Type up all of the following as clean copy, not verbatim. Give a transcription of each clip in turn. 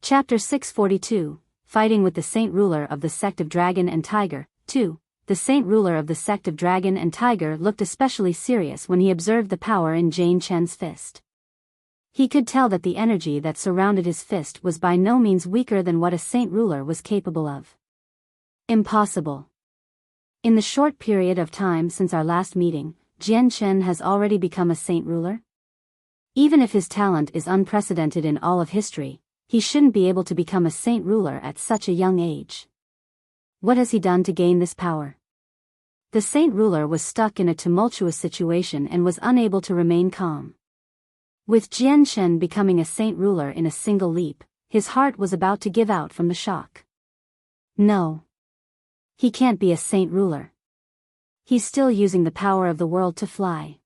Chapter 642, Fighting with the Saint Ruler of the Sect of Dragon and Tiger. 2. The Saint Ruler of the Sect of Dragon and Tiger looked especially serious when he observed the power in Jian Chen's fist. He could tell that the energy that surrounded his fist was by no means weaker than what a Saint Ruler was capable of. Impossible. In the short period of time since our last meeting, Jian Chen has already become a Saint Ruler? Even if his talent is unprecedented in all of history, he shouldn't be able to become a Saint Ruler at such a young age. What has he done to gain this power? The Saint Ruler was stuck in a tumultuous situation and was unable to remain calm. With Jian Chen becoming a Saint Ruler in a single leap, his heart was about to give out from the shock. No. He can't be a Saint Ruler. He's still using the power of the world to fly.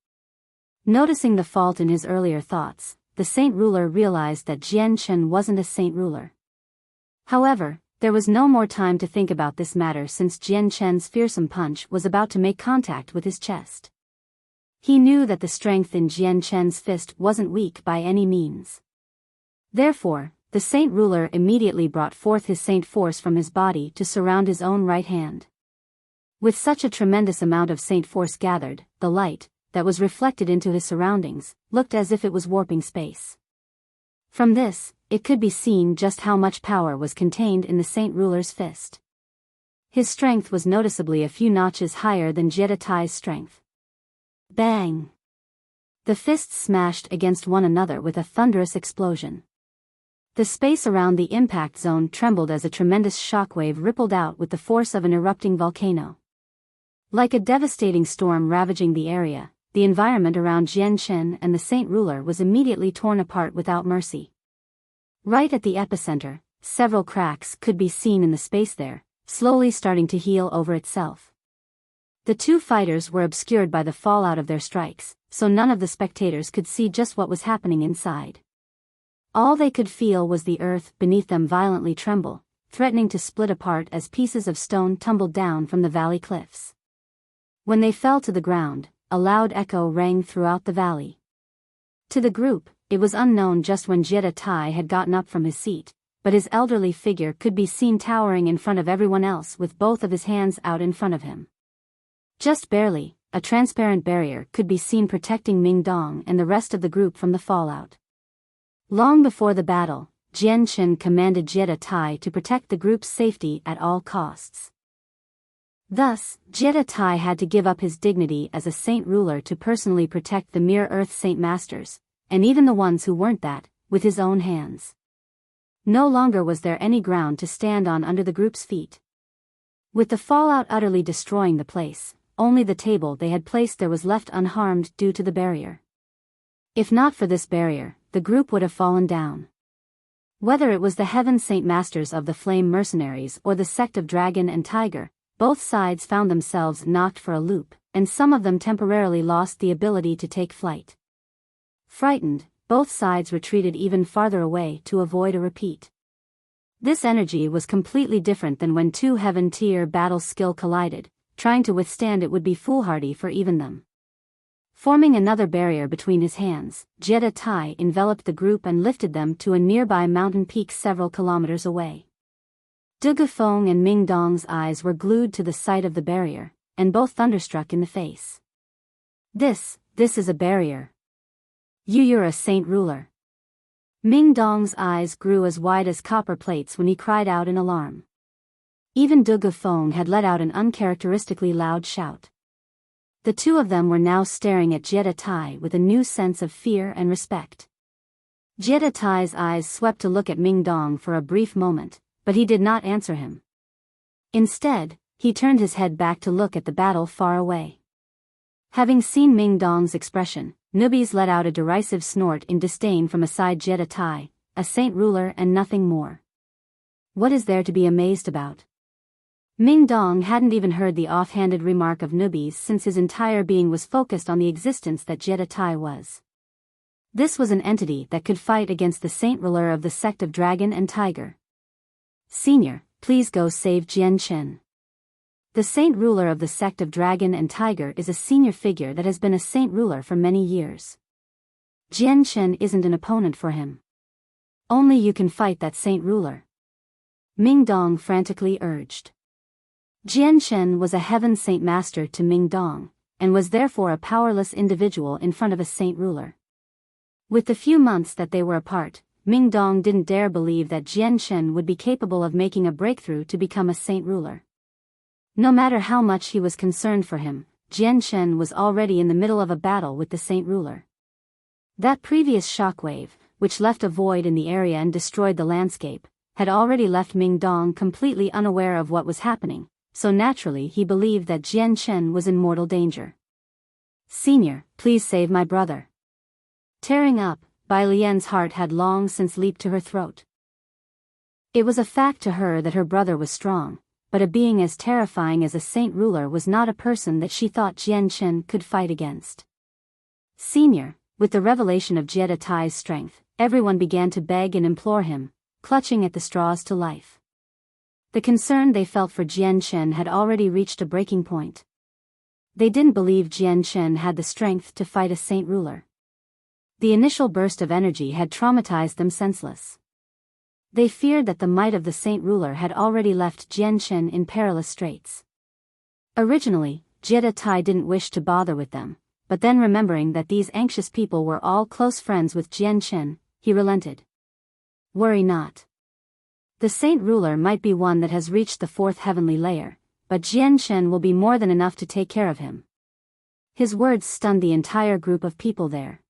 Noticing the fault in his earlier thoughts, the Saint Ruler realized that Jian Chen wasn't a Saint Ruler. However, there was no more time to think about this matter since Jian Chen's fearsome punch was about to make contact with his chest. He knew that the strength in Jian Chen's fist wasn't weak by any means. Therefore, the Saint Ruler immediately brought forth his Saint Force from his body to surround his own right hand. With such a tremendous amount of Saint Force gathered, the light, that was reflected into his surroundings, looked as if it was warping space. From this, it could be seen just how much power was contained in the Saint Ruler's fist. His strength was noticeably a few notches higher than Jie Tai's strength. Bang! The fists smashed against one another with a thunderous explosion. The space around the impact zone trembled as a tremendous shockwave rippled out with the force of an erupting volcano. Like a devastating storm ravaging the area, the environment around Jian Chen and the Saint Ruler was immediately torn apart without mercy. Right at the epicenter, several cracks could be seen in the space there, slowly starting to heal over itself. The two fighters were obscured by the fallout of their strikes, so none of the spectators could see just what was happening inside. All they could feel was the earth beneath them violently tremble, threatening to split apart as pieces of stone tumbled down from the valley cliffs. When they fell to the ground, a loud echo rang throughout the valley. To the group, it was unknown just when Jie Tai had gotten up from his seat, but his elderly figure could be seen towering in front of everyone else with both of his hands out in front of him. Just barely, a transparent barrier could be seen protecting Ming Dong and the rest of the group from the fallout. Long before the battle, Jian Chen commanded Jie Tai to protect the group's safety at all costs. Thus, Jie Tai had to give up his dignity as a Saint Ruler to personally protect the mere Earth Saint Masters, and even the ones who weren't that, with his own hands. No longer was there any ground to stand on under the group's feet. With the fallout utterly destroying the place, only the table they had placed there was left unharmed due to the barrier. If not for this barrier, the group would have fallen down. Whether it was the Heaven Saint Masters of the Flame Mercenaries or the Sect of Dragon and Tiger, both sides found themselves knocked for a loop, and some of them temporarily lost the ability to take flight. Frightened, both sides retreated even farther away to avoid a repeat. This energy was completely different than when two Heaven-tier battle skill collided. Trying to withstand it would be foolhardy for even them. Forming another barrier between his hands, Jie Tai enveloped the group and lifted them to a nearby mountain peak several kilometers away. Du Gufeng and Ming Dong's eyes were glued to the sight of the barrier, and both thunderstruck in the face. This is a barrier. You're a Saint Ruler. Ming Dong's eyes grew as wide as copper plates when he cried out in alarm. Even Du Gufeng had let out an uncharacteristically loud shout. The two of them were now staring at Jie Tai with a new sense of fear and respect. Jie Tai's eyes swept to look at Ming Dong for a brief moment, but he did not answer him. Instead, he turned his head back to look at the battle far away. Having seen Ming Dong's expression, Nubis let out a derisive snort in disdain from aside Jie Tai, a Saint Ruler and nothing more. What is there to be amazed about? Ming Dong hadn't even heard the offhanded remark of Nubis since his entire being was focused on the existence that Jie Tai was. This was an entity that could fight against the Saint Ruler of the Sect of Dragon and Tiger. Senior, please go save Jian Chen. The Saint Ruler of the Sect of Dragon and Tiger is a senior figure that has been a Saint Ruler for many years. Jian Chen isn't an opponent for him. Only you can fight that saint ruler. Ming Dong frantically urged. Jian Shen was a heaven saint master to Ming Dong, and was therefore a powerless individual in front of a saint ruler. With the few months that they were apart, Ming Dong didn't dare believe that Jian Shen would be capable of making a breakthrough to become a saint ruler. No matter how much he was concerned for him, Jian Shen was already in the middle of a battle with the saint ruler. That previous shockwave, which left a void in the area and destroyed the landscape, had already left Ming Dong completely unaware of what was happening, so naturally he believed that Jian Shen was in mortal danger. "Senior, please save my brother." Tearing up, Bai Lian's heart had long since leaped to her throat. It was a fact to her that her brother was strong, but a being as terrifying as a saint ruler was not a person that she thought Jian Shen could fight against. "Senior," with the revelation of Jie Tai's strength, everyone began to beg and implore him, clutching at the straws to life. The concern they felt for Jian Shen had already reached a breaking point. They didn't believe Jian Shen had the strength to fight a saint ruler. The initial burst of energy had traumatized them senseless. They feared that the might of the saint ruler had already left Jian Shen in perilous straits. Originally, Jie Tai didn't wish to bother with them, but then remembering that these anxious people were all close friends with Jian Shen, he relented. "Worry not. The saint ruler might be one that has reached the fourth heavenly layer, but Jian Shen will be more than enough to take care of him." His words stunned the entire group of people there.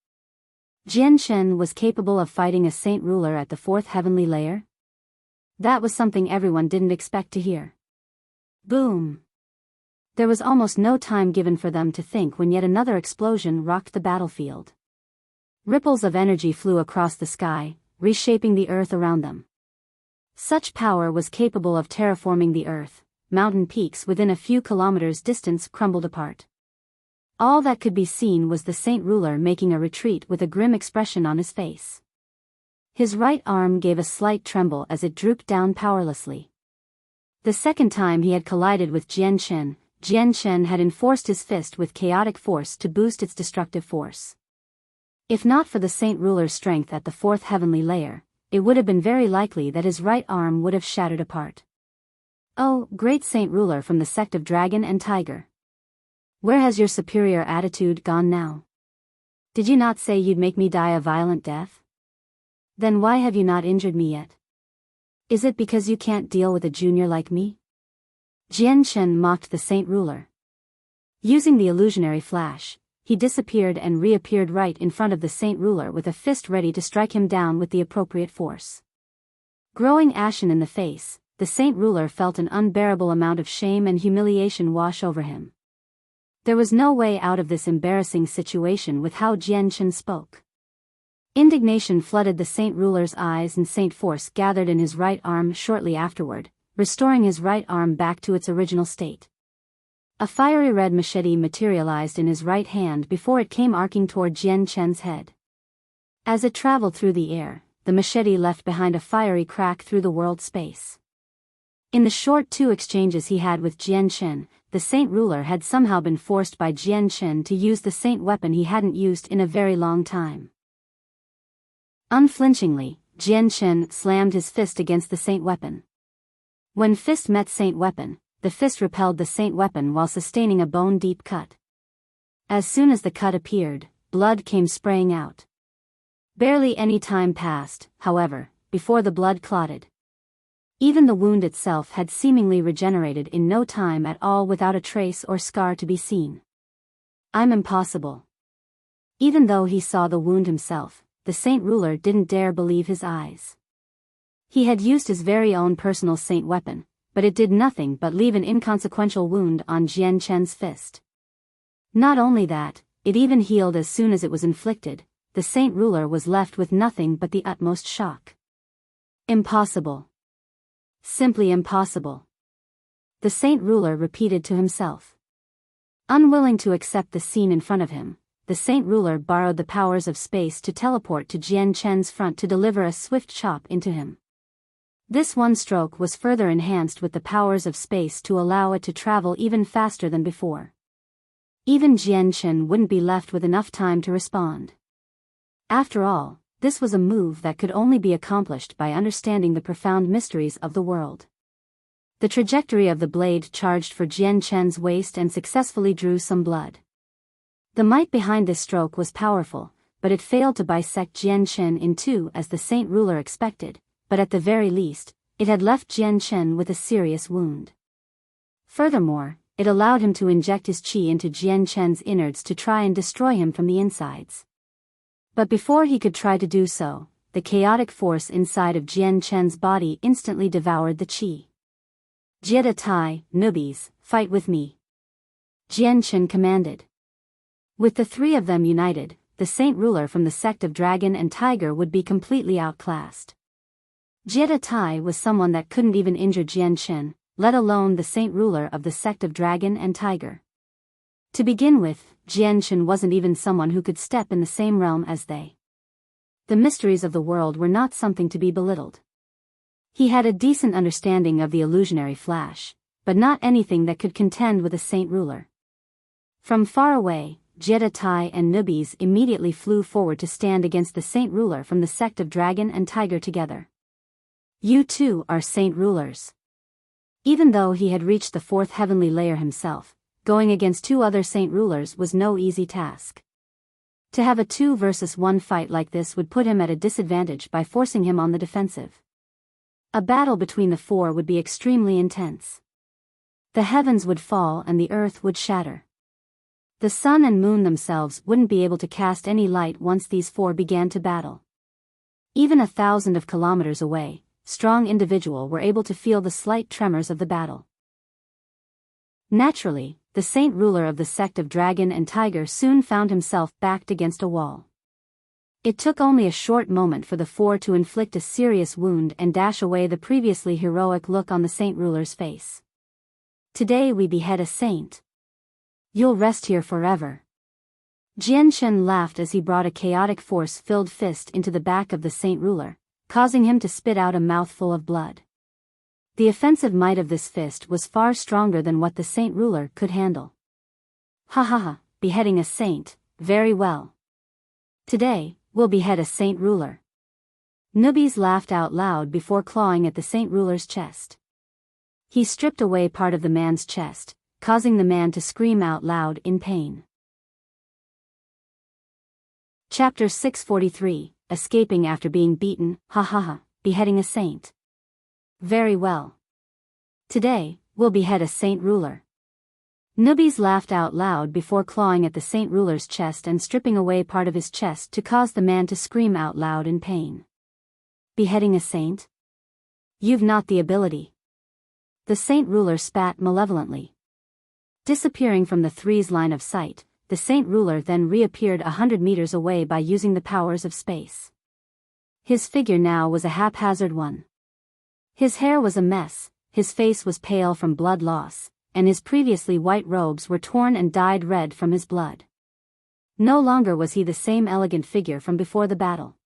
Jian Shen was capable of fighting a saint ruler at the fourth heavenly layer? That was something everyone didn't expect to hear. Boom! There was almost no time given for them to think when yet another explosion rocked the battlefield. Ripples of energy flew across the sky, reshaping the earth around them. Such power was capable of terraforming the earth. Mountain peaks within a few kilometers' distance crumbled apart. All that could be seen was the saint ruler making a retreat with a grim expression on his face. His right arm gave a slight tremble as it drooped down powerlessly. The second time he had collided with Jian Shen had enforced his fist with chaotic force to boost its destructive force. If not for the saint ruler's strength at the fourth heavenly layer, it would have been very likely that his right arm would have shattered apart. "Oh, great saint ruler from the sect of Dragon and Tiger. Where has your superior attitude gone now? Did you not say you'd make me die a violent death? Then why have you not injured me yet? Is it because you can't deal with a junior like me?" Jian Shen mocked the saint ruler. Using the illusionary flash, he disappeared and reappeared right in front of the saint ruler with a fist ready to strike him down with the appropriate force. Growing ashen in the face, the saint ruler felt an unbearable amount of shame and humiliation wash over him. There was no way out of this embarrassing situation with how Jian Shen spoke. Indignation flooded the saint ruler's eyes and saint force gathered in his right arm shortly afterward, restoring his right arm back to its original state. A fiery red machete materialized in his right hand before it came arcing toward Jian Shen's head. As it traveled through the air, the machete left behind a fiery crack through the world space. In the short two exchanges he had with Jian Shen, the saint ruler had somehow been forced by Jian Shen to use the saint weapon he hadn't used in a very long time. Unflinchingly, Jian Shen slammed his fist against the saint weapon. When fist met saint weapon, the fist repelled the saint weapon while sustaining a bone-deep cut. As soon as the cut appeared, blood came spraying out. Barely any time passed, however, before the blood clotted. Even the wound itself had seemingly regenerated in no time at all without a trace or scar to be seen. "I'm impossible." Even though he saw the wound himself, the saint ruler didn't dare believe his eyes. He had used his very own personal saint weapon, but it did nothing but leave an inconsequential wound on Jian Shen's fist. Not only that, it even healed as soon as it was inflicted. The saint ruler was left with nothing but the utmost shock. "Impossible. Simply impossible," the saint ruler repeated to himself. Unwilling to accept the scene in front of him, the saint ruler borrowed the powers of space to teleport to Jian Shen's front to deliver a swift chop into him. This one stroke was further enhanced with the powers of space to allow it to travel even faster than before. Even Jian Shen wouldn't be left with enough time to respond. After all, this was a move that could only be accomplished by understanding the profound mysteries of the world. The trajectory of the blade charged for Jian Chen's waist and successfully drew some blood. The might behind this stroke was powerful, but it failed to bisect Jian Chen in two as the saint ruler expected, but at the very least, it had left Jian Chen with a serious wound. Furthermore, it allowed him to inject his qi into Jian Chen's innards to try and destroy him from the insides. But before he could try to do so, the chaotic force inside of Jian Chen's body instantly devoured the qi. Jie Tai, newbies, fight with me. Jian Chen commanded. With the three of them united, the saint ruler from the sect of Dragon and Tiger would be completely outclassed. Jie Tai was someone that couldn't even injure Jian Chen, let alone the saint ruler of the sect of Dragon and Tiger. To begin with, Jian Chen wasn't even someone who could step in the same realm as they. The mysteries of the world were not something to be belittled. He had a decent understanding of the illusionary flash, but not anything that could contend with a saint ruler. From far away, Jie Tai and newbies immediately flew forward to stand against the saint ruler from the sect of Dragon and Tiger together. You too are saint rulers. Even though he had reached the fourth heavenly layer himself, going against two other saint rulers was no easy task. To have a 2 versus 1 fight like this would put him at a disadvantage by forcing him on the defensive. A battle between the four would be extremely intense. The heavens would fall and the earth would shatter. The sun and moon themselves wouldn't be able to cast any light once these four began to battle. Even 1,000 kilometers away, strong individuals were able to feel the slight tremors of the battle. Naturally, the saint ruler of the sect of Dragon and Tiger soon found himself backed against a wall. It took only a short moment for the four to inflict a serious wound and dash away the previously heroic look on the saint ruler's face. Today we behead a saint. You'll rest here forever. Jian Chen laughed as he brought a chaotic force-filled fist into the back of the saint ruler, causing him to spit out a mouthful of blood. The offensive might of this fist was far stronger than what the saint ruler could handle. Ha ha ha, beheading a saint, very well. Today, we'll behead a saint ruler. Newbies laughed out loud before clawing at the saint ruler's chest. He stripped away part of the man's chest, causing the man to scream out loud in pain. Chapter 643, Escaping After Being Beaten, ha ha ha, beheading a saint. Very well. Today, we'll behead a saint ruler. Newbies laughed out loud before clawing at the saint ruler's chest and stripping away part of his chest to cause the man to scream out loud in pain. Beheading a saint? You've not the ability. The saint ruler spat malevolently. Disappearing from the three's line of sight, the saint ruler then reappeared 100 meters away by using the powers of space. His figure now was a haphazard one. His hair was a mess, his face was pale from blood loss, and his previously white robes were torn and dyed red from his blood. No longer was he the same elegant figure from before the battle.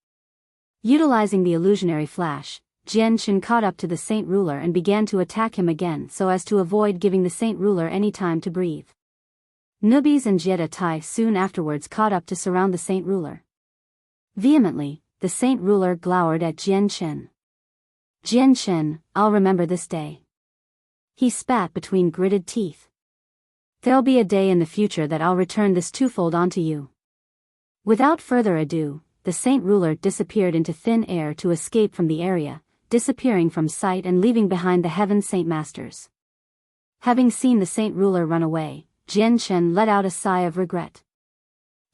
Utilizing the illusionary flash, Jian Chen caught up to the saint ruler and began to attack him again so as to avoid giving the saint ruler any time to breathe. Newbies and Jie Tai soon afterwards caught up to surround the saint ruler. Vehemently, the saint ruler glowered at Jian Chen. Jian Chen, I'll remember this day. He spat between gritted teeth. There'll be a day in the future that I'll return this twofold onto you. Without further ado, the saint ruler disappeared into thin air to escape from the area, disappearing from sight and leaving behind the heaven saint masters. Having seen the saint ruler run away, Jian Chen let out a sigh of regret.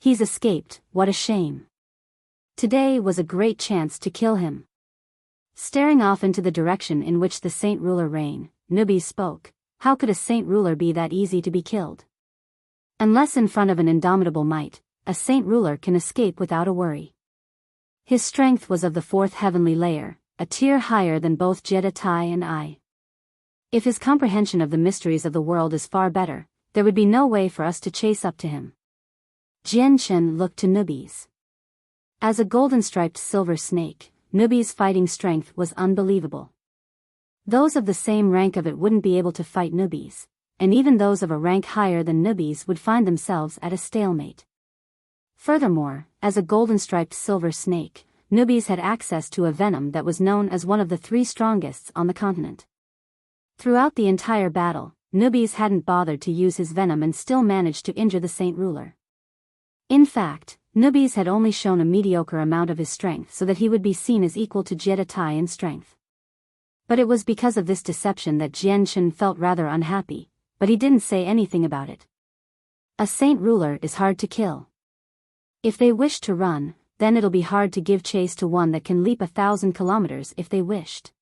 He's escaped, what a shame. Today was a great chance to kill him. Staring off into the direction in which the saint ruler reigned, Newbies spoke, how could a saint ruler be that easy to be killed? Unless in front of an indomitable might, a saint ruler can escape without a worry. His strength was of the fourth heavenly layer, a tier higher than both Jie Tai and I. If his comprehension of the mysteries of the world is far better, there would be no way for us to chase up to him. Jian Chen looked to Newbies. As a golden-striped silver snake, Newbies' fighting strength was unbelievable. Those of the same rank of it wouldn't be able to fight Newbies, and even those of a rank higher than Newbies would find themselves at a stalemate. Furthermore, as a golden-striped silver snake, newbies had access to a venom that was known as one of the 3 strongest on the continent. Throughout the entire battle, newbies hadn't bothered to use his venom and still managed to injure the Saint Ruler. In fact, newbies had only shown a mediocre amount of his strength so that he would be seen as equal to Jietai in strength. But it was because of this deception that Jian Chen felt rather unhappy, but he didn't say anything about it. A Saint Ruler is hard to kill. If they wish to run, then it'll be hard to give chase to one that can leap 1,000 kilometers if they wished.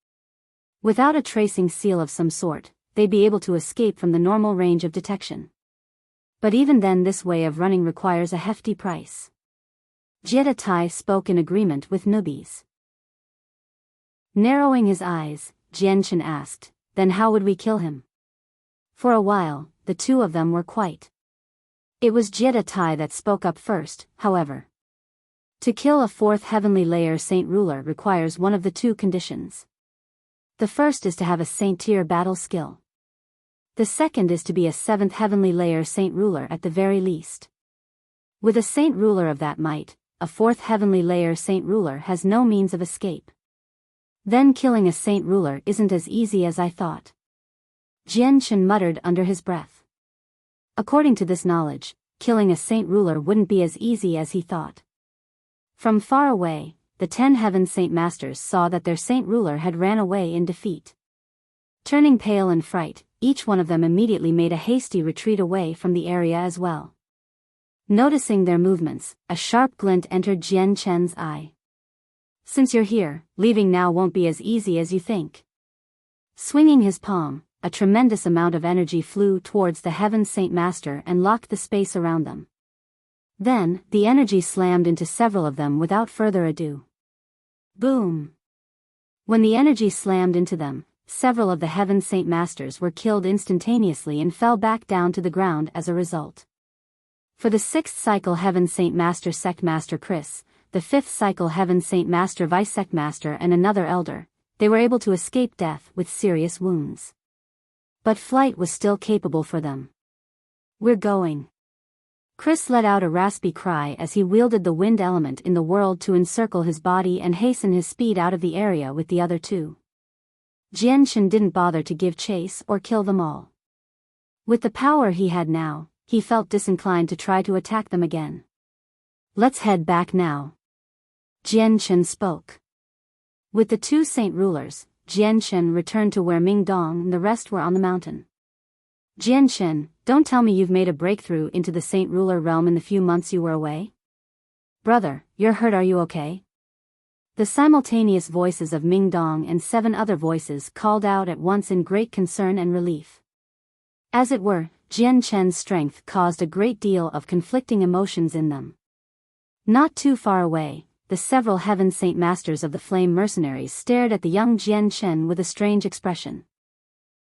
Without a tracing seal of some sort, they'd be able to escape from the normal range of detection. But even then this way of running requires a hefty price. Jietai spoke in agreement with newbies. Narrowing his eyes, Jian Chen asked, then how would we kill him? For a while, the two of them were quiet. It was Jietai that spoke up first, however. To kill a 4th heavenly layer Saint Ruler requires one of the 2 conditions. The first is to have a Saint-tier battle skill. The second is to be a 7th heavenly layer Saint Ruler at the very least. With a Saint Ruler of that might, a 4th heavenly layer Saint Ruler has no means of escape. Then killing a Saint Ruler isn't as easy as I thought. Jian Chen muttered under his breath. According to this knowledge, killing a Saint Ruler wouldn't be as easy as he thought. From far away, the 10 Heaven Saint Masters saw that their Saint Ruler had ran away in defeat. Turning pale in fright, each one of them immediately made a hasty retreat away from the area as well. Noticing their movements, a sharp glint entered Jian Chen's eye. Since you're here, leaving now won't be as easy as you think. Swinging his palm, a tremendous amount of energy flew towards the Heaven Saint Master and locked the space around them. Then, the energy slammed into several of them without further ado. Boom! When the energy slammed into them, several of the Heaven Saint Masters were killed instantaneously and fell back down to the ground as a result. For the 6th cycle Heaven Saint Master Sect Master Chris, the 5th cycle Heaven Saint Master Vice Sect Master and another elder, they were able to escape death with serious wounds. But flight was still capable for them. We're going. Chris let out a raspy cry as he wielded the wind element in the world to encircle his body and hasten his speed out of the area with the other 2. Jian Chen didn't bother to give chase or kill them all. With the power he had now, he felt disinclined to try to attack them again. Let's head back now. Jian Chen spoke. With the 2 Saint Rulers, Jian Chen returned to where Ming Dong and the rest were on the mountain. Jian Chen, don't tell me you've made a breakthrough into the Saint Ruler realm in the few months you were away? Brother, you're hurt, are you okay? The simultaneous voices of Ming Dong and 7 other voices called out at once in great concern and relief. As it were, Jian Chen's strength caused a great deal of conflicting emotions in them. Not too far away, the several Heaven Saint Masters of the Flame Mercenaries stared at the young Jian Chen with a strange expression.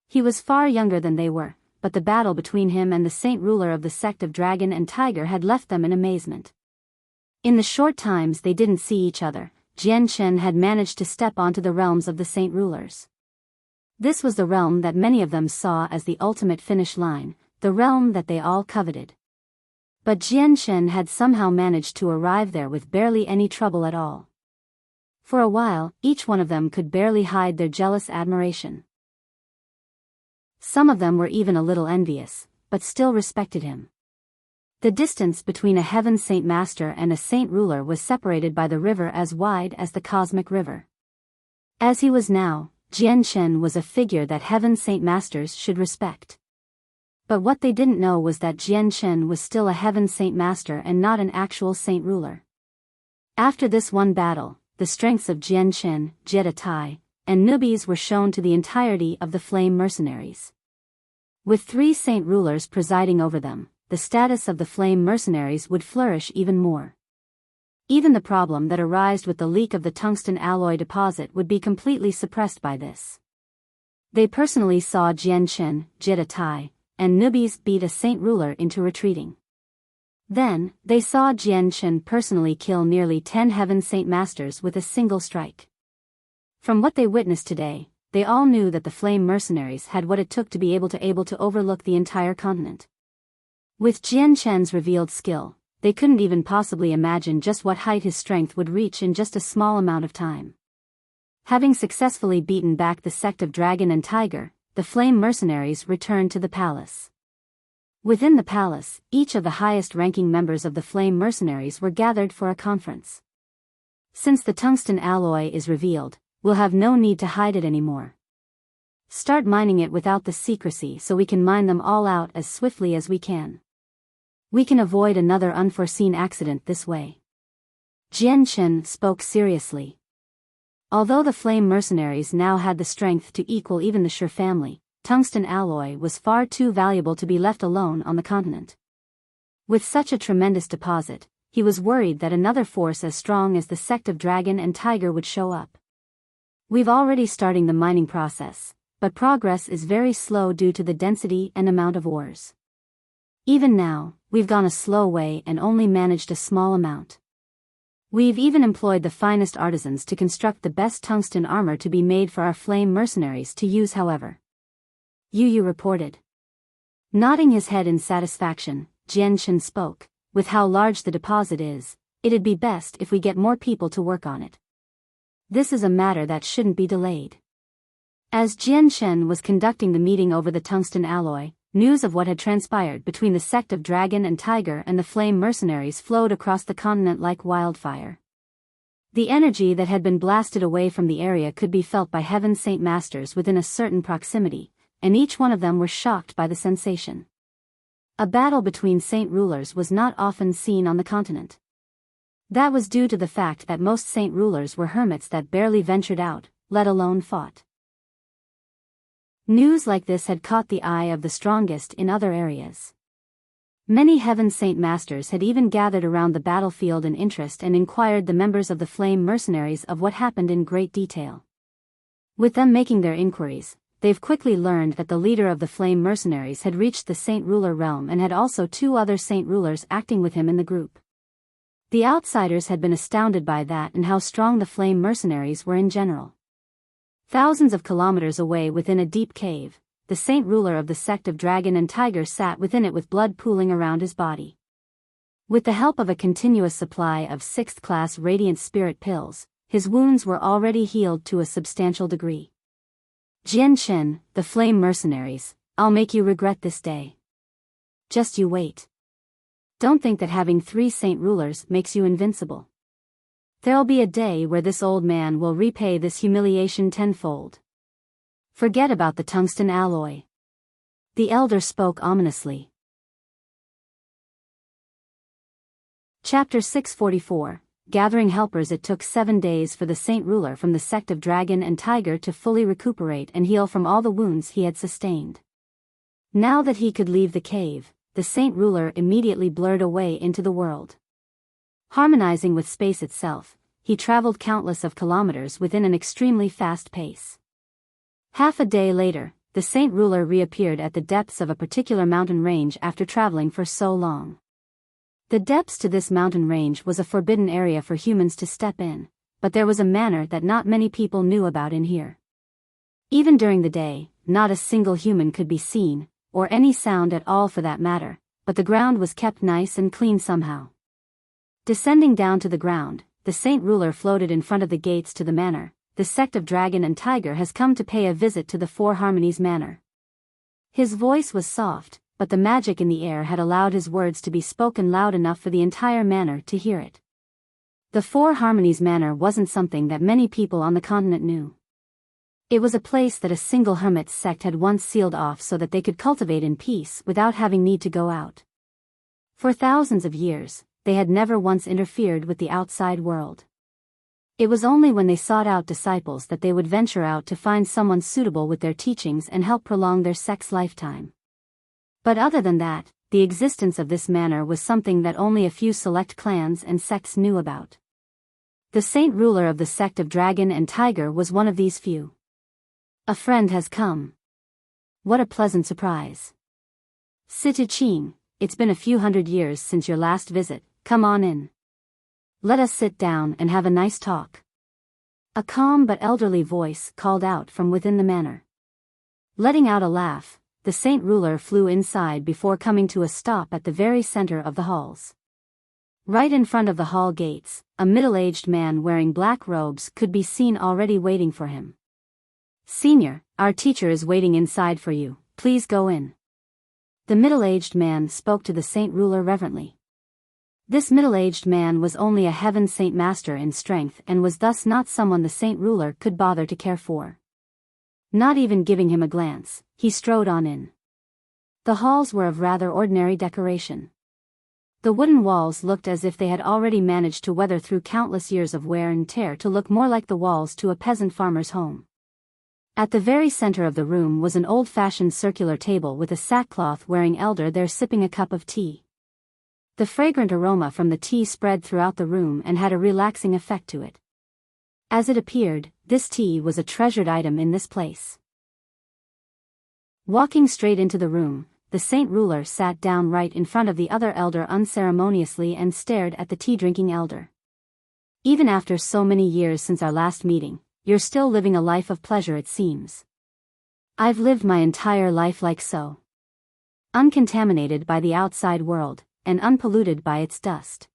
He was far younger than they were, but the battle between him and the Saint Ruler of the Sect of Dragon and Tiger had left them in amazement. In the short times they didn't see each other, Jian Chen had managed to step onto the realms of the Saint Rulers. This was the realm that many of them saw as the ultimate finish line, the realm that they all coveted. But Jian Chen had somehow managed to arrive there with barely any trouble at all. For a while, each one of them could barely hide their jealous admiration. Some of them were even a little envious, but still respected him. The distance between a Heaven Saint Master and a Saint Ruler was separated by the river as wide as the Cosmic River. As he was now, Jian Chen was a figure that Heaven Saint Masters should respect. But what they didn't know was that Jian Chen was still a Heaven Saint Master and not an actual Saint Ruler. After this one battle, the strengths of Jian Chen, Jietai, and newbies were shown to the entirety of the Flame Mercenaries. With 3 Saint Rulers presiding over them, the status of the Flame Mercenaries would flourish even more. Even the problem that arose with the leak of the tungsten alloy deposit would be completely suppressed by this. They personally saw Jian Chen, Jietai, and newbies beat a Saint Ruler into retreating. Then, they saw Jian Chen personally kill nearly 10 Heaven Saint Masters with a single strike. From what they witnessed today, they all knew that the Flame Mercenaries had what it took to be able to overlook the entire continent. With Jian Chen's revealed skill, they couldn't even possibly imagine just what height his strength would reach in just a small amount of time. Having successfully beaten back the sect of Dragon and Tiger, the Flame Mercenaries returned to the palace. Within the palace, each of the highest-ranking members of the Flame Mercenaries were gathered for a conference. Since the tungsten alloy is revealed, we'll have no need to hide it anymore. Start mining it without the secrecy so we can mine them all out as swiftly as we can. We can avoid another unforeseen accident this way. Jian Chen spoke seriously. Although the Flame Mercenaries now had the strength to equal even the Shi family, tungsten alloy was far too valuable to be left alone on the continent. With such a tremendous deposit, he was worried that another force as strong as the sect of Dragon and Tiger would show up. We've already starting the mining process, but progress is very slow due to the density and amount of ores. Even now, we've gone a slow way and only managed a small amount. We've even employed the finest artisans to construct the best tungsten armor to be made for our Flame Mercenaries to use however. Yu reported. Nodding his head in satisfaction, Jian Chen spoke, with how large the deposit is, it'd be best if we get more people to work on it. This is a matter that shouldn't be delayed. As Jian Chen was conducting the meeting over the tungsten alloy, news of what had transpired between the sect of Dragon and Tiger and the Flame Mercenaries flowed across the continent like wildfire. The energy that had been blasted away from the area could be felt by Heaven Saint Masters within a certain proximity, and each one of them were shocked by the sensation. A battle between saint rulers was not often seen on the continent. That was due to the fact that most saint rulers were hermits that barely ventured out, let alone fought. News like this had caught the eye of the strongest in other areas. Many Heaven Saint Masters had even gathered around the battlefield in interest and inquired the members of the Flame Mercenaries of what happened in great detail. With them making their inquiries, they've quickly learned that the leader of the Flame Mercenaries had reached the Saint Ruler realm and had also 2 other Saint Rulers acting with him in the group. The outsiders had been astounded by that and how strong the Flame Mercenaries were in general. Thousands of kilometers away within a deep cave, the Saint Ruler of the sect of Dragon and Tiger sat within it with blood pooling around his body. With the help of a continuous supply of 6th-class Radiant Spirit pills, his wounds were already healed to a substantial degree. Jian Chen, the Flame Mercenaries, I'll make you regret this day. Just you wait. Don't think that having 3 Saint Rulers makes you invincible. There'll be a day where this old man will repay this humiliation tenfold. Forget about the tungsten alloy. The elder spoke ominously. Chapter 644, Gathering Helpers. It took 7 days for the Saint Ruler from the sect of Dragon and Tiger to fully recuperate and heal from all the wounds he had sustained. Now that he could leave the cave, the Saint Ruler immediately blurred away into the world. Harmonizing with space itself, he traveled countless of kilometers within an extremely fast pace. Half a day later, the Saint Ruler reappeared at the depths of a particular mountain range after traveling for so long. The depths to this mountain range was a forbidden area for humans to step in, but there was a manner that not many people knew about in here. Even during the day, not a single human could be seen, or any sound at all for that matter, but the ground was kept nice and clean somehow. Descending down to the ground, the Saint Ruler floated in front of the gates to the manor. The sect of Dragon and Tiger has come to pay a visit to the 4 Harmonies manor. His voice was soft, but the magic in the air had allowed his words to be spoken loud enough for the entire manor to hear it. The 4 Harmonies manor wasn't something that many people on the continent knew. It was a place that a single hermit sect had once sealed off so that they could cultivate in peace without having need to go out. For thousands of years, they had never once interfered with the outside world. It was only when they sought out disciples that they would venture out to find someone suitable with their teachings and help prolong their sect's lifetime. But other than that, the existence of this manor was something that only a few select clans and sects knew about. The Saint Ruler of the sect of Dragon and Tiger was one of these few. A friend has come. What a pleasant surprise. Situ Qing, it's been a few hundred years since your last visit, come on in. Let us sit down and have a nice talk. A calm but elderly voice called out from within the manor. Letting out a laugh, the Saint Ruler flew inside before coming to a stop at the very center of the halls. Right in front of the hall gates, a middle-aged man wearing black robes could be seen already waiting for him. "Senior, our teacher is waiting inside for you, please go in." The middle-aged man spoke to the Saint Ruler reverently. This middle-aged man was only a heaven saint master in strength and was thus not someone the Saint Ruler could bother to care for. Not even giving him a glance, he strode on in. The halls were of rather ordinary decoration. The wooden walls looked as if they had already managed to weather through countless years of wear and tear to look more like the walls to a peasant farmer's home. At the very center of the room was an old-fashioned circular table with a sackcloth-wearing elder there sipping a cup of tea. The fragrant aroma from the tea spread throughout the room and had a relaxing effect to it. As it appeared, this tea was a treasured item in this place. Walking straight into the room, the Saint Ruler sat down right in front of the other elder unceremoniously and stared at the tea-drinking elder. "Even after so many years since our last meeting, you're still living a life of pleasure, it seems." "I've lived my entire life like so. Uncontaminated by the outside world, and unpolluted by its dust.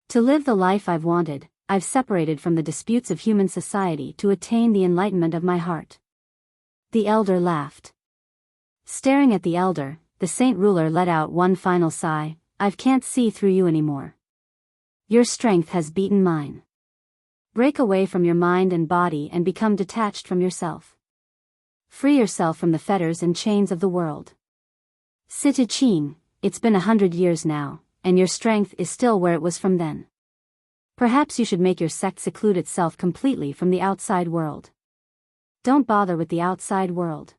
To live the life I've wanted, I've separated from the disputes of human society to attain the enlightenment of my heart." The elder laughed. Staring at the elder, the Saint Ruler let out one final sigh. "I can't see through you anymore. Your strength has beaten mine. Break away from your mind and body and become detached from yourself. Free yourself from the fetters and chains of the world. Situ Ching, it's been 100 years now, and your strength is still where it was from then. Perhaps you should make your sect seclude itself completely from the outside world. Don't bother with the outside world.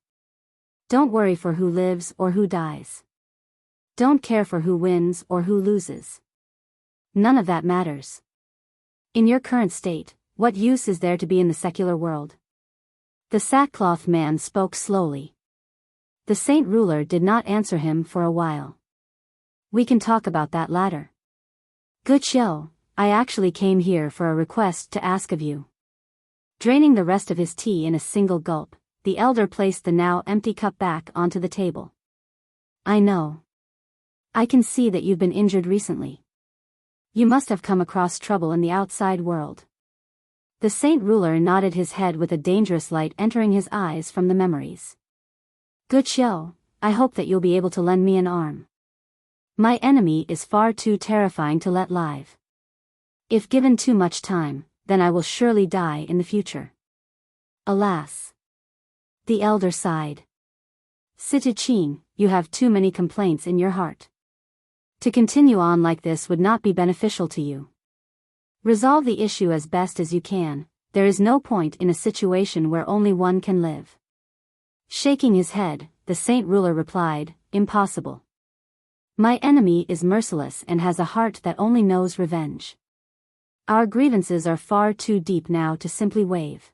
Don't worry for who lives or who dies. Don't care for who wins or who loses. None of that matters. In your current state, what use is there to be in the secular world?" The sackcloth man spoke slowly. The Saint Ruler did not answer him for a while. "We can talk about that later. Good show, I actually came here for a request to ask of you." Draining the rest of his tea in a single gulp, the elder placed the now empty cup back onto the table. "I know. I can see that you've been injured recently. You must have come across trouble in the outside world." The Saint Ruler nodded his head with a dangerous light entering his eyes from the memories. "Good show, I hope that you'll be able to lend me an arm. My enemy is far too terrifying to let live. If given too much time, then I will surely die in the future." "Alas." The elder sighed. "Situ Ching, you have too many complaints in your heart. To continue on like this would not be beneficial to you. Resolve the issue as best as you can. There is no point in a situation where only one can live." Shaking his head, the Saint Ruler replied, "Impossible. My enemy is merciless and has a heart that only knows revenge. Our grievances are far too deep now to simply waive.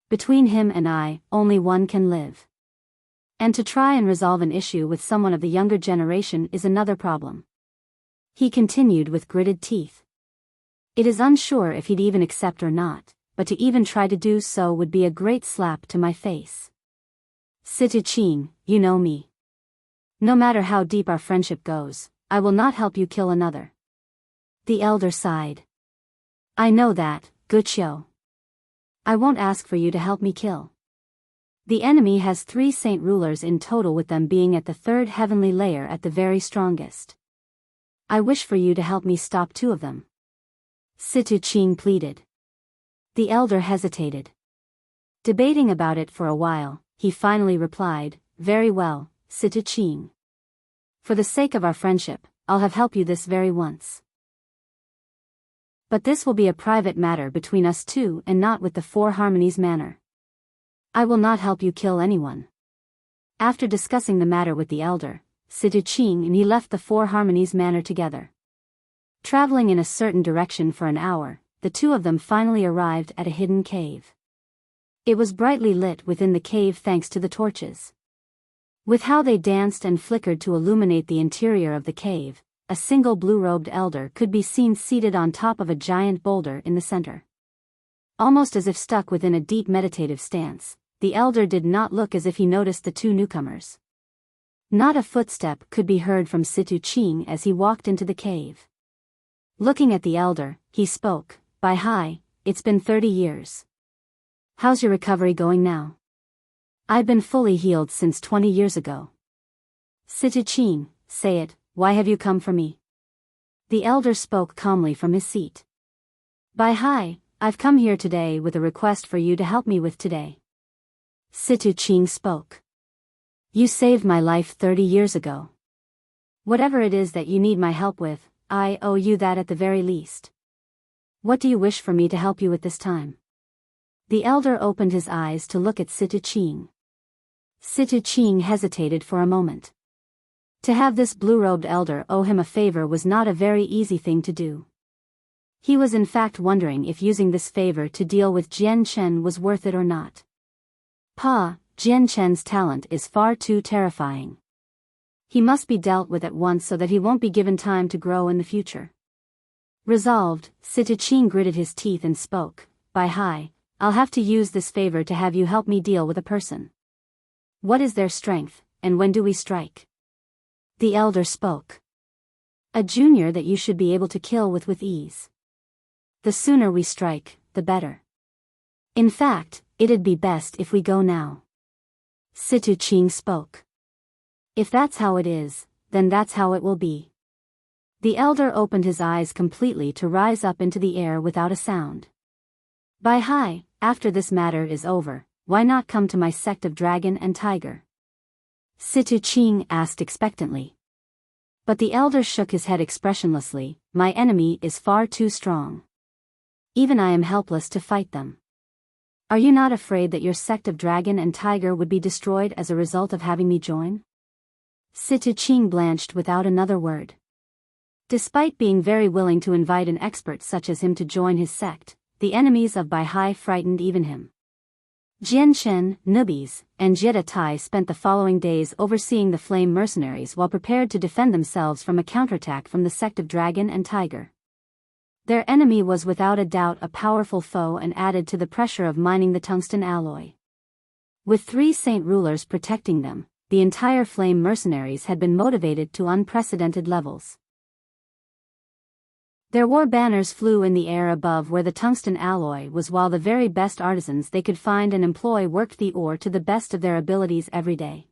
Between him and I, only one can live. And to try and resolve an issue with someone of the younger generation is another problem." He continued with gritted teeth. "It is unsure if he'd even accept or not, but to even try to do so would be a great slap to my face. Situ Ching, you know me. No matter how deep our friendship goes, I will not help you kill another." The elder sighed. "I know that, good show. I won't ask for you to help me kill. The enemy has 3 Saint Rulers in total, with them being at the 3rd heavenly layer at the very strongest. I wish for you to help me stop 2 of them." Situ Ching pleaded. The elder hesitated. Debating about it for a while, he finally replied, "Very well, Situ Ching. For the sake of our friendship, I'll have helped you this very once. But this will be a private matter between us two and not with the 4 Harmonies manner. I will not help you kill anyone." After discussing the matter with the elder, Situ Ching and he left the 4 Harmonies manor together. Traveling in a certain direction for an hour, the 2 of them finally arrived at a hidden cave. It was brightly lit within the cave thanks to the torches. With how they danced and flickered to illuminate the interior of the cave, a single blue-robed elder could be seen seated on top of a giant boulder in the center. Almost as if stuck within a deep meditative stance, the elder did not look as if he noticed the 2 newcomers. Not a footstep could be heard from Situ Ching as he walked into the cave. Looking at the elder, he spoke, "By Hai, it's been 30 years. How's your recovery going now?" "I've been fully healed since 20 years ago." "Situching, say it, why have you come for me?" The elder spoke calmly from his seat. "By Hai, I've come here today with a request for you to help me with today." Situching spoke. "You saved my life 30 years ago. Whatever it is that you need my help with, I owe you that at the very least. What do you wish for me to help you with this time?" The elder opened his eyes to look at Situching. Situching hesitated for a moment. To have this blue-robed elder owe him a favor was not a very easy thing to do. He was in fact wondering if using this favor to deal with Jian Chen was worth it or not. Jian Chen's talent is far too terrifying. He must be dealt with at once so that he won't be given time to grow in the future. Resolved, Situching gritted his teeth and spoke, "By Hai, I'll have to use this favor to have you help me deal with a person. What is their strength, and when do we strike?" The elder spoke. "A junior that you should be able to kill with ease. The sooner we strike, the better. In fact, it'd be best if we go now." Situching spoke. "If that's how it is, then that's how it will be." The elder opened his eyes completely to rise up into the air without a sound. "By Hai, after this matter is over, why not come to my sect of Dragon and Tiger?" Situching asked expectantly. But the elder shook his head expressionlessly. "My enemy is far too strong. Even I am helpless to fight them. Are you not afraid that your sect of Dragon and Tiger would be destroyed as a result of having me join?" Situching blanched without another word. Despite being very willing to invite an expert such as him to join his sect, the enemies of Bai Hai frightened even him. Jian Shen, Nubis, and Jetta Tai spent the following days overseeing the flame mercenaries while prepared to defend themselves from a counterattack from the sect of Dragon and Tiger. Their enemy was without a doubt a powerful foe and added to the pressure of mining the tungsten alloy. With 3 saint rulers protecting them, the entire flame mercenaries had been motivated to unprecedented levels. Their war banners flew in the air above where the tungsten alloy was, while the very best artisans they could find and employ worked the ore to the best of their abilities every day.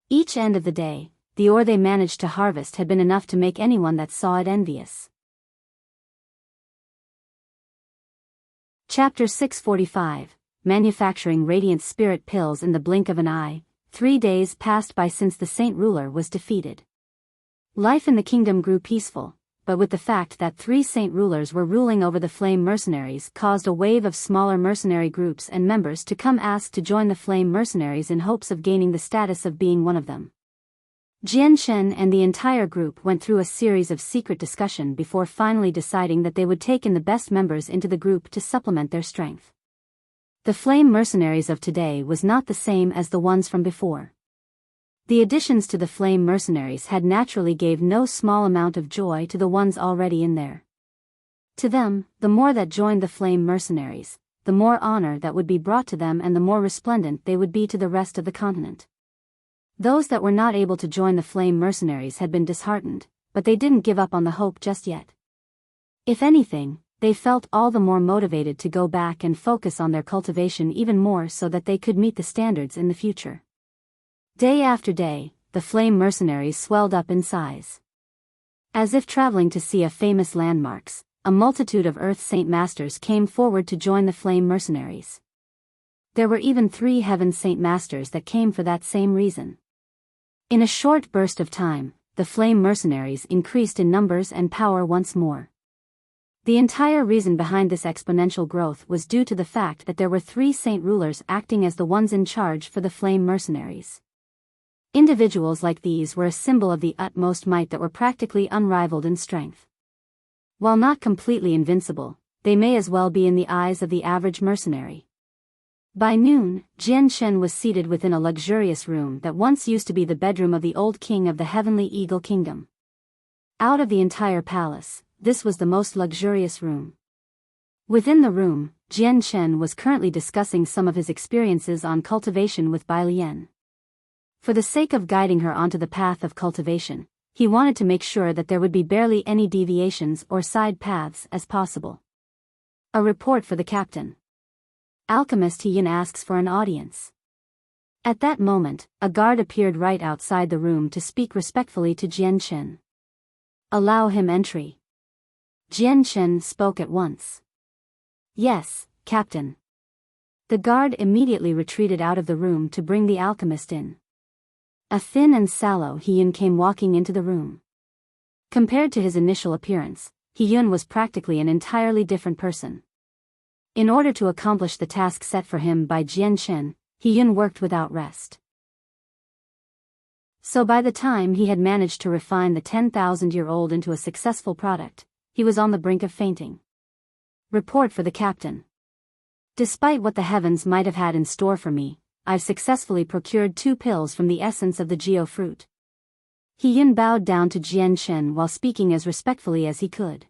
Each end of the day, the ore they managed to harvest had been enough to make anyone that saw it envious. Chapter 645, Manufacturing Radiant Spirit Pills in the Blink of an Eye. 3 days passed by since the saint ruler was defeated. Life in the kingdom grew peaceful, but with the fact that 3 saint rulers were ruling over the flame mercenaries caused a wave of smaller mercenary groups and members to come ask to join the flame mercenaries in hopes of gaining the status of being one of them. Jian Shen and the entire group went through a series of secret discussion before finally deciding that they would take in the best members into the group to supplement their strength. The flame mercenaries of today was not the same as the ones from before. The additions to the flame mercenaries had naturally gave no small amount of joy to the ones already in there. To them, the more that joined the flame mercenaries, the more honor that would be brought to them and the more resplendent they would be to the rest of the continent. Those that were not able to join the flame mercenaries had been disheartened, but they didn't give up on the hope just yet. If anything, they felt all the more motivated to go back and focus on their cultivation even more so that they could meet the standards in the future. Day after day, the flame mercenaries swelled up in size. As if traveling to see a famous landmarks, a multitude of Earth Saint Masters came forward to join the flame mercenaries. There were even 3 Heaven Saint Masters that came for that same reason. In a short burst of time, the flame mercenaries increased in numbers and power once more. The entire reason behind this exponential growth was due to the fact that there were 3 saint rulers acting as the ones in charge for the flame mercenaries. Individuals like these were a symbol of the utmost might that were practically unrivaled in strength. While not completely invincible, they may as well be in the eyes of the average mercenary. By noon, Jian Shen was seated within a luxurious room that once used to be the bedroom of the old king of the Heavenly Eagle Kingdom. Out of the entire palace, this was the most luxurious room. Within the room, Jian Shen was currently discussing some of his experiences on cultivation with Bai Lian. For the sake of guiding her onto the path of cultivation, He wanted to make sure that there would be barely any deviations or side paths as possible. A report for the captain. Alchemist He Yun asks for an audience. At that moment, a guard appeared right outside the room to speak respectfully to Jian Chen. Allow him entry. Jian Chen spoke at once. Yes, Captain. The guard immediately retreated out of the room to bring the alchemist in. A thin and sallow He Yun came walking into the room. Compared to his initial appearance, He Yun was practically an entirely different person. In order to accomplish the task set for him by Jian Chen, He Yun worked without rest. So by the time he had managed to refine the 10,000-year-old into a successful product, he was on the brink of fainting. Report for the captain. Despite what the heavens might have had in store for me, I've successfully procured 2 pills from the essence of the Biyao fruit. He Yun bowed down to Jian Chen while speaking as respectfully as he could.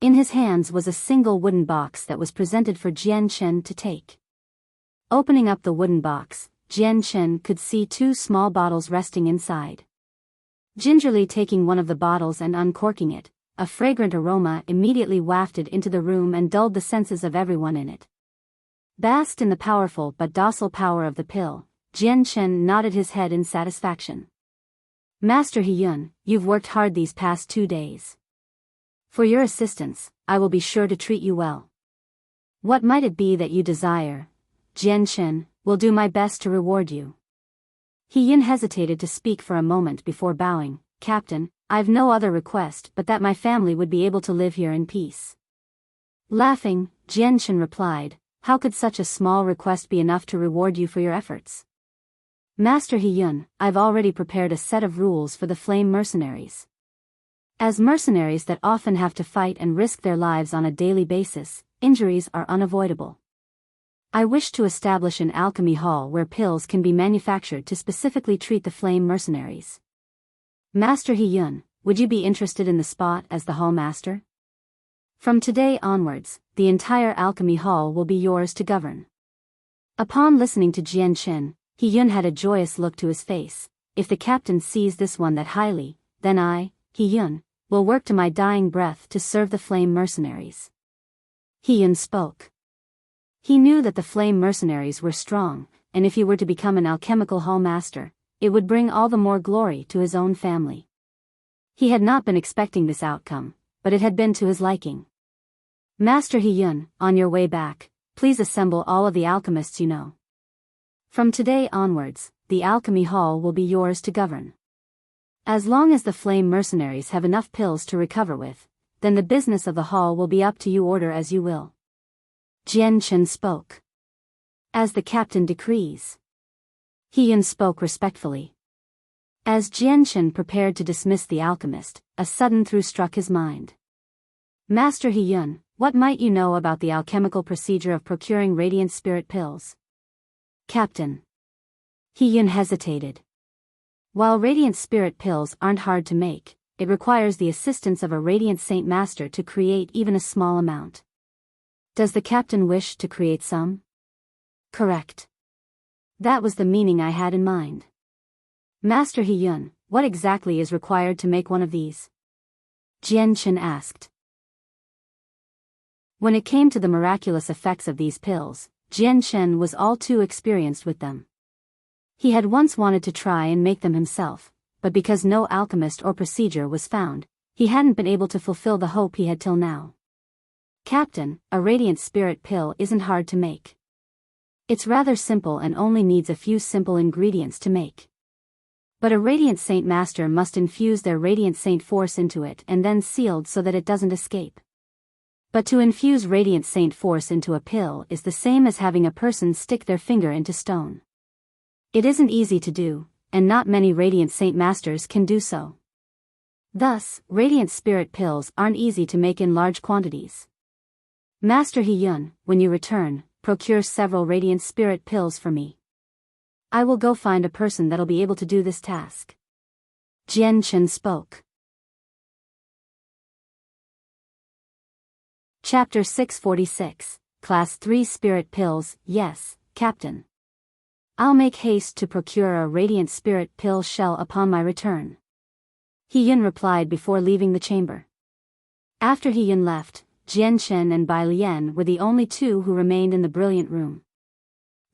In his hands was a single wooden box that was presented for Jian Chen to take. Opening up the wooden box, Jian Chen could see 2 small bottles resting inside. Gingerly taking one of the bottles and uncorking it, a fragrant aroma immediately wafted into the room and dulled the senses of everyone in it. Basked in the powerful but docile power of the pill, Jian Chen nodded his head in satisfaction. Master He Yun, you've worked hard these past 2 days. For your assistance, I will be sure to treat you well. What might it be that you desire? Jian Chen, will do my best to reward you. He Yun hesitated to speak for a moment before bowing. Captain, I've no other request but that my family would be able to live here in peace. Laughing, Jian Chen replied, how could such a small request be enough to reward you for your efforts? Master He Yun, I've already prepared a set of rules for the flame mercenaries. As mercenaries that often have to fight and risk their lives on a daily basis, injuries are unavoidable. I wish to establish an alchemy hall where pills can be manufactured to specifically treat the flame mercenaries. Master He Yun, would you be interested in the spot as the hall master? From today onwards, the entire alchemy hall will be yours to govern. Upon listening to Jian Chen, He Yun had a joyous look to his face. If the captain sees this one that highly, then I, He Yun, will work to my dying breath to serve the flame mercenaries. He Yun spoke. He knew that the flame mercenaries were strong, and if he were to become an alchemical hall master, it would bring all the more glory to his own family. He had not been expecting this outcome, but it had been to his liking. Master He Yun, on your way back, please assemble all of the alchemists you know. From today onwards, the alchemy hall will be yours to govern. As long as the flame mercenaries have enough pills to recover with, then the business of the hall will be up to you. Order as you will. Jian Chen spoke. As the captain decrees. He Yun spoke respectfully. As Jian Chen prepared to dismiss the alchemist, a sudden thought struck his mind. Master He Yun, what might you know about the alchemical procedure of procuring radiant spirit pills? Captain. He Yun hesitated. While radiant spirit pills aren't hard to make, it requires the assistance of a radiant saint master to create even a small amount. Does the captain wish to create some? Correct. That was the meaning I had in mind. Master He Yun, what exactly is required to make one of these? Jian Chen asked. When it came to the miraculous effects of these pills, Jian Chen was all too experienced with them. He had once wanted to try and make them himself, but because no alchemist or procedure was found, he hadn't been able to fulfill the hope he had till now. Captain, a radiant spirit pill isn't hard to make. It's rather simple and only needs a few simple ingredients to make. But a radiant saint master must infuse their radiant saint force into it and then sealed so that it doesn't escape. But to infuse radiant saint force into a pill is the same as having a person stick their finger into stone. It isn't easy to do, and not many radiant saint masters can do so. Thus, radiant spirit pills aren't easy to make in large quantities. Master He Yun, when you return, procure several radiant spirit pills for me. I will go find a person that'll be able to do this task. Jian Chen spoke. Chapter 646, Class 3 Spirit Pills. Yes, Captain. I'll make haste to procure a radiant spirit pill shell upon my return. He Yun replied before leaving the chamber. After He Yun left, Jian Chen and Bai Lian were the only two who remained in the brilliant room.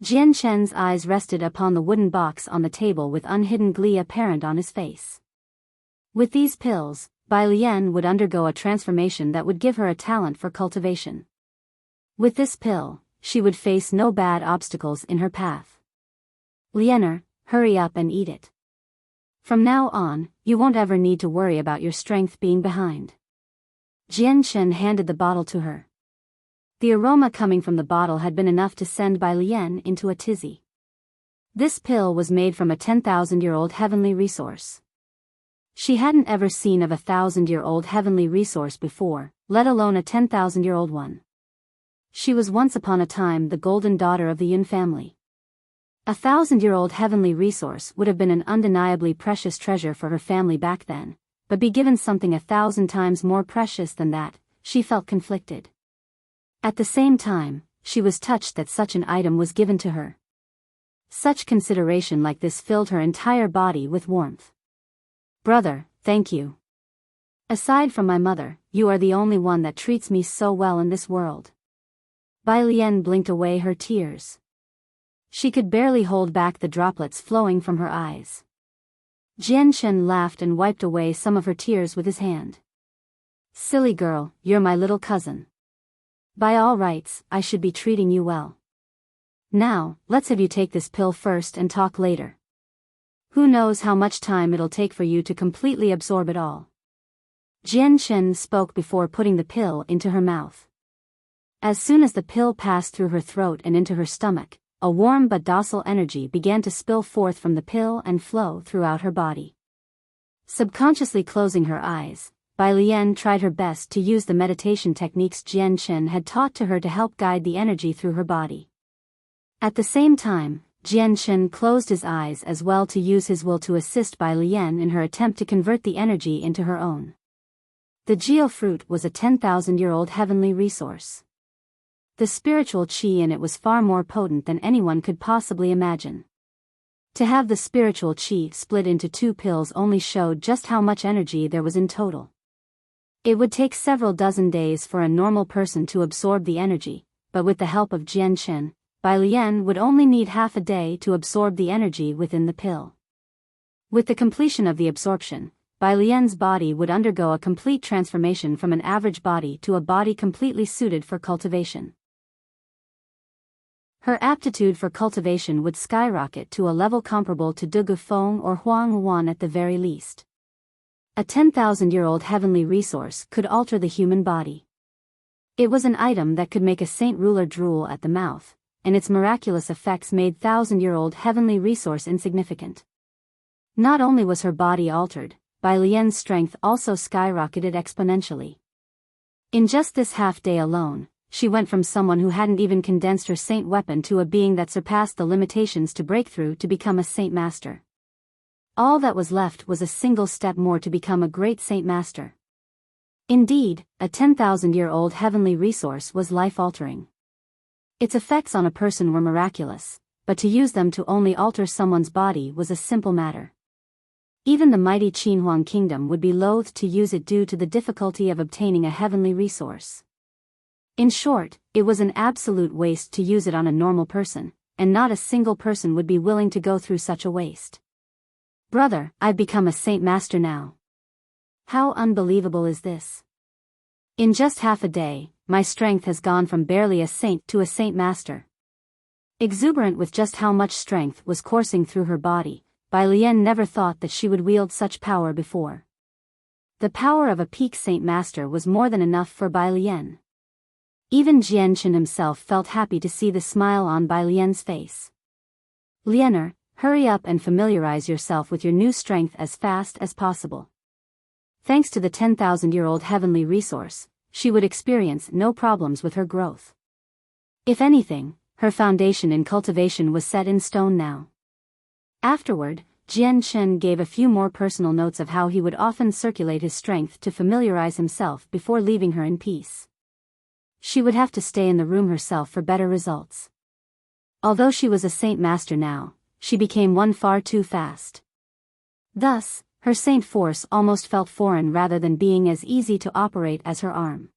Jian Chen's eyes rested upon the wooden box on the table with unhidden glee apparent on his face. With these pills, Bai Lian would undergo a transformation that would give her a talent for cultivation. With this pill, she would face no bad obstacles in her path. Lianer, hurry up and eat it. From now on, you won't ever need to worry about your strength being behind. Jian Chen handed the bottle to her. The aroma coming from the bottle had been enough to send Bai Lian into a tizzy. This pill was made from a 10,000-year-old heavenly resource. She hadn't ever seen of a 1,000-year-old heavenly resource before, let alone a 10,000-year-old one. She was once upon a time the golden daughter of the Yun family. A 1,000-year-old heavenly resource would have been an undeniably precious treasure for her family back then, but be given something 1,000 times more precious than that, she felt conflicted. At the same time, she was touched that such an item was given to her. Such consideration like this filled her entire body with warmth. Brother, thank you. Aside from my mother, you are the only one that treats me so well in this world. Bai Lian blinked away her tears. She could barely hold back the droplets flowing from her eyes. Jian Chen laughed and wiped away some of her tears with his hand. Silly girl, you're my little cousin. By all rights, I should be treating you well. Now, let's have you take this pill first and talk later. Who knows how much time it'll take for you to completely absorb it all. Jian Chen spoke before putting the pill into her mouth. As soon as the pill passed through her throat and into her stomach, a warm but docile energy began to spill forth from the pill and flow throughout her body. Subconsciously closing her eyes, Bai Lian tried her best to use the meditation techniques Jian Chen had taught to her to help guide the energy through her body. At the same time, Jian Chen closed his eyes as well to use his will to assist Bai Lian in her attempt to convert the energy into her own. The Geo fruit was a 10,000-year-old heavenly resource. The spiritual qi in it was far more potent than anyone could possibly imagine. To have the spiritual qi split into two pills only showed just how much energy there was in total. It would take several dozen days for a normal person to absorb the energy, but with the help of Jian Chen, Bai Lian would only need half a day to absorb the energy within the pill. With the completion of the absorption, Bai Lian's body would undergo a complete transformation from an average body to a body completely suited for cultivation. Her aptitude for cultivation would skyrocket to a level comparable to Dugu Feng or Huang Wan at the very least. A 10,000-year-old heavenly resource could alter the human body. It was an item that could make a saint ruler drool at the mouth, and its miraculous effects made 1,000-year-old heavenly resource insignificant. Not only was her body altered, Bai Lian's strength also skyrocketed exponentially. In just this half-day alone, she went from someone who hadn't even condensed her saint weapon to a being that surpassed the limitations to break through to become a saint master. All that was left was a single step more to become a great saint master. Indeed, a 10,000-year-old heavenly resource was life-altering. Its effects on a person were miraculous, but to use them to only alter someone's body was a simple matter. Even the mighty Qinhuang kingdom would be loath to use it due to the difficulty of obtaining a heavenly resource. In short, it was an absolute waste to use it on a normal person, and not a single person would be willing to go through such a waste. Brother, I've become a saint master now. How unbelievable is this? In just half a day, my strength has gone from barely a saint to a saint master. Exuberant with just how much strength was coursing through her body, Bai Lian never thought that she would wield such power before. The power of a peak saint master was more than enough for Bai Lian. Even Jian Chen himself felt happy to see the smile on Bai Lian's face. Lianer, hurry up and familiarize yourself with your new strength as fast as possible. Thanks to the 10,000-year-old heavenly resource, she would experience no problems with her growth. If anything, her foundation in cultivation was set in stone now. Afterward, Jian Chen gave a few more personal notes of how he would often circulate his strength to familiarize himself before leaving her in peace. She would have to stay in the room herself for better results. Although she was a saint master now, she became one far too fast. Thus, Her saint force almost felt foreign rather than being as easy to operate as her arm.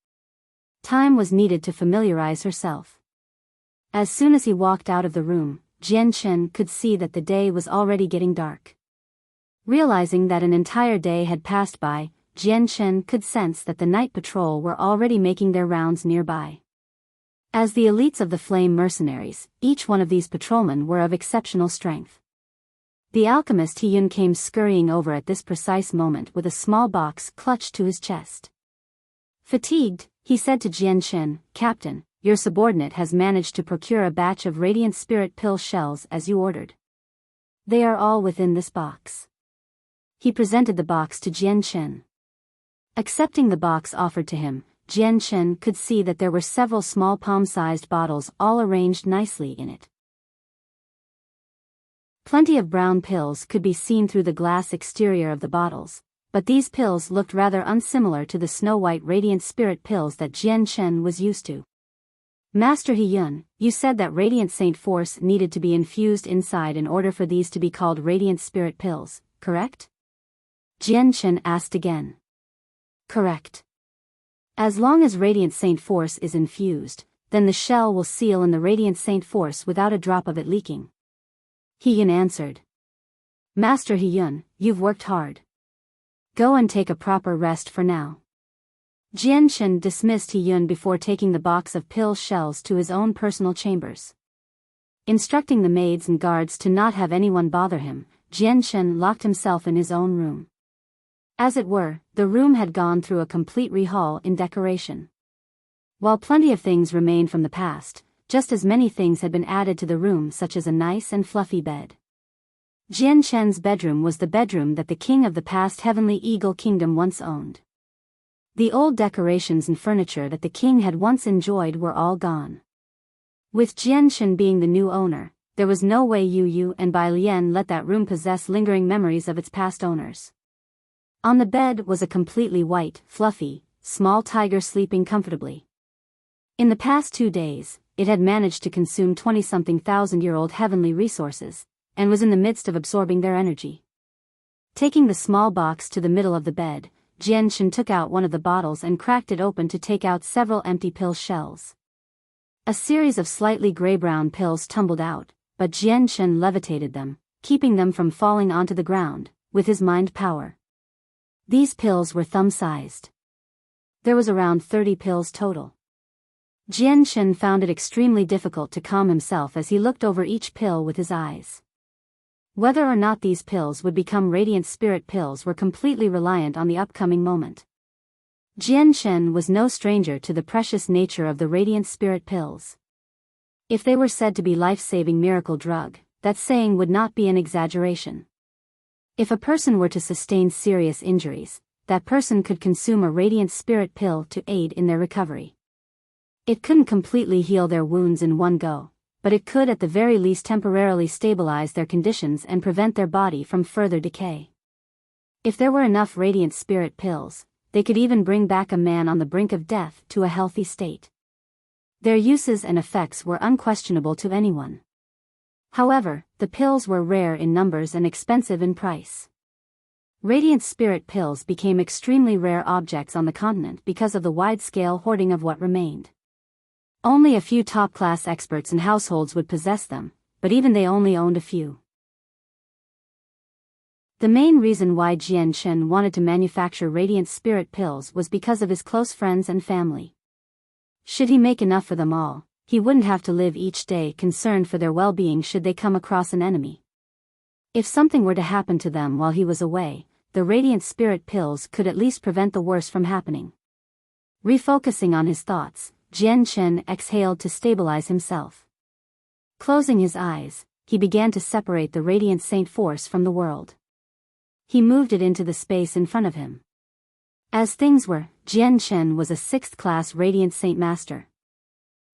Time was needed to familiarize herself. As soon as he walked out of the room, Jian Chen could see that the day was already getting dark. Realizing that an entire day had passed by, Jian Chen could sense that the night patrol were already making their rounds nearby. As the elites of the Flame Mercenaries, each one of these patrolmen were of exceptional strength. The alchemist Hiyun came scurrying over at this precise moment with a small box clutched to his chest. Fatigued, he said to Jian Chen, "Captain, your subordinate has managed to procure a batch of radiant spirit pill shells as you ordered. They are all within this box." He presented the box to Jian Chen. Accepting the box offered to him, Jian Chen could see that there were several small palm-sized bottles all arranged nicely in it. Plenty of brown pills could be seen through the glass exterior of the bottles, but these pills looked rather unsimilar to the snow-white radiant spirit pills that Jian Chen was used to. "Master Hiyun, you said that radiant saint force needed to be infused inside in order for these to be called radiant spirit pills, correct?" Jian Chen asked again. "Correct. As long as radiant saint force is infused, then the shell will seal in the radiant saint force without a drop of it leaking." Hiyun answered. "Master Hiyun, you've worked hard. Go and take a proper rest for now." Jian Chen dismissed Hiyun before taking the box of pill shells to his own personal chambers. Instructing the maids and guards to not have anyone bother him, Jian Chen locked himself in his own room. As it were, the room had gone through a complete rehaul in decoration. While plenty of things remained from the past, just as many things had been added to the room, such as a nice and fluffy bed. Jian Chen's bedroom was the bedroom that the king of the past Heavenly Eagle Kingdom once owned. The old decorations and furniture that the king had once enjoyed were all gone. With Jian Chen being the new owner, there was no way Yu Yu and Bai Lian let that room possess lingering memories of its past owners. On the bed was a completely white, fluffy, small tiger sleeping comfortably. In the past 2 days, it had managed to consume 20-something thousand-year-old heavenly resources, and was in the midst of absorbing their energy. Taking the small box to the middle of the bed, Jian Chen took out one of the bottles and cracked it open to take out several empty pill shells. A series of slightly gray-brown pills tumbled out, but Jian Chen levitated them, keeping them from falling onto the ground, with his mind power. These pills were thumb-sized. There was around 30 pills total. Jian Chen found it extremely difficult to calm himself as he looked over each pill with his eyes. Whether or not these pills would become radiant spirit pills were completely reliant on the upcoming moment. Jian Chen was no stranger to the precious nature of the radiant spirit pills. If they were said to be life-saving miracle drug, that saying would not be an exaggeration. If a person were to sustain serious injuries, that person could consume a radiant spirit pill to aid in their recovery. It couldn't completely heal their wounds in one go, but it could at the very least temporarily stabilize their conditions and prevent their body from further decay. If there were enough radiant spirit pills, they could even bring back a man on the brink of death to a healthy state. Their uses and effects were unquestionable to anyone. However, the pills were rare in numbers and expensive in price. Radiant spirit pills became extremely rare objects on the continent because of the wide-scale hoarding of what remained. Only a few top-class experts and households would possess them, but even they only owned a few. The main reason why Jian Chen wanted to manufacture radiant spirit pills was because of his close friends and family. Should he make enough for them all, he wouldn't have to live each day concerned for their well-being should they come across an enemy. If something were to happen to them while he was away, the radiant spirit pills could at least prevent the worst from happening. Refocusing on his thoughts, Jian Chen exhaled to stabilize himself. Closing his eyes, he began to separate the radiant saint force from the world. He moved it into the space in front of him. As things were, Jian Chen was a 6th-class radiant saint master.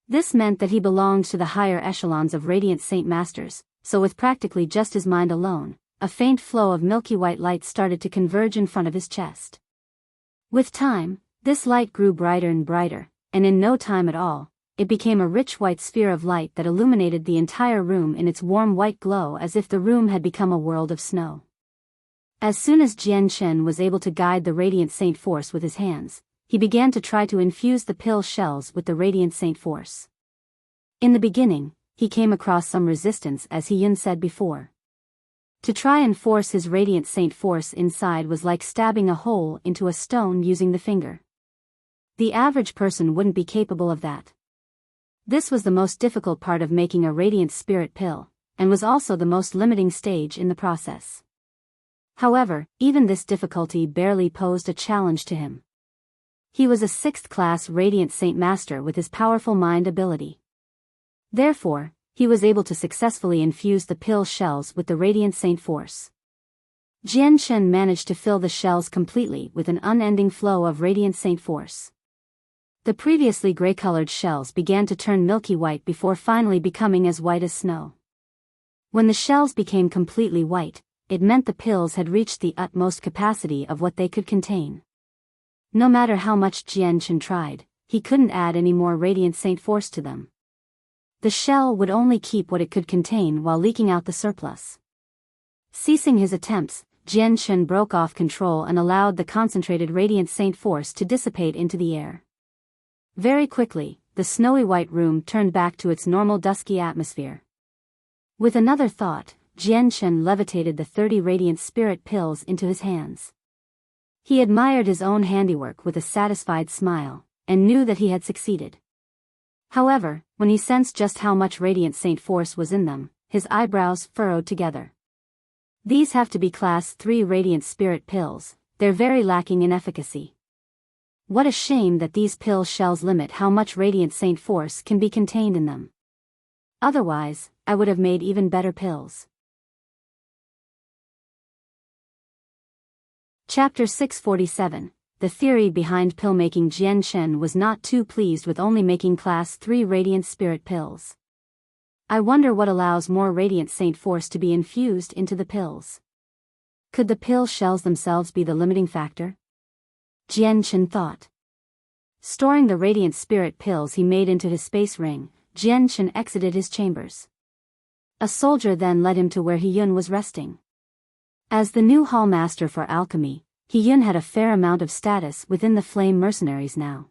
This meant that he belonged to the higher echelons of radiant saint masters, so with practically just his mind alone, a faint flow of milky white light started to converge in front of his chest. With time, this light grew brighter and brighter, and in no time at all, it became a rich white sphere of light that illuminated the entire room in its warm white glow as if the room had become a world of snow. As soon as Jian Shen was able to guide the Radiant Saint Force with his hands, he began to try to infuse the pill shells with the Radiant Saint Force. In the beginning, he came across some resistance, as He-Yun said before. To try and force his Radiant Saint Force inside was like stabbing a hole into a stone using the finger. The average person wouldn't be capable of that. This was the most difficult part of making a Radiant Spirit pill, and was also the most limiting stage in the process. However, even this difficulty barely posed a challenge to him. He was a 6th-class Radiant Saint Master with his powerful mind ability. Therefore, he was able to successfully infuse the pill shells with the Radiant Saint Force. Jian Shen managed to fill the shells completely with an unending flow of Radiant Saint Force. The previously gray-colored shells began to turn milky white before finally becoming as white as snow. When the shells became completely white, it meant the pills had reached the utmost capacity of what they could contain. No matter how much Jian Shen tried, he couldn't add any more Radiant Saint Force to them. The shell would only keep what it could contain while leaking out the surplus. Ceasing his attempts, Jian Shen broke off control and allowed the concentrated Radiant Saint Force to dissipate into the air. Very quickly, the snowy white room turned back to its normal dusky atmosphere. With another thought, Jian Shen levitated the 30 Radiant Spirit pills into his hands. He admired his own handiwork with a satisfied smile, and knew that he had succeeded. However, when he sensed just how much Radiant Saint Force was in them, his eyebrows furrowed together. These have to be Class 3 Radiant Spirit pills, they're very lacking in efficacy. What a shame that these pill shells limit how much Radiant Saint Force can be contained in them. Otherwise, I would have made even better pills. Chapter 647. The theory behind pill making. Jian Shen was not too pleased with only making Class 3 Radiant Spirit pills. I wonder what allows more Radiant Saint Force to be infused into the pills. Could the pill shells themselves be the limiting factor? Jian Shen thought. Storing the Radiant Spirit pills he made into his space ring, Jian Shen exited his chambers. A soldier then led him to where He-Yun was resting. As the new hall master for alchemy, He-Yun had a fair amount of status within the Flame Mercenaries now.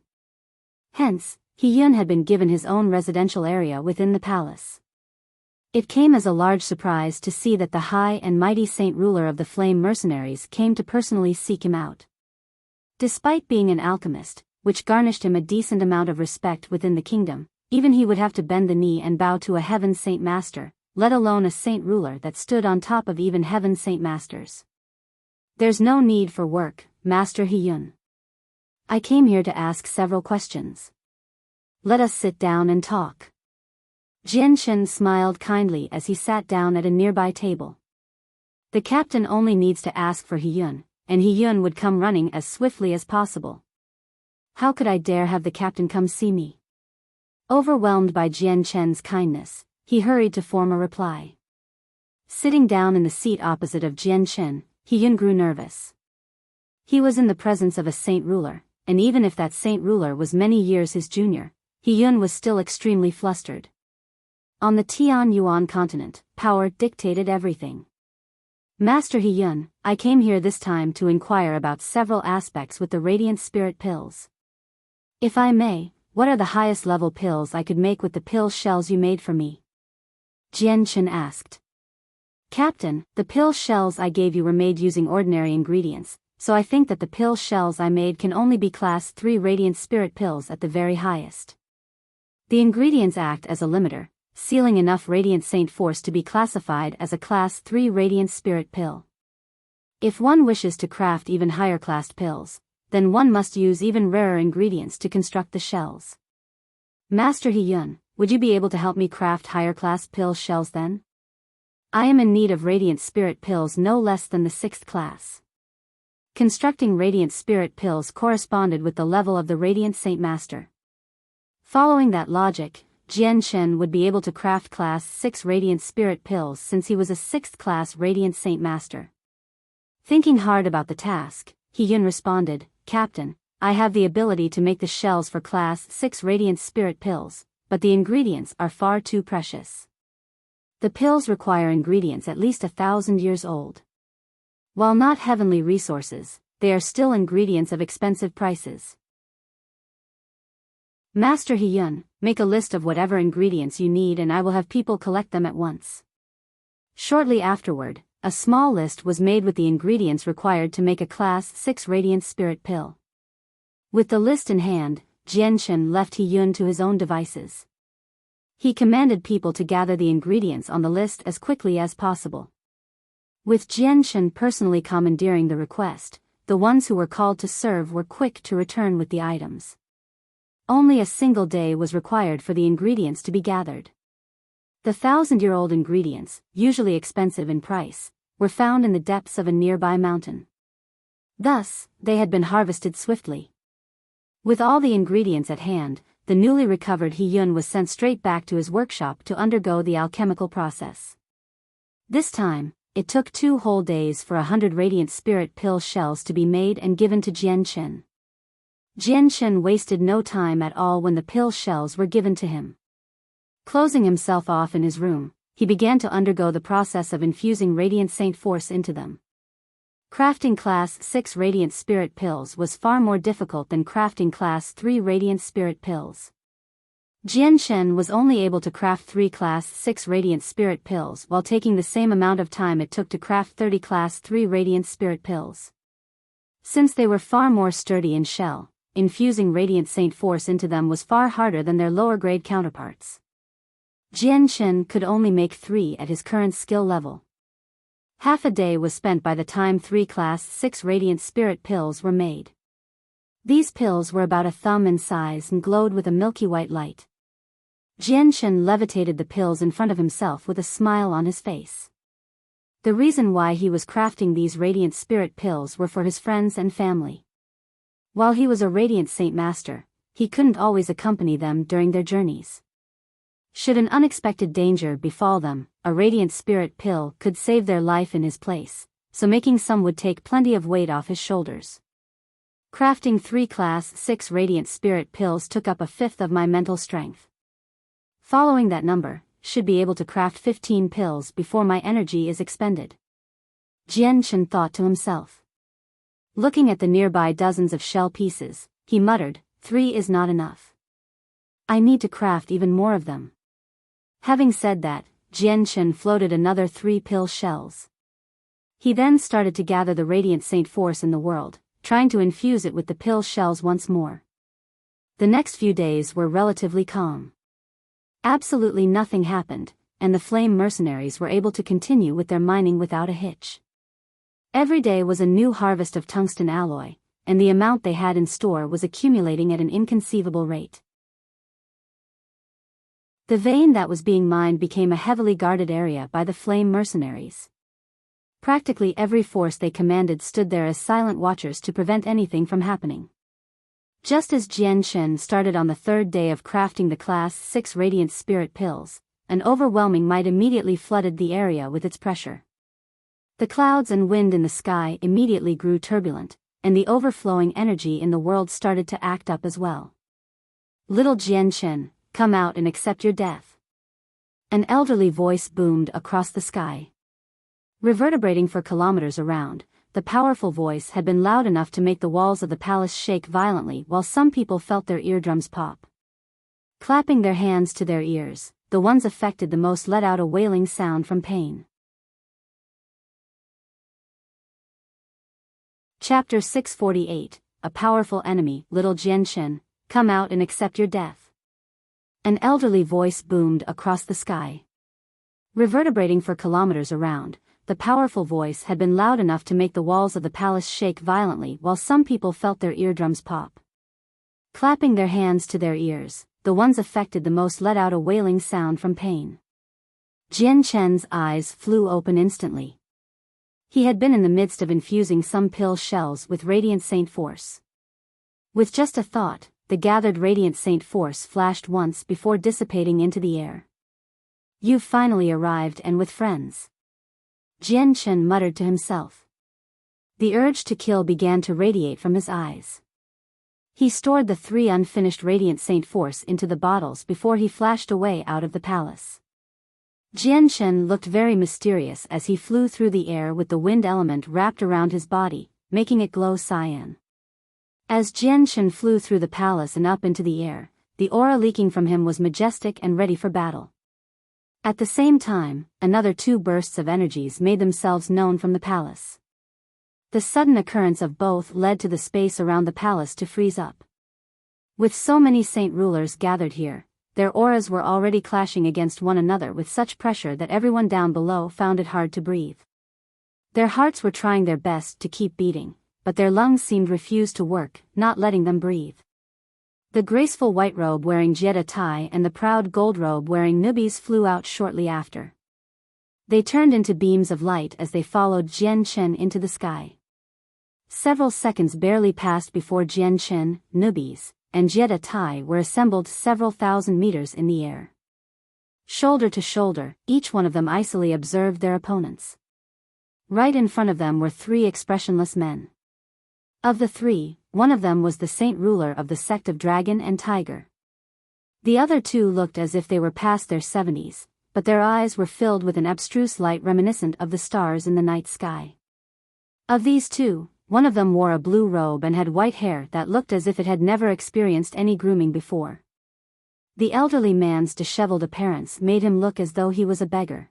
Hence, He-Yun had been given his own residential area within the palace. It came as a large surprise to see that the high and mighty Saint Ruler of the Flame Mercenaries came to personally seek him out. Despite being an alchemist, which garnished him a decent amount of respect within the kingdom, even he would have to bend the knee and bow to a Heaven Saint Master, let alone a Saint Ruler that stood on top of even Heaven Saint Masters. There's no need for work, Master He-Yun. I came here to ask several questions. Let us sit down and talk. Jian Shen smiled kindly as he sat down at a nearby table. The captain only needs to ask for He-Yun, and He-Yun would come running as swiftly as possible. How could I dare have the captain come see me? Overwhelmed by Jian Shen's kindness, he hurried to form a reply. Sitting down in the seat opposite of Jian Shen, He-Yun grew nervous. He was in the presence of a Saint Ruler, and even if that Saint Ruler was many years his junior, He-Yun was still extremely flustered. On the Tianyuan continent, power dictated everything. Master He-Yun, I came here this time to inquire about several aspects with the Radiant Spirit pills. If I may, what are the highest level pills I could make with the pill shells you made for me? Jian Shen asked. Captain, the pill shells I gave you were made using ordinary ingredients, so I think that the pill shells I made can only be Class 3 Radiant Spirit pills at the very highest. The ingredients act as a limiter, sealing enough Radiant Saint Force to be classified as a Class 3 Radiant Spirit pill. If one wishes to craft even higher classed pills, then one must use even rarer ingredients to construct the shells. Master He-Yun, would you be able to help me craft higher class pill shells then? I am in need of Radiant Spirit pills no less than the 6th class. Constructing Radiant Spirit pills corresponded with the level of the Radiant Saint Master. Following that logic, Jian Shen would be able to craft Class 6 Radiant Spirit pills since he was a 6th class Radiant Saint Master. Thinking hard about the task, He-Yun responded, Captain, I have the ability to make the shells for Class 6 Radiant Spirit pills, but the ingredients are far too precious. The pills require ingredients at least 1,000 years old. While not heavenly resources, they are still ingredients of expensive prices. Master He-yun, make a list of whatever ingredients you need and I will have people collect them at once. Shortly afterward, a small list was made with the ingredients required to make a Class 6 Radiant Spirit Pill. With the list in hand, Jian-chen left He-yun to his own devices. He commanded people to gather the ingredients on the list as quickly as possible. With Jian-chen personally commandeering the request, the ones who were called to serve were quick to return with the items. Only a single day was required for the ingredients to be gathered. The 1,000-year-old ingredients, usually expensive in price, were found in the depths of a nearby mountain. Thus, they had been harvested swiftly. With all the ingredients at hand, the newly recovered He-yun was sent straight back to his workshop to undergo the alchemical process. This time, it took 2 whole days for 100 Radiant Spirit Pill shells to be made and given to Jian-chen. Jian-chen wasted no time at all when the pill shells were given to him. Closing himself off in his room, he began to undergo the process of infusing Radiant Saint Force into them. Crafting Class 6 Radiant Spirit Pills was far more difficult than crafting Class 3 Radiant Spirit Pills. Jian-chen was only able to craft 3 Class 6 Radiant Spirit Pills while taking the same amount of time it took to craft 30 Class 3 Radiant Spirit Pills. Since they were far more sturdy in shell, infusing Radiant Saint Force into them was far harder than their lower-grade counterparts. Jian-chen could only make 3 at his current skill level. Half a day was spent by the time 3 Class 6 Radiant Spirit Pills were made. These pills were about a thumb in size and glowed with a milky white light. Jian-chen levitated the pills in front of himself with a smile on his face. The reason why he was crafting these Radiant Spirit Pills were for his friends and family. While he was a Radiant Saint Master, he couldn't always accompany them during their journeys. Should an unexpected danger befall them, a Radiant Spirit Pill could save their life in his place, so making some would take plenty of weight off his shoulders. Crafting 3 Class 6 Radiant Spirit Pills took up a fifth of my mental strength. Following that number, should be able to craft 15 pills before my energy is expended. Jian-chen thought to himself. Looking at the nearby dozens of shell pieces, he muttered, 3 is not enough. I need to craft even more of them. Having said that, Jian-chen floated another 3 pill shells. He then started to gather the Radiant Saint Force in the world, trying to infuse it with the pill shells once more. The next few days were relatively calm. Absolutely nothing happened, and the flame mercenaries were able to continue with their mining without a hitch. Every day was a new harvest of tungsten alloy, and the amount they had in store was accumulating at an inconceivable rate. The vein that was being mined became a heavily guarded area by the flame mercenaries. Practically every force they commanded stood there as silent watchers to prevent anything from happening. Just as Jian-chen started on the 3rd day of crafting the Class 6 Radiant Spirit Pills, an overwhelming might immediately flooded the area with its pressure. The clouds and wind in the sky immediately grew turbulent, and the overflowing energy in the world started to act up as well. Little Jian-chen, come out and accept your death. An elderly voice boomed across the sky. Reverberating for kilometers around, the powerful voice had been loud enough to make the walls of the palace shake violently while some people felt their eardrums pop. Clapping their hands to their ears, the ones affected the most let out a wailing sound from pain. Chapter 648, A Powerful Enemy. Little Jian-chen, come out and accept your death. An elderly voice boomed across the sky. Reverberating for kilometers around, the powerful voice had been loud enough to make the walls of the palace shake violently while some people felt their eardrums pop. Clapping their hands to their ears, the ones affected the most let out a wailing sound from pain. Jian-chen's eyes flew open instantly. He had been in the midst of infusing some pill shells with Radiant Saint Force. With just a thought, the gathered Radiant Saint Force flashed once before dissipating into the air. You've finally arrived and with friends. Jian-chen muttered to himself. The urge to kill began to radiate from his eyes. He stored the 3 unfinished Radiant Saint Force into the bottles before he flashed away out of the palace. Jian Shen looked very mysterious as he flew through the air with the wind element wrapped around his body, making it glow cyan. As Jian Shen flew through the palace and up into the air, the aura leaking from him was majestic and ready for battle. At the same time, another two bursts of energies made themselves known from the palace. The sudden occurrence of both led to the space around the palace to freeze up. With so many saint rulers gathered here, their auras were already clashing against one another with such pressure that everyone down below found it hard to breathe. Their hearts were trying their best to keep beating, but their lungs seemed refused to work, not letting them breathe. The graceful white robe wearing Jetta Tai and the proud gold robe wearing newbies flew out shortly after. They turned into beams of light as they followed Jian Shen into the sky. Several seconds barely passed before Jian Shen, newbies, and Jetta Tai were assembled several thousand meters in the air. Shoulder to shoulder, each one of them icily observed their opponents. Right in front of them were three expressionless men. Of the three, one of them was the saint ruler of the sect of Dragon and Tiger. The other two looked as if they were past their 70s, but their eyes were filled with an abstruse light reminiscent of the stars in the night sky. Of these two, one of them wore a blue robe and had white hair that looked as if it had never experienced any grooming before. The elderly man's disheveled appearance made him look as though he was a beggar.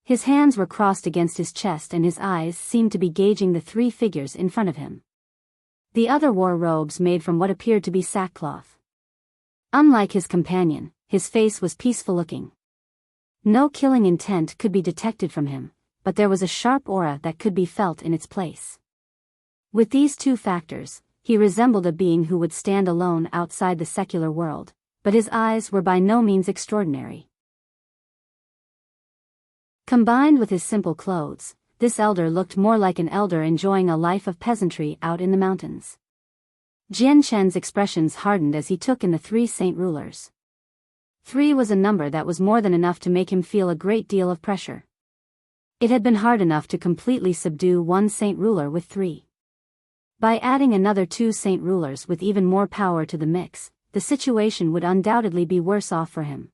His hands were crossed against his chest and his eyes seemed to be gauging the three figures in front of him. The other wore robes made from what appeared to be sackcloth. Unlike his companion, his face was peaceful-looking. No killing intent could be detected from him, but there was a sharp aura that could be felt in its place. With these two factors, he resembled a being who would stand alone outside the secular world, but his eyes were by no means extraordinary. Combined with his simple clothes, this elder looked more like an elder enjoying a life of peasantry out in the mountains. Jian Shen's expressions hardened as he took in the three saint rulers. 3 was a number that was more than enough to make him feel a great deal of pressure. It had been hard enough to completely subdue one saint ruler with 3. By adding another 2 saint rulers with even more power to the mix, the situation would undoubtedly be worse off for him.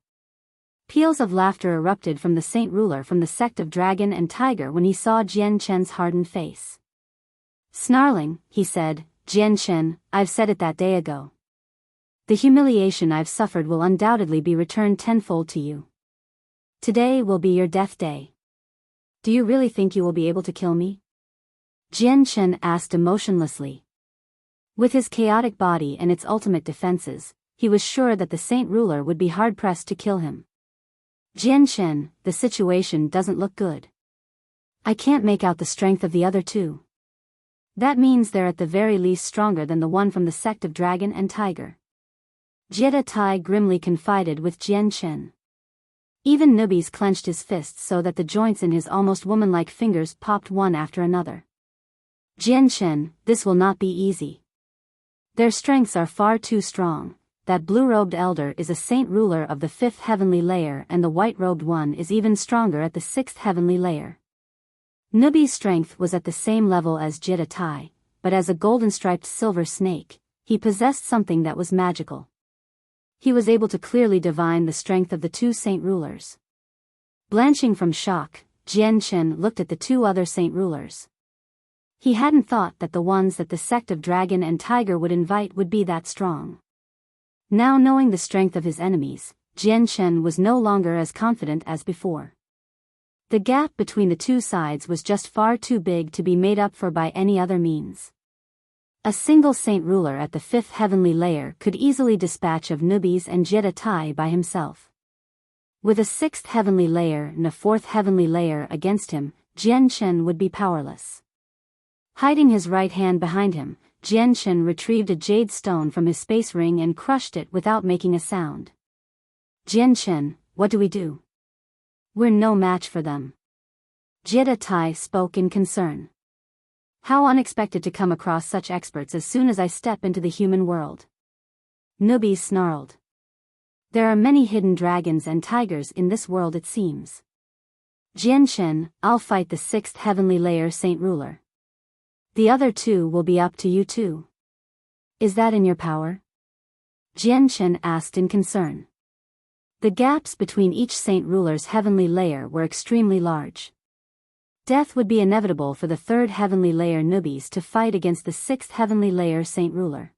Peals of laughter erupted from the saint ruler from the sect of Dragon and Tiger when he saw Jian Chen's hardened face. Snarling, he said, "Jian Chen, I've said it that day ago. The humiliation I've suffered will undoubtedly be returned tenfold to you. Today will be your death day. Do you really think you will be able to kill me?" Jian Chen asked emotionlessly. With his chaotic body and its ultimate defenses, he was sure that the saint ruler would be hard-pressed to kill him. "Jian Chen, the situation doesn't look good. I can't make out the strength of the other 2. That means they're at the very least stronger than the one from the sect of Dragon and Tiger." Jetta Tai grimly confided with Jian Chen. Even Nubis clenched his fists so that the joints in his almost woman-like fingers popped one after another. "Jian Chen, this will not be easy. Their strengths are far too strong. That blue-robed elder is a saint ruler of the 5th heavenly layer and the white-robed one is even stronger at the 6th heavenly layer." Nubi's strength was at the same level as Jetta Tai, but as a golden-striped silver snake, he possessed something that was magical. He was able to clearly divine the strength of the 2 saint rulers. Blanching from shock, Jian Chen looked at the 2 other saint rulers. He hadn't thought that the ones that the sect of Dragon and Tiger would invite would be that strong. Now knowing the strength of his enemies, Jian Chen was no longer as confident as before. The gap between the 2 sides was just far too big to be made up for by any other means. A single saint ruler at the 5th heavenly layer could easily dispatch of Nubis and Jetta Tai by himself. With a 6th heavenly layer and a 4th heavenly layer against him, Jian Chen would be powerless. Hiding his right hand behind him, Jian Chen retrieved a jade stone from his space ring and crushed it without making a sound. "Jian Chen, what do we do? We're no match for them." Jetta Tai spoke in concern. "How unexpected to come across such experts as soon as I step into the human world." Nubis snarled. "There are many hidden dragons and tigers in this world it seems. Jian Chen, I'll fight the 6th heavenly layer saint ruler. The other 2 will be up to you too. Is that in your power?" Jian Chen asked in concern. The gaps between each saint ruler's heavenly layer were extremely large. Death would be inevitable for the third heavenly layer newbies to fight against the sixth heavenly layer saint ruler.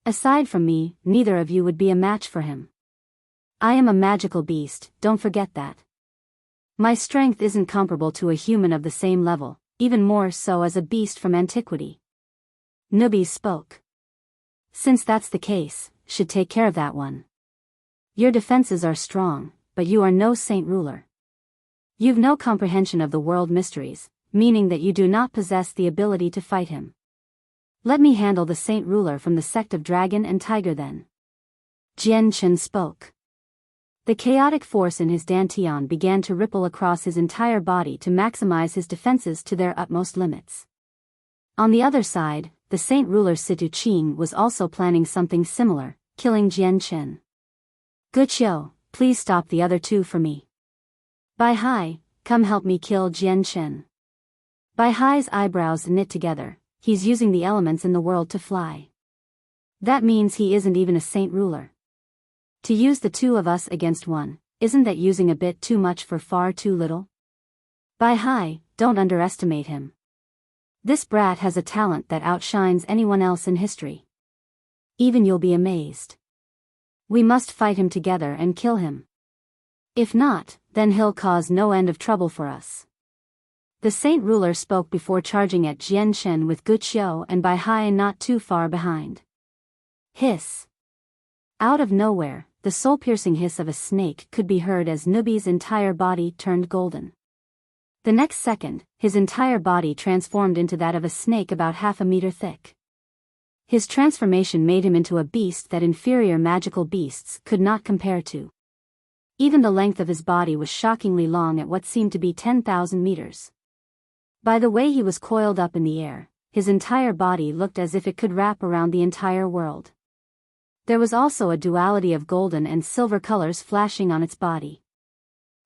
Aside from me, neither of you would be a match for him. I am a magical beast, don't forget that. My strength isn't comparable to a human of the same level, even more so as a beast from antiquity. Newbies spoke. Since that's the case, should take care of that one. Your defenses are strong, but you are no saint ruler. You've no comprehension of the world mysteries, meaning that you do not possess the ability to fight him. Let me handle the saint ruler from the sect of Dragon and Tiger then. Jian Chen spoke. The chaotic force in his dantian began to ripple across his entire body to maximize his defenses to their utmost limits. On the other side, the saint ruler Situ Qing was also planning something similar, killing Jian Chen. Guqiu, please stop the other two for me. Bai Hai, come help me kill Jian Chen. Bai Hai's eyebrows knit together, he's using the elements in the world to fly. That means he isn't even a saint ruler. To use the two of us against one, isn't that using a bit too much for far too little? Bai Hai, don't underestimate him. This brat has a talent that outshines anyone else in history. Even you'll be amazed. We must fight him together and kill him. If not, then he'll cause no end of trouble for us. The saint ruler spoke before charging at Jian Chen with Guqiu and Bai Hai not too far behind. Hiss. Out of nowhere, the soul-piercing hiss of a snake could be heard as Nubi's entire body turned golden. The next second, his entire body transformed into that of a snake about half a meter thick. His transformation made him into a beast that inferior magical beasts could not compare to. Even the length of his body was shockingly long at what seemed to be 10,000 meters. By the way he was coiled up in the air, his entire body looked as if it could wrap around the entire world. There was also a duality of golden and silver colors flashing on its body.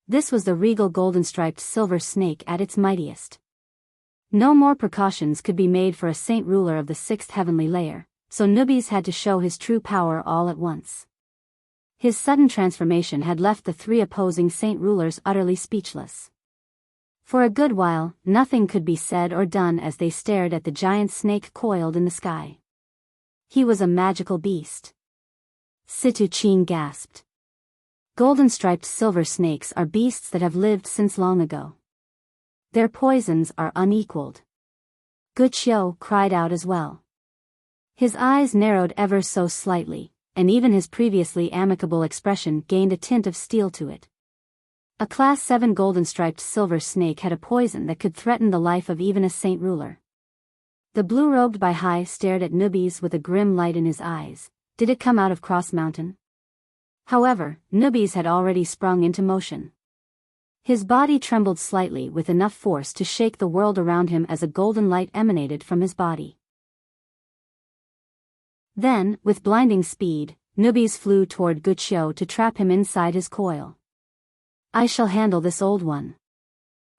This was the regal golden-striped silver snake at its mightiest. No more precautions could be made for a saint ruler of the sixth heavenly layer, so Nubis had to show his true power all at once. His sudden transformation had left the three opposing saint rulers utterly speechless. For a good while, nothing could be said or done as they stared at the giant snake coiled in the sky. He was a magical beast. Situ Qing gasped. Golden-striped silver snakes are beasts that have lived since long ago. Their poisons are unequaled. Guqiu cried out as well. His eyes narrowed ever so slightly, and even his previously amicable expression gained a tint of steel to it. A Class 7 golden-striped silver snake had a poison that could threaten the life of even a saint ruler. The blue-robed Bai Hai stared at Nubis with a grim light in his eyes. Did it come out of Cross Mountain? However, Nubis had already sprung into motion. His body trembled slightly with enough force to shake the world around him as a golden light emanated from his body. Then, with blinding speed, Nubis flew toward Guqiu to trap him inside his coil. I shall handle this old one.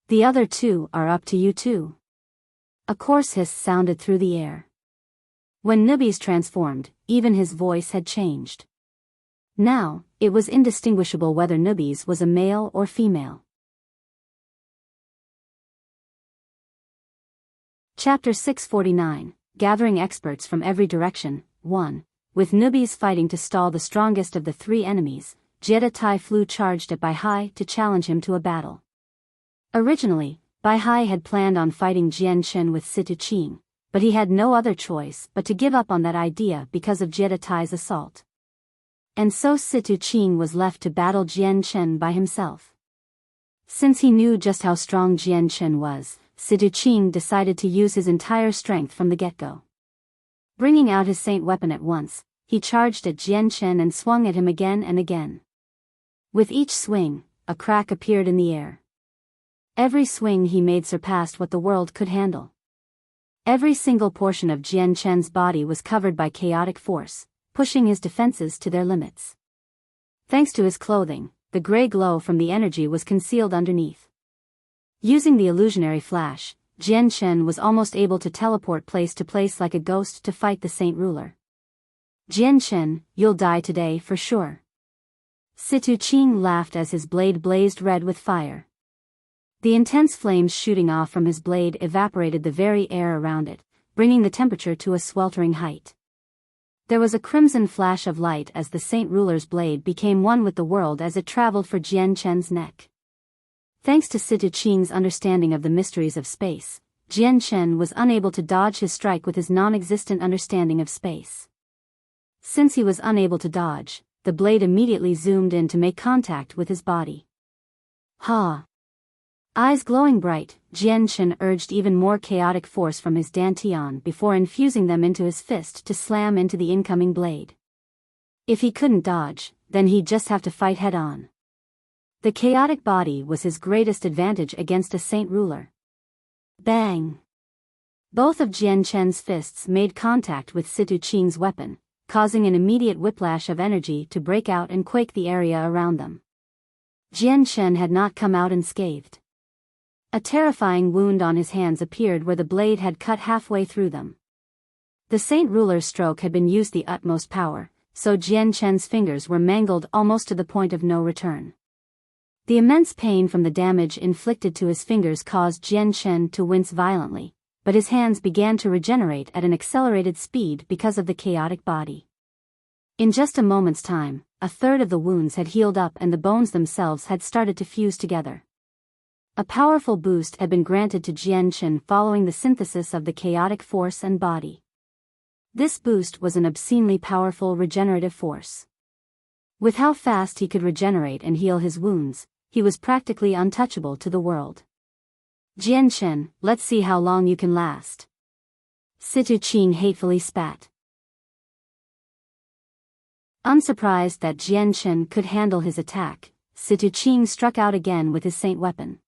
The other two are up to you too. A coarse hiss sounded through the air. When Nubis transformed, even his voice had changed. Now, it was indistinguishable whether Nubis was a male or female. Chapter 649, Gathering Experts from Every Direction, 1. With Nubis fighting to stall the strongest of the three enemies, Jetta Tai flew charged at Bai Hai to challenge him to a battle. Originally, Bai Hai had planned on fighting Jian Chen with Situ Qing, but he had no other choice but to give up on that idea because of Jetta Tai's assault. And so Situ Qing was left to battle Jian Chen by himself. Since he knew just how strong Jian Chen was, Situ Qing decided to use his entire strength from the get-go. Bringing out his saint weapon at once, he charged at Jian Chen and swung at him again and again. With each swing, a crack appeared in the air. Every swing he made surpassed what the world could handle. Every single portion of Jian Chen's body was covered by chaotic force, pushing his defenses to their limits. Thanks to his clothing, the gray glow from the energy was concealed underneath. Using the illusionary flash, Jian Chen was almost able to teleport place to place like a ghost to fight the saint ruler. Jian Shen, you'll die today for sure. Situ Qing laughed as his blade blazed red with fire. The intense flames shooting off from his blade evaporated the very air around it, bringing the temperature to a sweltering height. There was a crimson flash of light as the Saint Ruler's blade became one with the world as it traveled for Jian Shen's neck. Thanks to Situ Qing's understanding of the mysteries of space, Jian Shen was unable to dodge his strike with his non-existent understanding of space. Since he was unable to dodge, the blade immediately zoomed in to make contact with his body. Ha! Eyes glowing bright, Jian Shen urged even more chaotic force from his dantian before infusing them into his fist to slam into the incoming blade. If he couldn't dodge, then he'd just have to fight head-on. The chaotic body was his greatest advantage against a Saint Ruler. Bang! Both of Jian Shen's fists made contact with Situ Qing's weapon, causing an immediate whiplash of energy to break out and quake the area around them. Jian Shen had not come out unscathed. A terrifying wound on his hands appeared where the blade had cut halfway through them. The Saint Ruler's stroke had been used the utmost power, so Jian Shen's fingers were mangled almost to the point of no return. The immense pain from the damage inflicted to his fingers caused Jian Shen to wince violently, but his hands began to regenerate at an accelerated speed because of the chaotic body. In just a moment's time, a third of the wounds had healed up and the bones themselves had started to fuse together. A powerful boost had been granted to Jian Shen following the synthesis of the chaotic force and body. This boost was an obscenely powerful regenerative force. With how fast he could regenerate and heal his wounds, he was practically untouchable to the world. Jian Shen, let's see how long you can last. Situ Qing hatefully spat. Unsurprised that Jian Shen could handle his attack, Situ Qing struck out again with his saint weapon.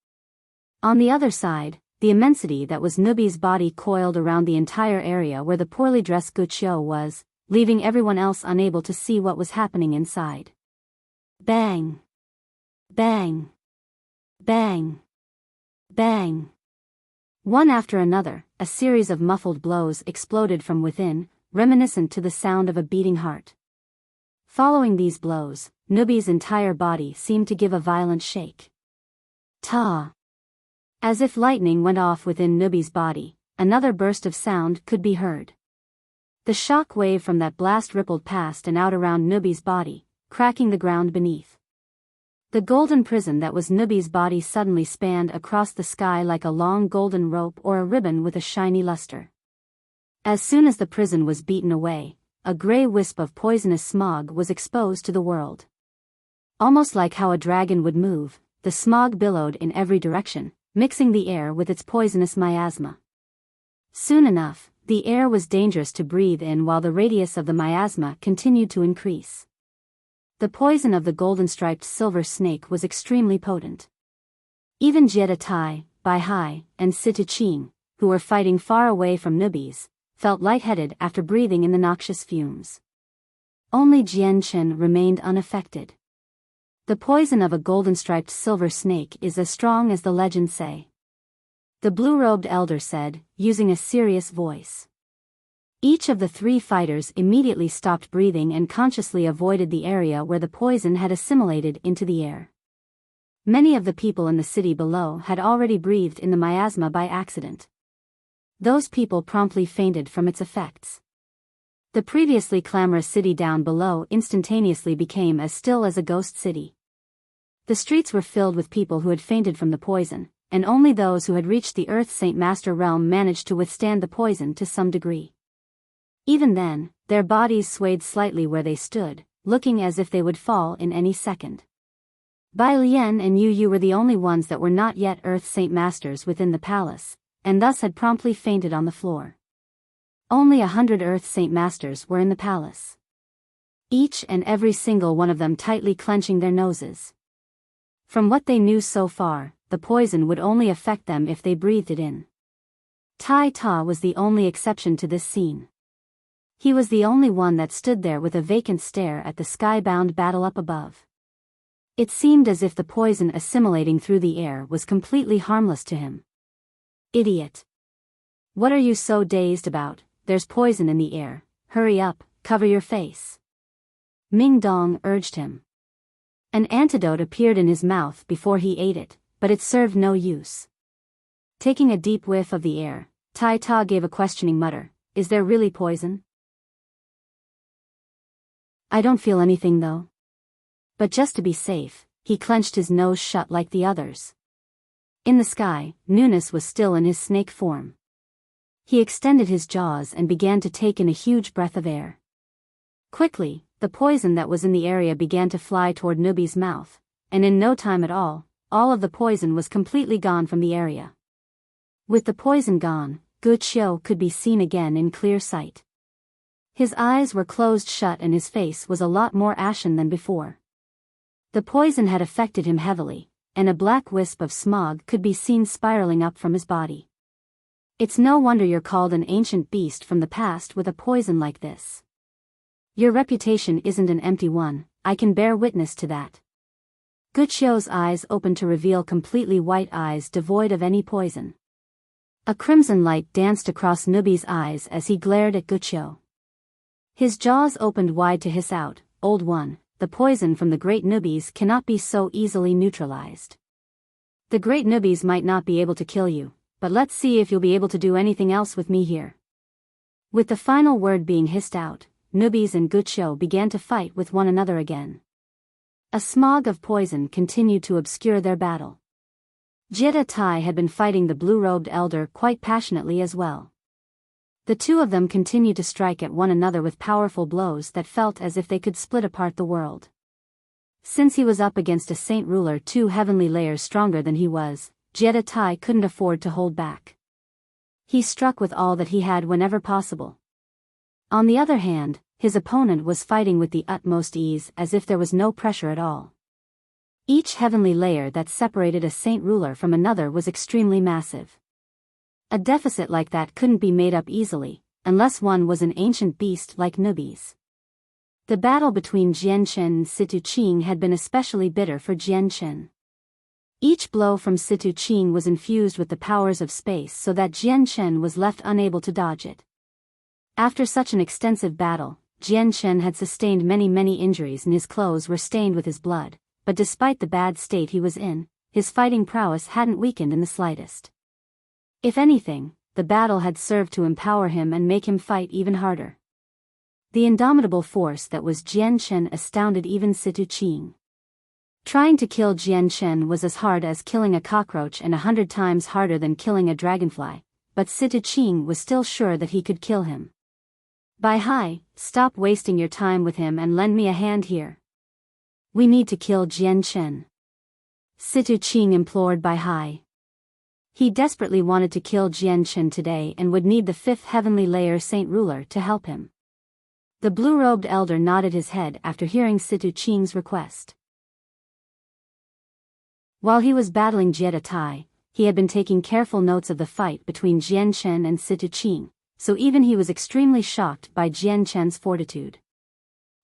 On the other side, the immensity that was Nubi's body coiled around the entire area where the poorly dressed Guqiu was, leaving everyone else unable to see what was happening inside. Bang! Bang! Bang! Bang! One after another, a series of muffled blows exploded from within, reminiscent to the sound of a beating heart. Following these blows, Nubi's entire body seemed to give a violent shake. Ta! As if lightning went off within Nubi's body, another burst of sound could be heard. The shock wave from that blast rippled past and out around Nubi's body, cracking the ground beneath. The golden prison that was Nubi's body suddenly spanned across the sky like a long golden rope or a ribbon with a shiny luster. As soon as the prison was beaten away, a gray wisp of poisonous smog was exposed to the world. Almost like how a dragon would move, the smog billowed in every direction, mixing the air with its poisonous miasma. Soon enough, the air was dangerous to breathe in while the radius of the miasma continued to increase. The poison of the golden-striped silver snake was extremely potent. Even Jie Tai, Bai Hai, and Situ Qing, who were fighting far away from Nubis, felt lightheaded after breathing in the noxious fumes. Only Jian Shen remained unaffected. The poison of a golden-striped silver snake is as strong as the legends say. The blue-robed elder said, using a serious voice. Each of the three fighters immediately stopped breathing and consciously avoided the area where the poison had assimilated into the air. Many of the people in the city below had already breathed in the miasma by accident. Those people promptly fainted from its effects. The previously clamorous city down below instantaneously became as still as a ghost city. The streets were filled with people who had fainted from the poison, and only those who had reached the Earth Saint Master realm managed to withstand the poison to some degree. Even then, their bodies swayed slightly where they stood, looking as if they would fall in any second. Bai Lian and Yu Yu were the only ones that were not yet Earth Saint Masters within the palace, and thus had promptly fainted on the floor. Only 100 Earth Saint Masters were in the palace. Each and every single one of them tightly clenching their noses. From what they knew so far, the poison would only affect them if they breathed it in. Tai Ta was the only exception to this scene. He was the only one that stood there with a vacant stare at the sky-bound battle up above. It seemed as if the poison assimilating through the air was completely harmless to him. Idiot! What are you so dazed about? There's poison in the air, hurry up, cover your face. Ming Dong urged him. An antidote appeared in his mouth before he ate it, but it served no use. Taking a deep whiff of the air, Tai Ta gave a questioning mutter, "Is there really poison?" "I don't feel anything though." But just to be safe, he clenched his nose shut like the others. In the sky, Nunes was still in his snake form. He extended his jaws and began to take in a huge breath of air. Quickly, the poison that was in the area began to fly toward Nubi's mouth, and in no time at all of the poison was completely gone from the area. With the poison gone, Wuxia could be seen again in clear sight. His eyes were closed shut and his face was a lot more ashen than before. The poison had affected him heavily, and a black wisp of smog could be seen spiraling up from his body. It's no wonder you're called an ancient beast from the past with a poison like this. Your reputation isn't an empty one, I can bear witness to that. Wuxia's eyes opened to reveal completely white eyes devoid of any poison. A crimson light danced across Nubi's eyes as he glared at Wuxia. His jaws opened wide to hiss out, "Old one, the poison from the great Nubis cannot be so easily neutralized. The great Nubis might not be able to kill you, but let's see if you'll be able to do anything else with me here." With the final word being hissed out, Nubis and Wuxia began to fight with one another again. A smog of poison continued to obscure their battle. Jetta Tai had been fighting the blue-robed elder quite passionately as well. The two of them continued to strike at one another with powerful blows that felt as if they could split apart the world. Since he was up against a saint ruler 2 heavenly layers stronger than he was, Jetta Tai couldn't afford to hold back. He struck with all that he had whenever possible. On the other hand, his opponent was fighting with the utmost ease as if there was no pressure at all. Each heavenly layer that separated a saint ruler from another was extremely massive. A deficit like that couldn't be made up easily, unless one was an ancient beast like Nubis. The battle between Jianchen and Situ Qing had been especially bitter for Jianchen. Each blow from Situ Qing was infused with the powers of space so that Jianchen was left unable to dodge it. After such an extensive battle, Jianchen had sustained many injuries and his clothes were stained with his blood, but despite the bad state he was in, his fighting prowess hadn't weakened in the slightest. If anything, the battle had served to empower him and make him fight even harder. The indomitable force that was Jianchen astounded even Situ Qing. Trying to kill Jianchen was as hard as killing a cockroach and 100 times harder than killing a dragonfly, but Situ Qing was still sure that he could kill him. "Bai Hai, stop wasting your time with him and lend me a hand here. We need to kill Jianchen," Situ Qing implored Bai Hai. He desperately wanted to kill Jianchen today and would need the 5th heavenly layer saint ruler to help him. The blue-robed elder nodded his head after hearing Situ Qing's request. While he was battling Jetta Tai, he had been taking careful notes of the fight between Jianchen and Situ Qing, so even he was extremely shocked by Jianchen's fortitude.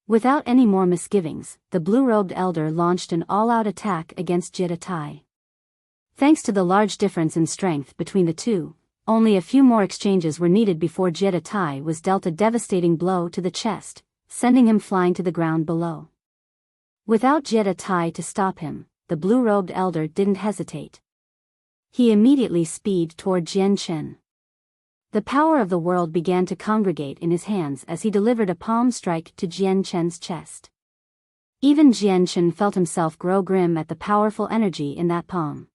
Without any more misgivings, the blue-robed elder launched an all-out attack against Jetta Tai. Thanks to the large difference in strength between the two, only a few more exchanges were needed before Jetta Tai was dealt a devastating blow to the chest, sending him flying to the ground below. Without Jetta Tai to stop him, the blue-robed elder didn't hesitate. He immediately speeded toward Jianchen. The power of the world began to congregate in his hands as he delivered a palm strike to Jianchen's chest. Even Jianchen felt himself grow grim at the powerful energy in that palm.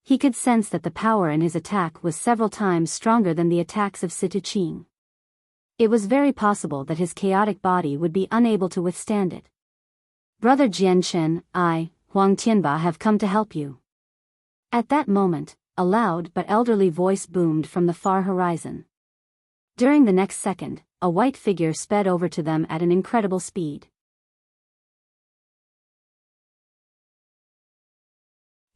He could sense that the power in his attack was several times stronger than the attacks of Situ Qing. It was very possible that his chaotic body would be unable to withstand it. "Brother Jianchen, I, Huang Tianba, have come to help you." At that moment, a loud but elderly voice boomed from the far horizon. During the next second, a white figure sped over to them at an incredible speed.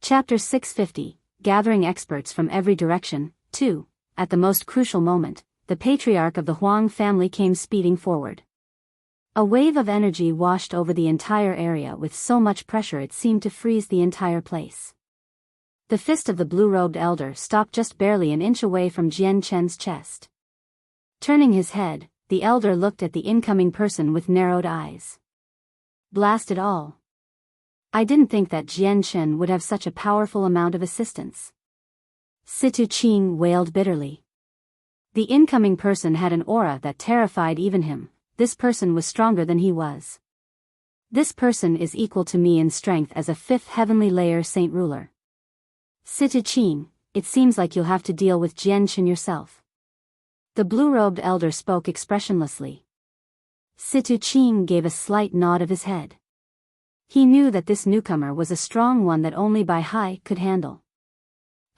Chapter 650, Gathering Experts from Every Direction, 2. At the most crucial moment, the patriarch of the Huang family came speeding forward. A wave of energy washed over the entire area with so much pressure it seemed to freeze the entire place. The fist of the blue-robed elder stopped just barely an inch away from Jianchen's chest. Turning his head, the elder looked at the incoming person with narrowed eyes. Blast it all. I didn't think that Jian Chen would have such a powerful amount of assistance. Situ Qing wailed bitterly. The incoming person had an aura that terrified even him. This person was stronger than he was. This person is equal to me in strength as a fifth heavenly layer saint ruler. Situ Qing, it seems like you'll have to deal with Jian Chen yourself. The blue-robed elder spoke expressionlessly. Situ Qing gave a slight nod of his head. He knew that this newcomer was a strong one that only Bai Hai could handle.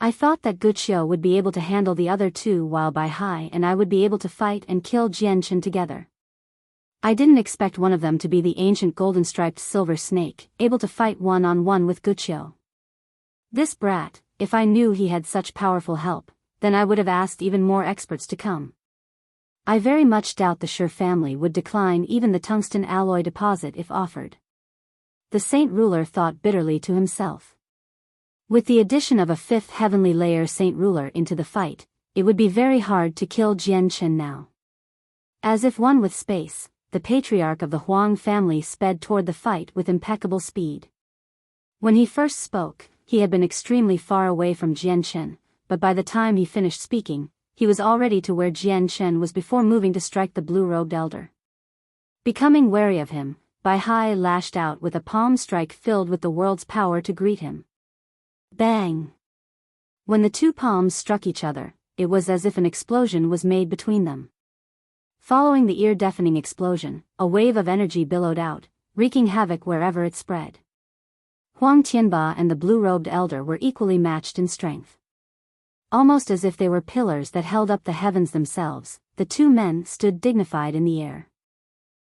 I thought that Guqiu would be able to handle the other two while Bai Hai and I would be able to fight and kill Jian Chen together. I didn't expect one of them to be the ancient golden-striped silver snake, able to fight one-on-one with Guqiu. This brat, if I knew he had such powerful help, then I would have asked even more experts to come. I very much doubt the Shi family would decline even the tungsten alloy deposit if offered. The saint ruler thought bitterly to himself. With the addition of a fifth heavenly layer saint ruler into the fight, it would be very hard to kill Jian Chen now. As if one with space, the patriarch of the Huang family sped toward the fight with impeccable speed. When he first spoke, he had been extremely far away from Jian Chen, but by the time he finished speaking, he was already to where Jian Chen was before moving to strike the blue-robed elder. Becoming wary of him, Bai Hai lashed out with a palm strike filled with the world's power to greet him. Bang! When the two palms struck each other, it was as if an explosion was made between them. Following the ear-deafening explosion, a wave of energy billowed out, wreaking havoc wherever it spread. Huang Tianba and the blue-robed elder were equally matched in strength. Almost as if they were pillars that held up the heavens themselves, the two men stood dignified in the air.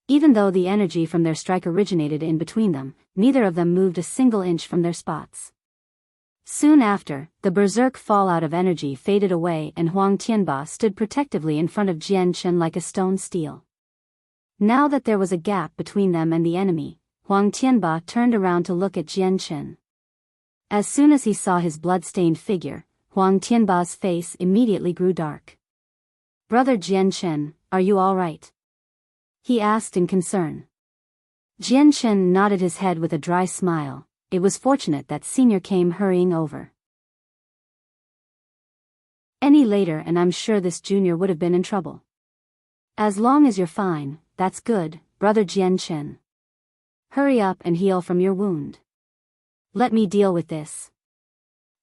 Even though the energy from their strike originated in between them, neither of them moved a single inch from their spots. Soon after, the berserk fallout of energy faded away and Huang Tianba stood protectively in front of Jian Chen like a stone steel. Now that there was a gap between them and the enemy, Huang Tianba turned around to look at Jian Chen. As soon as he saw his blood-stained figure, Huang Tianba's face immediately grew dark. "Brother Jian Chen, are you all right?" he asked in concern. Jian Chen nodded his head with a dry smile. It was fortunate that Senior came hurrying over. Any later and I'm sure this Junior would have been in trouble. As long as you're fine, that's good, Brother Jian Chen. Hurry up and heal from your wound. Let me deal with this.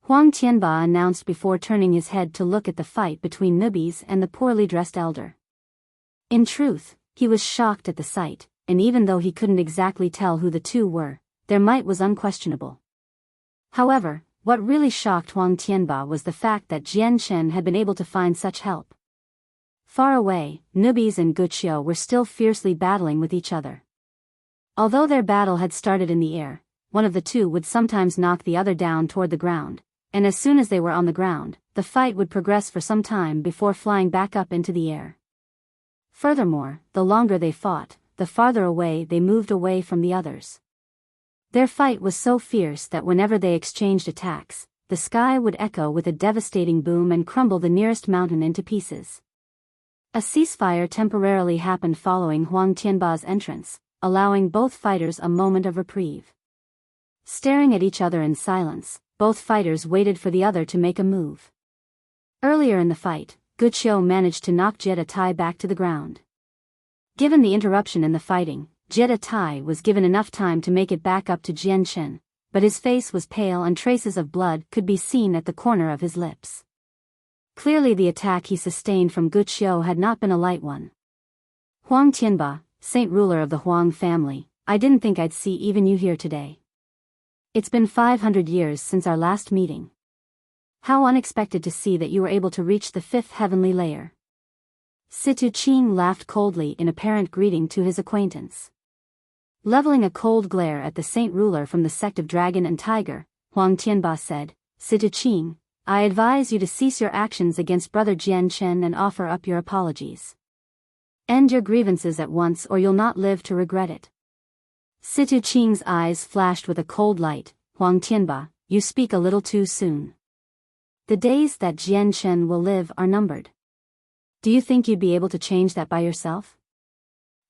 Huang Tianba announced before turning his head to look at the fight between newbies and the poorly dressed elder. In truth, he was shocked at the sight, and even though he couldn't exactly tell who the two were, their might was unquestionable. However, what really shocked Huang Tianba was the fact that Jian Chen had been able to find such help. Far away, newbies and Guqiu were still fiercely battling with each other. Although their battle had started in the air, one of the two would sometimes knock the other down toward the ground, and as soon as they were on the ground, the fight would progress for some time before flying back up into the air. Furthermore, the longer they fought, the farther away they moved away from the others. Their fight was so fierce that whenever they exchanged attacks, the sky would echo with a devastating boom and crumble the nearest mountain into pieces. A ceasefire temporarily happened following Huang Tianba's entrance, allowing both fighters a moment of reprieve. Staring at each other in silence, both fighters waited for the other to make a move. Earlier in the fight, Guqiu managed to knock Jetta Tai back to the ground. Given the interruption in the fighting, Jetta Tai was given enough time to make it back up to Jian Chen, but his face was pale and traces of blood could be seen at the corner of his lips. Clearly the attack he sustained from Guqiu had not been a light one. "Huang Tianba, saint ruler of the Huang family, I didn't think I'd see even you here today. It's been 500 years since our last meeting. How unexpected to see that you were able to reach the fifth heavenly layer." Situ Qing laughed coldly in apparent greeting to his acquaintance. Leveling a cold glare at the saint ruler from the sect of Dragon and Tiger, Huang Tianba said, "Situ Qing, I advise you to cease your actions against Brother Jian Chen and offer up your apologies. End your grievances at once or you'll not live to regret it." Situ Qing's eyes flashed with a cold light. "Huang Tianba, you speak a little too soon. The days that Jian Chen will live are numbered. Do you think you'd be able to change that by yourself?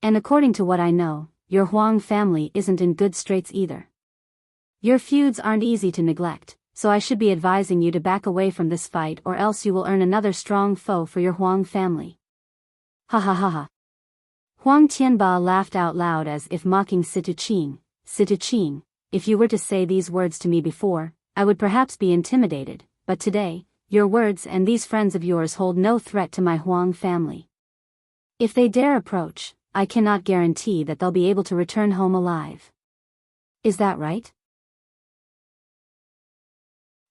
And according to what I know, your Huang family isn't in good straits either. Your feuds aren't easy to neglect, so I should be advising you to back away from this fight or else you will earn another strong foe for your Huang family. Ha ha ha ha. Huang Tianba laughed out loud as if mocking Situ Qing. Situ Qing, if you were to say these words to me before, I would perhaps be intimidated, but today, your words and these friends of yours hold no threat to my Huang family. If they dare approach, I cannot guarantee that they'll be able to return home alive. Is that right?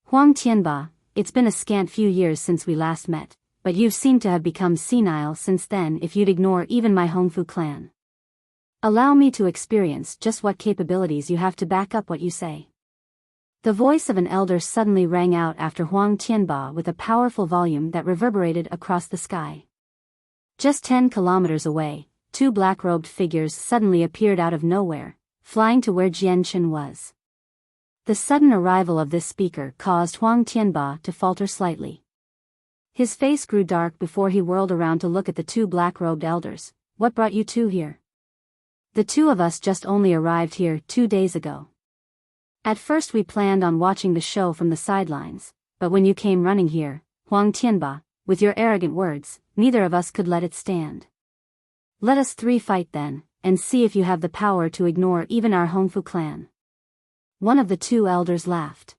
Huang Tianba, it's been a scant few years since we last met, but you seem to have become senile since then if you'd ignore even my Hongfu clan. Allow me to experience just what capabilities you have to back up what you say. The voice of an elder suddenly rang out after Huang Tianba with a powerful volume that reverberated across the sky. Just 10 kilometers away, 2 black-robed figures suddenly appeared out of nowhere, flying to where Jianchen was. The sudden arrival of this speaker caused Huang Tianba to falter slightly. His face grew dark before he whirled around to look at the 2 black-robed elders. What brought you two here? The 2 of us just only arrived here 2 days ago. At first we planned on watching the show from the sidelines, but when you came running here, Huang Tianba, with your arrogant words, neither of us could let it stand. Let us 3 fight then, and see if you have the power to ignore even our Hongfu clan. One of the 2 elders laughed.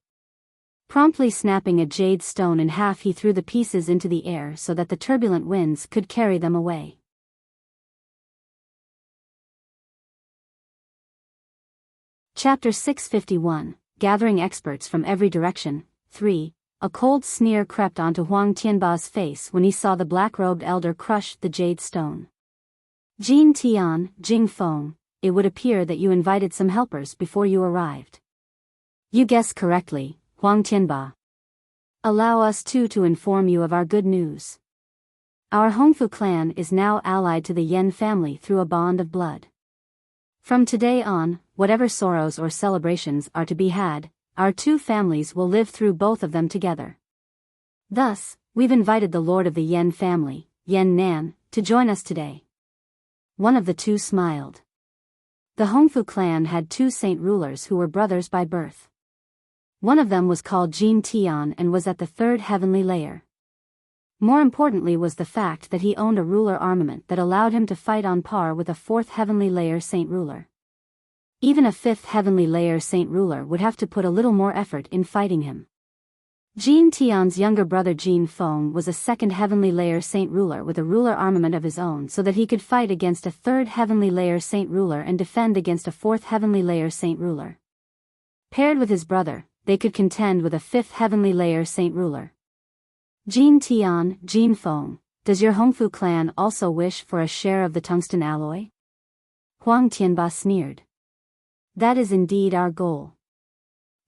Promptly snapping a jade stone in half, he threw the pieces into the air so that the turbulent winds could carry them away. Chapter 651, Gathering Experts from Every Direction, 3. A cold sneer crept onto Huang Tianba's face when he saw the black-robed elder crush the jade stone. Jin Tian, Jing Feng, it would appear that you invited some helpers before you arrived. You guessed correctly, Huang Tianba. Allow us too to inform you of our good news. Our Hongfu clan is now allied to the Yan family through a bond of blood. From today on, whatever sorrows or celebrations are to be had, our 2 families will live through both of them together. Thus, we've invited the lord of the Yan family, Yan Nan, to join us today. One of the 2 smiled. The Hongfu clan had 2 saint rulers who were brothers by birth. One of them was called Jin Tian and was at the 3rd heavenly layer. More importantly was the fact that he owned a ruler armament that allowed him to fight on par with a 4th heavenly layer saint ruler. Even a 5th heavenly layer saint ruler would have to put a little more effort in fighting him. Jin Tian's younger brother Jin Feng was a 2nd heavenly layer saint ruler with a ruler armament of his own so that he could fight against a 3rd heavenly layer saint ruler and defend against a 4th heavenly layer saint ruler. Paired with his brother, they could contend with a 5th heavenly layer saint ruler. Jin Tian, Jin Feng, does your Hongfu clan also wish for a share of the tungsten alloy? Huang Tianba sneered. That is indeed our goal.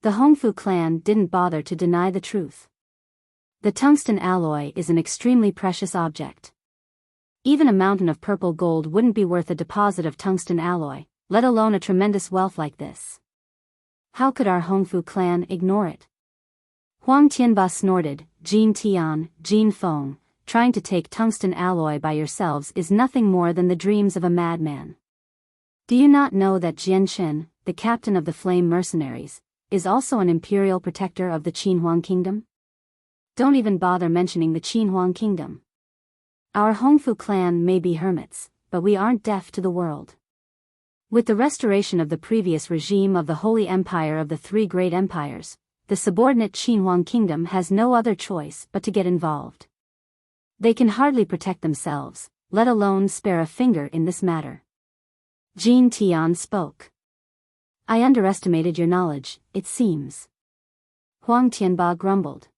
The Hongfu clan didn't bother to deny the truth. The tungsten alloy is an extremely precious object. Even a mountain of purple gold wouldn't be worth a deposit of tungsten alloy, let alone a tremendous wealth like this. How could our Hongfu clan ignore it? Huang Tianba snorted. Jin Tian, Jin Feng, trying to take tungsten alloy by yourselves is nothing more than the dreams of a madman. Do you not know that Jianchen, the captain of the Flame Mercenaries, is also an imperial protector of the Qinhuang Kingdom? Don't even bother mentioning the Qinhuang Kingdom. Our Hongfu clan may be hermits, but we aren't deaf to the world. With the restoration of the previous regime of the Holy Empire of the 3 great empires, the subordinate Qinhuang Kingdom has no other choice but to get involved. They can hardly protect themselves, let alone spare a finger in this matter. Jin Tian spoke. I underestimated your knowledge, it seems. Huang Tianba grumbled.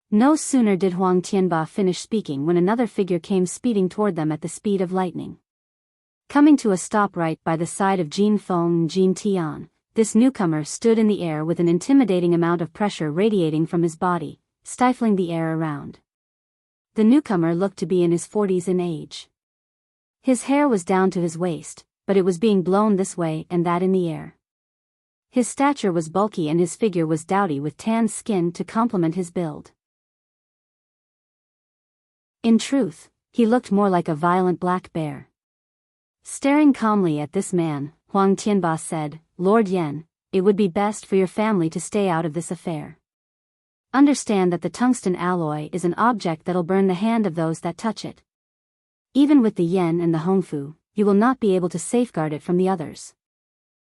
No sooner did Huang Tianba finish speaking when another figure came speeding toward them at the speed of lightning. Coming to a stop right by the side of Jin Feng and Jin Tian, this newcomer stood in the air with an intimidating amount of pressure radiating from his body, stifling the air around. The newcomer looked to be in his 40s in age. His hair was down to his waist, but it was being blown this way and that in the air. His stature was bulky and his figure was dowdy with tanned skin to complement his build. In truth, He looked more like a violent black bear. Staring calmly at this man, Huang Tianba said, "Lord Yan, it would be best for your family to stay out of this affair. Understand that the tungsten alloy is an object that'll burn the hand of those that touch it. Even with the yen and the hongfu, you will not be able to safeguard it from the others.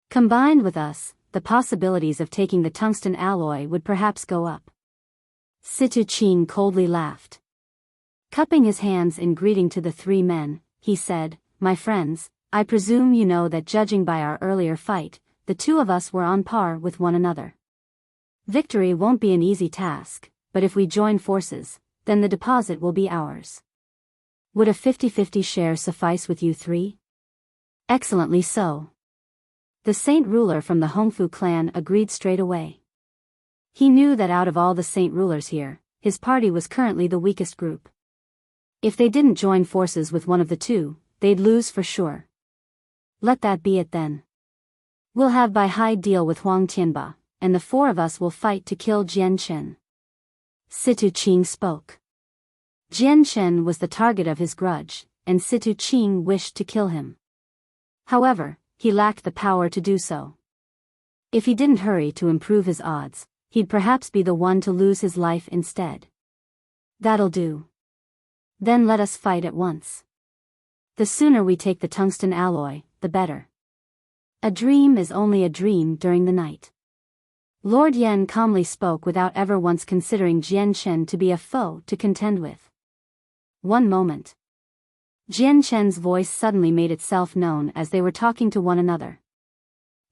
Combined with us, the possibilities of taking the tungsten alloy would perhaps go up." Situ Qing coldly laughed. Cupping his hands in greeting to the three men, he said, "My friends, I presume you know that judging by our earlier fight, the two of us were on par with one another. Victory won't be an easy task, but if we join forces, then the deposit will be ours. Would a 50-50 share suffice with you three?" "Excellently so." The saint ruler from the Hongfu clan agreed straight away. He knew that out of all the saint rulers here, his party was currently the weakest group. If they didn't join forces with one of the two, they'd lose for sure. "Let that be it then. We'll have Bai Hai deal with Huang Tianba, and the four of us will fight to kill Jian Chen." Situ Qing spoke. Jian Chen was the target of his grudge, and Situ Qing wished to kill him. However, he lacked the power to do so. If he didn't hurry to improve his odds, he'd perhaps be the one to lose his life instead. "That'll do. Then let us fight at once. The sooner we take the tungsten alloy, the better. A dream is only a dream during the night." Lord Yan calmly spoke without ever once considering Jian Chen to be a foe to contend with. One moment. Jian Chen's voice suddenly made itself known as they were talking to one another.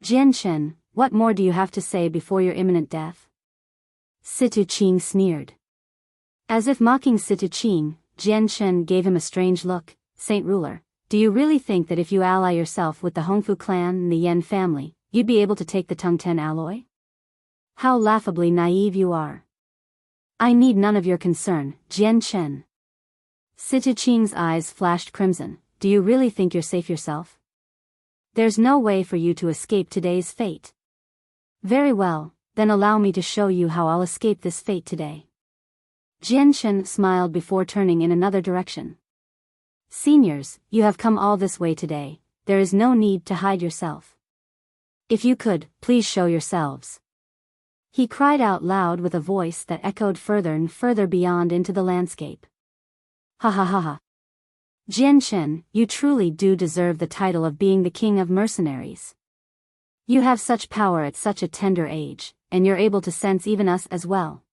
"Jian Chen, what more do you have to say before your imminent death?" Situ Qing sneered. As if mocking Situ Qing, Jian Chen gave him a strange look. "Saint Ruler, do you really think that if you ally yourself with the Hongfu clan and the Yen family, you'd be able to take the tungsten alloy? How laughably naive you are. I need none of your concern, Jian Chen." Situ Qing's eyes flashed crimson. "Do you really think you're safe yourself? There's no way for you to escape today's fate." "Very well, then allow me to show you how I'll escape this fate today." Jian Chen smiled before turning in another direction. "Seniors, you have come all this way today, there is no need to hide yourself. If you could, please show yourselves." He cried out loud with a voice that echoed further and further beyond into the landscape. "Ha ha ha ha. Jian Chen, you truly do deserve the title of being the king of mercenaries. You have such power at such a tender age, and you're able to sense even us as well.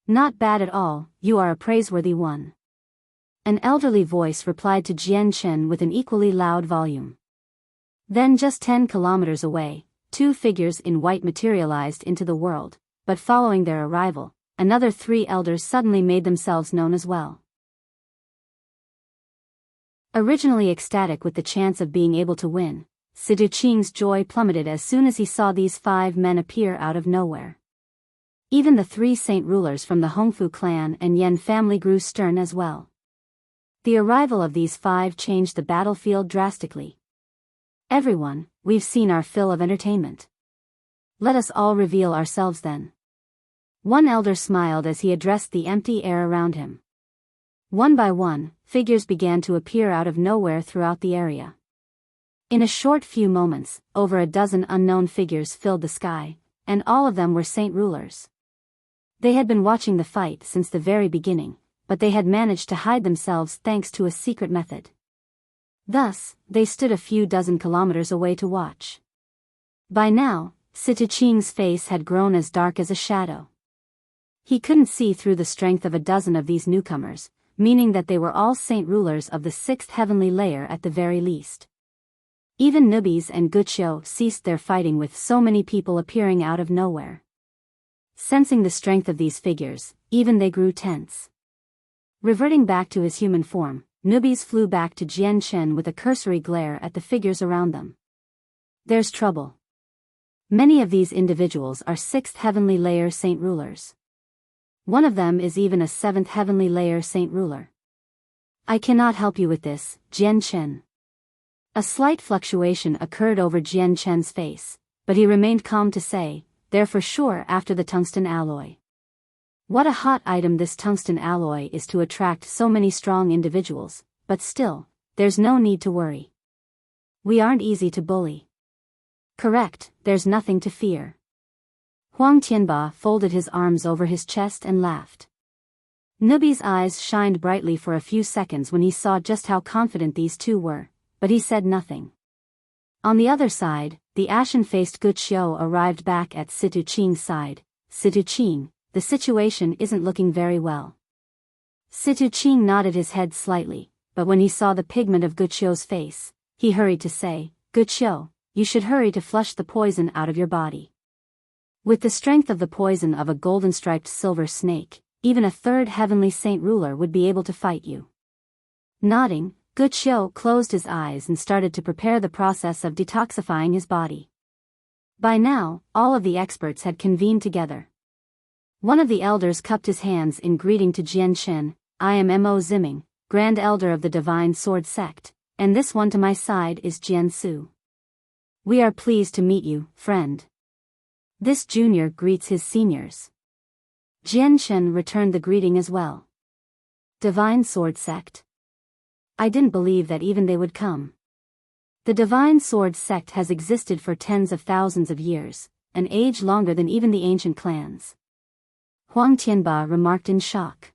Not bad at all, you are a praiseworthy one." An elderly voice replied to Jian Chen with an equally loud volume. Then just 10 kilometers away, two figures in white materialized into the world, but following their arrival, another 3 elders suddenly made themselves known as well. Originally ecstatic with the chance of being able to win, Situ Qing's joy plummeted as soon as he saw these 5 men appear out of nowhere. Even the 3 saint rulers from the Hongfu clan and Yen family grew stern as well. The arrival of these 5 changed the battlefield drastically. "Everyone, we've seen our fill of entertainment. Let us all reveal ourselves then." One elder smiled as he addressed the empty air around him. One by one, figures began to appear out of nowhere throughout the area. In a short few moments, over a dozen unknown figures filled the sky, and all of them were saint rulers. They had been watching the fight since the very beginning, but they had managed to hide themselves thanks to a secret method. Thus, they stood a few dozen kilometers away to watch. By now, Situ Qing's face had grown as dark as a shadow. He couldn't see through the strength of a dozen of these newcomers, meaning that they were all saint rulers of the 6th heavenly layer at the very least. Even Nubis and Guqiu ceased their fighting with so many people appearing out of nowhere. Sensing the strength of these figures, even they grew tense. Reverting back to his human form, Nubis flew back to Jian Chen with a cursory glare at the figures around them. "There's trouble. Many of these individuals are 6th heavenly layer saint rulers. One of them is even a 7th heavenly layer saint ruler. I cannot help you with this, Jian Chen." A slight fluctuation occurred over Jian Chen's face, but he remained calm to say, "They're for sure after the tungsten alloy. What a hot item this tungsten alloy is to attract so many strong individuals, but still, there's no need to worry. We aren't easy to bully. Correct, there's nothing to fear. Huang Tianba folded his arms over his chest and laughed. Nubi's eyes shined brightly for a few seconds when he saw just how confident these two were, but he said nothing. On the other side, the ashen-faced Guqiu arrived back at Situ Qing's side. Situ Qing, the situation isn't looking very well. Situ Qing nodded his head slightly, but when he saw the pigment of Guqiu's face, he hurried to say, Guqiu, you should hurry to flush the poison out of your body. With the strength of the poison of a golden-striped silver snake, even a third heavenly saint ruler would be able to fight you. Nodding, Guqiu closed his eyes and started to prepare the process of detoxifying his body. By now, all of the experts had convened together. One of the elders cupped his hands in greeting to Jian Shen. I am Mo Ziming, Grand Elder of the Divine Sword Sect, and this one to my side is Jian Su. We are pleased to meet you, friend. This junior greets his seniors. Jian Shen returned the greeting as well. Divine Sword Sect? I didn't believe that even they would come. The Divine Sword Sect has existed for tens of thousands of years, an age longer than even the ancient clans. Huang Tianba remarked in shock.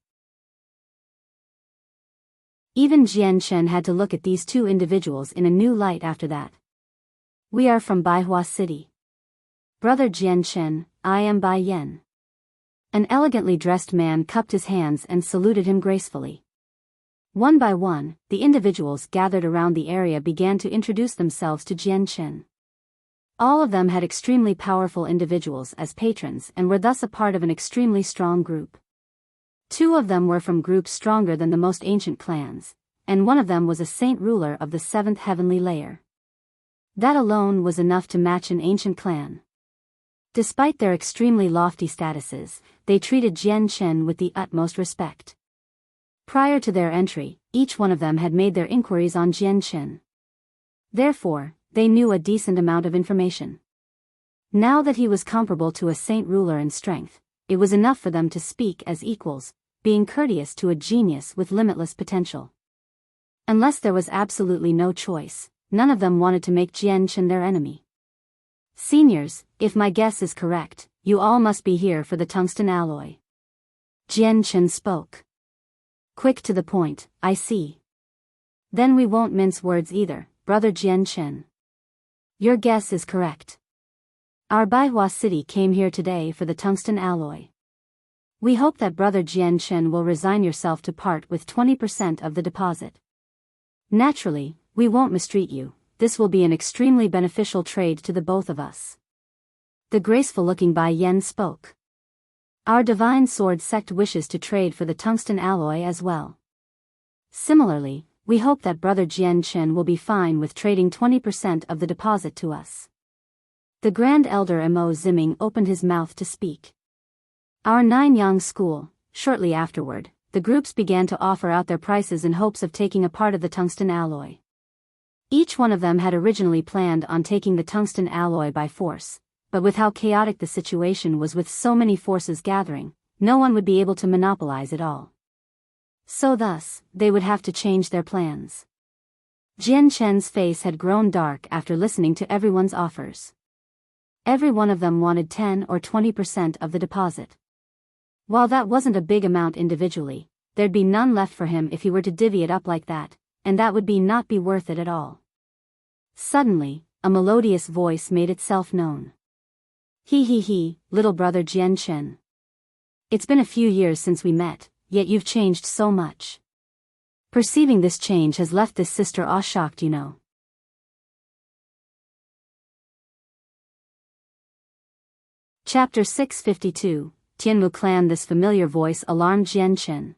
Even Jian Shen had to look at these two individuals in a new light after that. We are from Baihua City. Brother Jian Shen, I am Bai Yan. An elegantly dressed man cupped his hands and saluted him gracefully. One by one, the individuals gathered around the area began to introduce themselves to Jian Shen. All of them had extremely powerful individuals as patrons and were thus a part of an extremely strong group. Two of them were from groups stronger than the most ancient clans, and one of them was a saint ruler of the 7th heavenly layer. That alone was enough to match an ancient clan. Despite their extremely lofty statuses, they treated Jian Shen with the utmost respect. Prior to their entry, each one of them had made their inquiries on Jian Shen. Therefore, they knew a decent amount of information. Now that he was comparable to a saint ruler in strength, it was enough for them to speak as equals, being courteous to a genius with limitless potential. Unless there was absolutely no choice, none of them wanted to make Jian Shen their enemy. Seniors, if my guess is correct, you all must be here for the tungsten alloy. Jian Shen spoke. Quick to the point, I see. Then we won't mince words either, Brother Jian Shen. Your guess is correct. Our Baihua City came here today for the tungsten alloy. We hope that Brother Jian Shen will resign yourself to part with 20% of the deposit. Naturally, we won't mistreat you. This will be an extremely beneficial trade to the both of us. The graceful-looking Bai Yan spoke. Our Divine Sword Sect wishes to trade for the tungsten alloy as well. Similarly, we hope that Brother Jian Shen will be fine with trading 20% of the deposit to us. The Grand Elder Mo Ziming opened his mouth to speak. Our Nine-Yang school, shortly afterward, the groups began to offer out their prices in hopes of taking a part of the tungsten alloy. Each one of them had originally planned on taking the tungsten alloy by force, but with how chaotic the situation was with so many forces gathering, no one would be able to monopolize it all. So thus, they would have to change their plans. Jian Shen's face had grown dark after listening to everyone's offers. Every one of them wanted 10 or 20% of the deposit. While that wasn't a big amount individually, there'd be none left for him if he were to divvy it up like that, and that would not be worth it at all. Suddenly, a melodious voice made itself known. He, little brother Jian Shen. It's been a few years since we met, yet you've changed so much. Perceiving this change has left this sister awe shocked, you know. Chapter 652, Tianmu Clan. This familiar voice alarmed Jian Shen.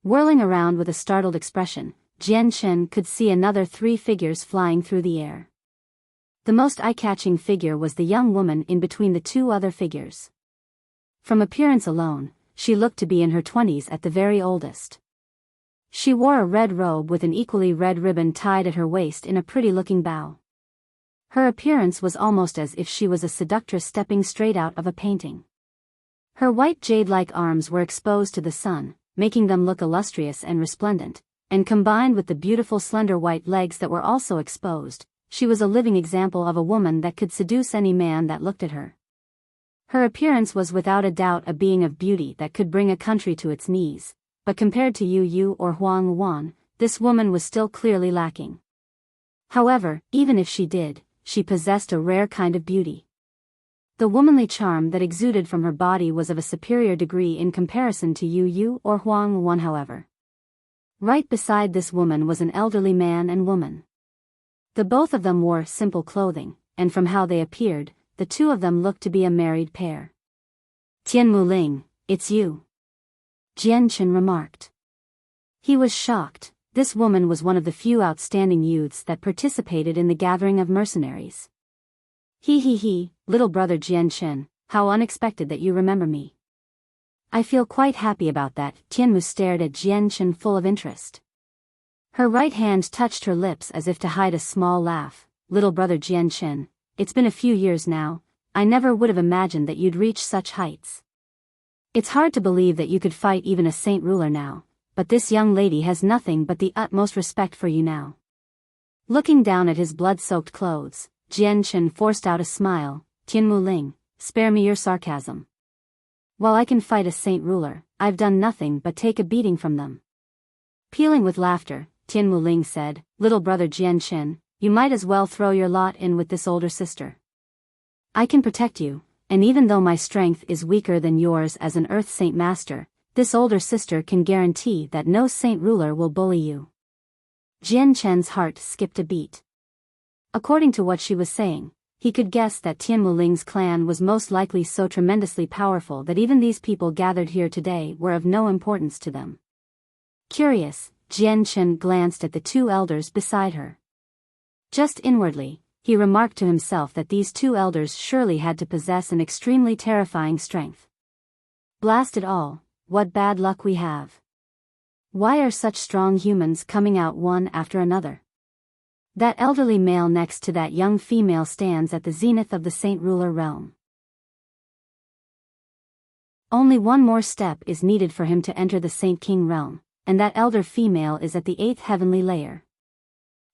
Whirling around with a startled expression, Jian Shen could see another 3 figures flying through the air. The most eye-catching figure was the young woman in between the 2 other figures. From appearance alone, she looked to be in her 20s at the very oldest. She wore a red robe with an equally red ribbon tied at her waist in a pretty-looking bow. Her appearance was almost as if she was a seductress stepping straight out of a painting. Her white jade-like arms were exposed to the sun, making them look illustrious and resplendent, and combined with the beautiful slender white legs that were also exposed, she was a living example of a woman that could seduce any man that looked at her. Her appearance was without a doubt a being of beauty that could bring a country to its knees, but compared to Yu Yu or Huang Wan, this woman was still clearly lacking. However, even if she did, she possessed a rare kind of beauty. The womanly charm that exuded from her body was of a superior degree in comparison to Yu Yu or Huang Wan, however. Right beside this woman was an elderly man and woman. The both of them wore simple clothing, and from how they appeared, the two of them looked to be a married pair. "Tian Muling, it's you," Jian Chen remarked. He was shocked. This woman was one of the few outstanding youths that participated in the gathering of mercenaries. He, little brother Jian Chen, how unexpected that you remember me. I feel quite happy about that. Tianmu stared at Jian Chen full of interest. Her right hand touched her lips as if to hide a small laugh. Little brother Jian Chen, it's been a few years now, I never would have imagined that you'd reach such heights. It's hard to believe that you could fight even a saint ruler now, but this young lady has nothing but the utmost respect for you now. Looking down at his blood-soaked clothes, Jian Chen forced out a smile. Tian Muling, spare me your sarcasm. While I can fight a saint ruler, I've done nothing but take a beating from them. Pealing with laughter, Tian Muling said, little brother Jian Chen, you might as well throw your lot in with this older sister. I can protect you, and even though my strength is weaker than yours as an earth saint master, this older sister can guarantee that no saint ruler will bully you. Jian Chen's heart skipped a beat. According to what she was saying, he could guess that Tian Muling's clan was most likely so tremendously powerful that even these people gathered here today were of no importance to them. Curious, Jian Chen glanced at the two elders beside her. Just inwardly, he remarked to himself that these two elders surely had to possess an extremely terrifying strength. Blast it all, what bad luck we have. Why are such strong humans coming out one after another? That elderly male next to that young female stands at the zenith of the Saint Ruler realm. Only one more step is needed for him to enter the Saint King realm, and that elder female is at the 8th heavenly layer.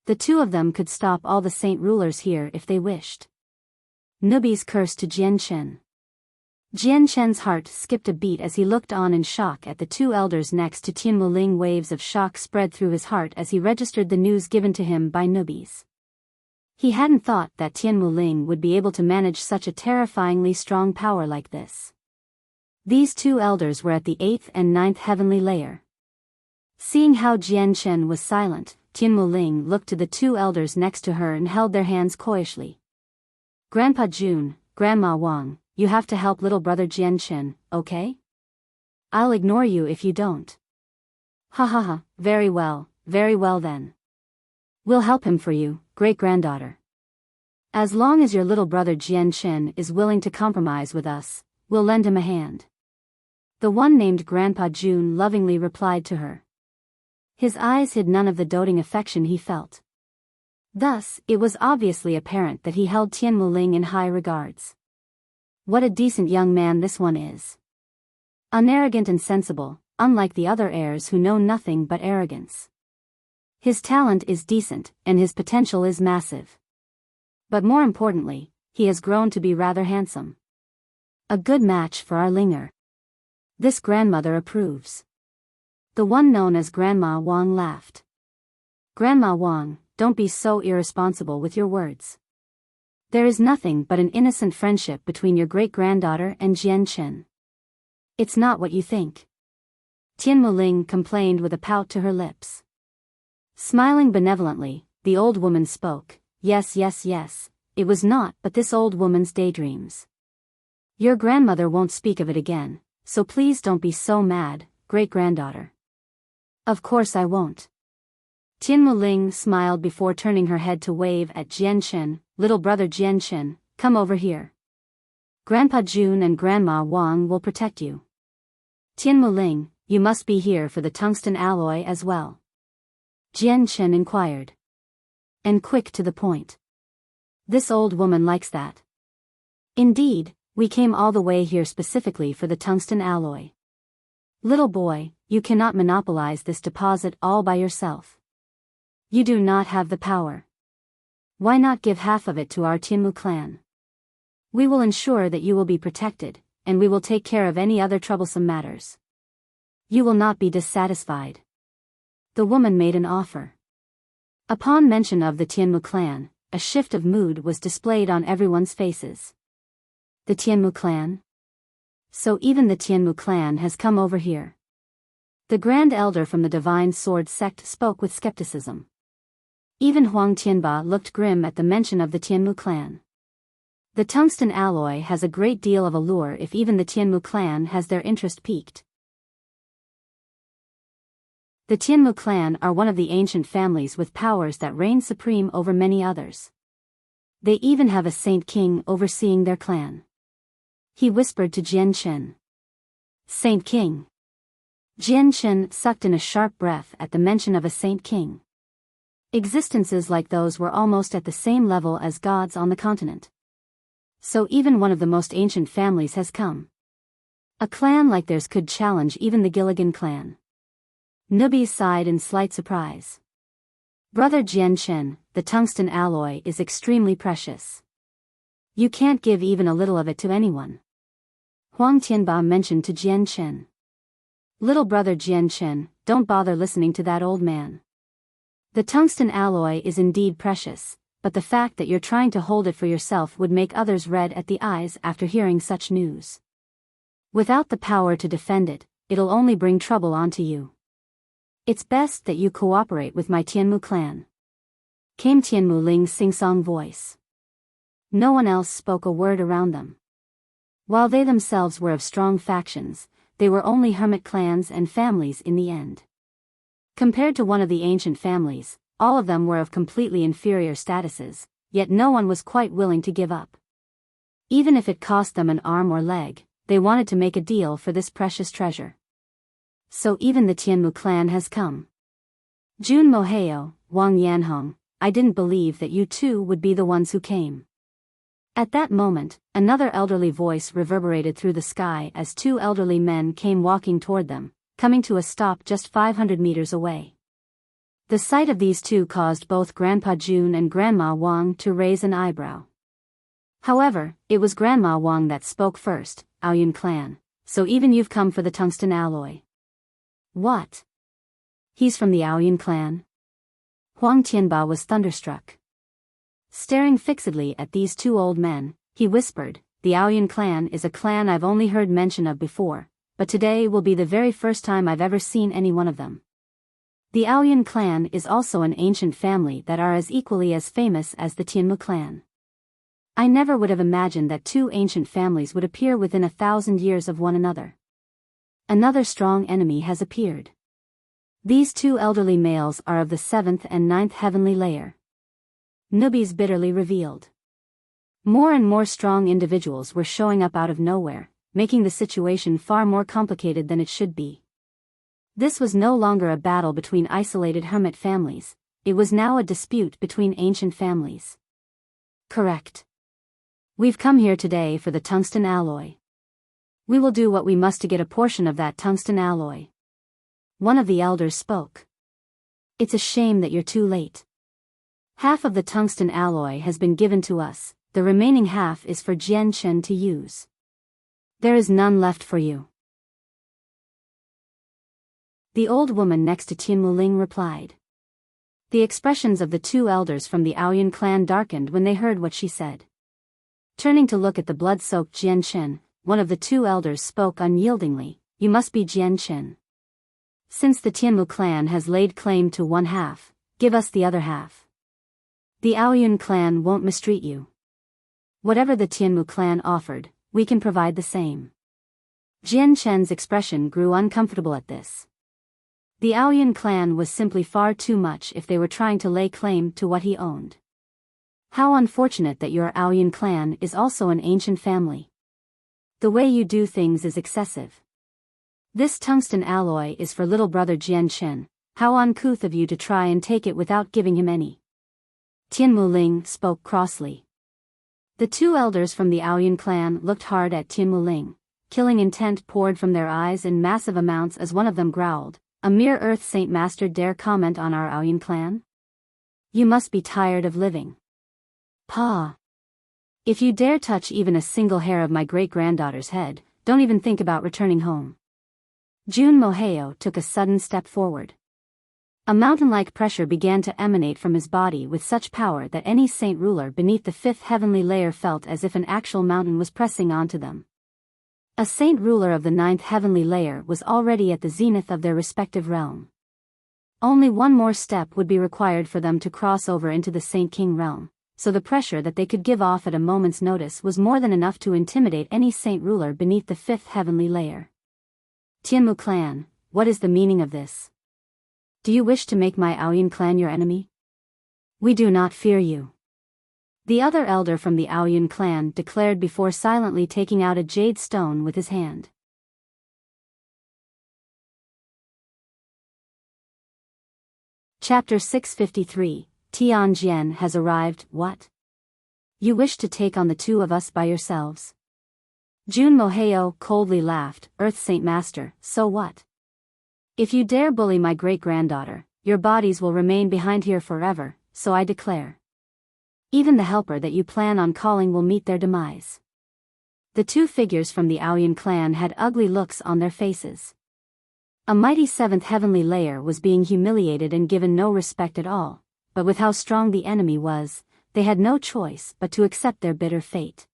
The two of them could stop all the Saint Rulers here if they wished. Newbies cursed to Jian Chen. Jian Chen's heart skipped a beat as he looked on in shock at the two elders next to Tian Muling. Waves of shock spread through his heart as he registered the news given to him by newbies. He hadn't thought that Tian Muling would be able to manage such a terrifyingly strong power like this. These two elders were at the 8th and 9th heavenly layer. Seeing how Jian Chen was silent, Tian Muling looked to the two elders next to her and held their hands coyishly. Grandpa Jun, Grandma Wang, you have to help little brother Jian Chen, okay? I'll ignore you if you don't. Ha, very well then. We'll help him for you, great-granddaughter. As long as your little brother Jian Chen is willing to compromise with us, we'll lend him a hand. The one named Grandpa Jun lovingly replied to her. His eyes hid none of the doting affection he felt. Thus, it was obviously apparent that he held Tian Muling in high regards. What a decent young man this one is. Unarrogant and sensible, unlike the other heirs who know nothing but arrogance. His talent is decent, and his potential is massive. But more importantly, he has grown to be rather handsome. A good match for our Linger. This grandmother approves. The one known as Grandma Wang laughed. Grandma Wang, don't be so irresponsible with your words. There is nothing but an innocent friendship between your great-granddaughter and Jian Chen. It's not what you think. Tian Muling complained with a pout to her lips. Smiling benevolently, the old woman spoke. Yes, it was not but this old woman's daydreams. Your grandmother won't speak of it again, so please don't be so mad, great-granddaughter. Of course I won't. Tian Muling smiled before turning her head to wave at Jian Chen. Little brother Jian Chen, come over here. Grandpa Jun and Grandma Wang will protect you. Tian Muling, you must be here for the tungsten alloy as well. Jian Chen inquired. And quick to the point. This old woman likes that. Indeed, We came all the way here specifically for the tungsten alloy. Little boy, you cannot monopolize this deposit all by yourself. You do not have the power. Why not give half of it to our Tianmu clan? We will ensure that you will be protected, and we will take care of any other troublesome matters. You will not be dissatisfied. The woman made an offer. Upon mention of the Tianmu clan, a shift of mood was displayed on everyone's faces. The Tianmu clan? So even the Tianmu clan has come over here. The Grand Elder from the Divine Sword sect spoke with skepticism. Even Huang Tianba looked grim at the mention of the Tianmu clan. The tungsten alloy has a great deal of allure if even the Tianmu clan has their interest piqued. The Tianmu clan are one of the ancient families with powers that reign supreme over many others. They even have a saint king overseeing their clan. He whispered to Jian Chen. Saint king. Jian Chen sucked in a sharp breath at the mention of a saint king. Existences like those were almost at the same level as gods on the continent. So even one of the most ancient families has come. A clan like theirs could challenge even the Gilligan clan. Nubi sighed in slight surprise. Brother Jian Chen, the tungsten alloy is extremely precious. You can't give even a little of it to anyone. Huang Tianba mentioned to Jian Chen. Little brother Jian Chen, don't bother listening to that old man. The tungsten alloy is indeed precious, but the fact that you're trying to hold it for yourself would make others red at the eyes after hearing such news. Without the power to defend it, it'll only bring trouble onto you. It's best that you cooperate with my Tianmu clan. Came Tianmu Ling's sing-song voice. No one else spoke a word around them. While they themselves were of strong factions, they were only hermit clans and families in the end. Compared to one of the ancient families, all of them were of completely inferior statuses, yet no one was quite willing to give up. Even if it cost them an arm or leg, they wanted to make a deal for this precious treasure. So even the Tianmu clan has come. Jun Moheo, Wang Yanhong, I didn't believe that you two would be the ones who came. At that moment, another elderly voice reverberated through the sky as two elderly men came walking toward them, coming to a stop just 500 meters away. The sight of these two caused both Grandpa Jun and Grandma Wang to raise an eyebrow. However, it was Grandma Wang that spoke first. Aoyun clan, so even you've come for the tungsten alloy. What? He's from the Aoyun clan? Huang Tianba was thunderstruck. Staring fixedly at these two old men, he whispered, the Aoyun clan is a clan I've only heard mention of before, but today will be the very first time I've ever seen any one of them. The Aoyun clan is also an ancient family that are as equally as famous as the Tianmu clan. I never would have imagined that two ancient families would appear within 1,000 years of one another. Another strong enemy has appeared. These two elderly males are of the 7th and 9th heavenly layer. Nubis bitterly revealed. More and more strong individuals were showing up out of nowhere, making the situation far more complicated than it should be. This was no longer a battle between isolated hermit families, it was now a dispute between ancient families. Correct. We've come here today for the tungsten alloy. We will do what we must to get a portion of that tungsten alloy. One of the elders spoke. It's a shame that you're too late. Half of the tungsten alloy has been given to us, the remaining half is for Jian Chen to use. There is none left for you. The old woman next to Tianmu Ling replied. The expressions of the two elders from the Aoyun clan darkened when they heard what she said. Turning to look at the blood-soaked Jian Chen, one of the two elders spoke unyieldingly, you must be Jian Chen. Since the Tianmu clan has laid claim to one half, give us the other half. The Aoyun clan won't mistreat you. Whatever the Tianmu clan offered, we can provide the same. Jian Chen's expression grew uncomfortable at this. The Aoyun clan was simply far too much if they were trying to lay claim to what he owned. How unfortunate that your Aoyun clan is also an ancient family. The way you do things is excessive. This tungsten alloy is for little brother Jian Chen, how uncouth of you to try and take it without giving him any. Tianmu Ling spoke crossly. The two elders from the Aoyuan clan looked hard at Tian Wuling. Killing intent poured from their eyes in massive amounts as one of them growled, "A mere Earth Saint Master dare comment on our Aoyuan clan? You must be tired of living. Pa. If you dare touch even a single hair of my great-granddaughter's head, don't even think about returning home." Jun Moheo took a sudden step forward. A mountain-like pressure began to emanate from his body with such power that any saint ruler beneath the fifth heavenly layer felt as if an actual mountain was pressing onto them. A saint ruler of the ninth heavenly layer was already at the zenith of their respective realm. Only one more step would be required for them to cross over into the Saint King realm, so the pressure that they could give off at a moment's notice was more than enough to intimidate any saint ruler beneath the fifth heavenly layer. Tianmu clan, what is the meaning of this? Do you wish to make my Aoyuan clan your enemy? We do not fear you. The other elder from the Aoyuan clan declared before silently taking out a jade stone with his hand. Chapter 653, Tianjian has arrived. What? You wish to take on the two of us by yourselves? Jun Moheo coldly laughed. Earth Saint Master, so what? If you dare bully my great-granddaughter, your bodies will remain behind here forever, so I declare. Even the helper that you plan on calling will meet their demise. The two figures from the Aoyuan clan had ugly looks on their faces. A mighty seventh heavenly layer was being humiliated and given no respect at all, but with how strong the enemy was, they had no choice but to accept their bitter fate.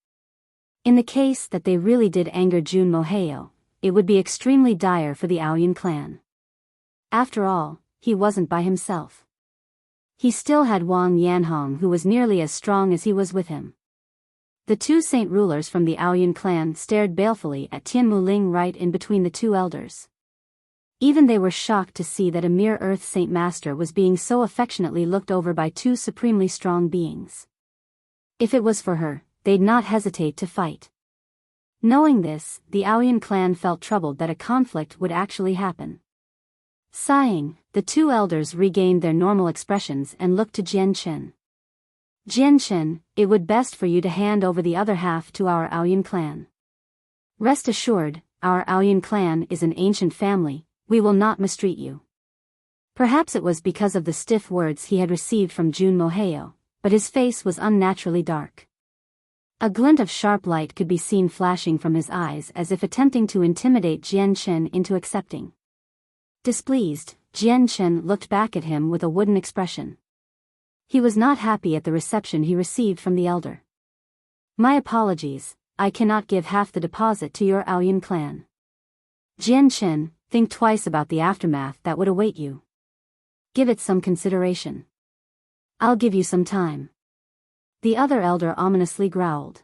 In the case that they really did anger Jun Moheo, it would be extremely dire for the Aoyuan clan. After all, he wasn't by himself. He still had Wang Yanhong, who was nearly as strong as he was with him. The two saint rulers from the Aoyuan clan stared balefully at Tian Wuling right in between the two elders. Even they were shocked to see that a mere Earth Saint Master was being so affectionately looked over by two supremely strong beings. If it was for her, they'd not hesitate to fight. Knowing this, the Aoyuan clan felt troubled that a conflict would actually happen. Sighing, the two elders regained their normal expressions and looked to Jian Chen. Jian Chen, it would best for you to hand over the other half to our Aoyuan clan. Rest assured, our Aoyuan clan is an ancient family, we will not mistreat you. Perhaps it was because of the stiff words he had received from Jun Moheo, but his face was unnaturally dark. A glint of sharp light could be seen flashing from his eyes as if attempting to intimidate Jian Chen into accepting. Displeased, Jian Chen looked back at him with a wooden expression. He was not happy at the reception he received from the elder. My apologies, I cannot give half the deposit to your Aoyuan clan. Jian Chen, think twice about the aftermath that would await you. Give it some consideration. I'll give you some time. The other elder ominously growled.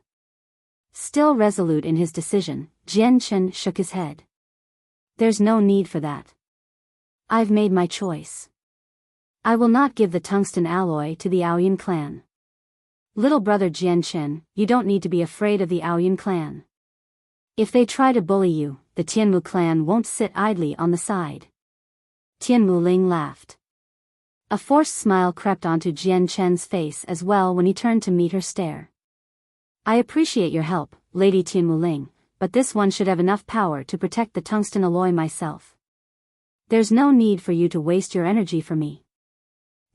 Still resolute in his decision, Jian Chen shook his head. There's no need for that. I've made my choice. I will not give the tungsten alloy to the Aoyuan clan. Little brother Jian Chen, you don't need to be afraid of the Aoyuan clan. If they try to bully you, the Tianmu clan won't sit idly on the side. Tian Wuling laughed. A forced smile crept onto Jian Chen's face as well when he turned to meet her stare. I appreciate your help, Lady Tian Wuling, but this one should have enough power to protect the tungsten alloy myself. There's no need for you to waste your energy for me.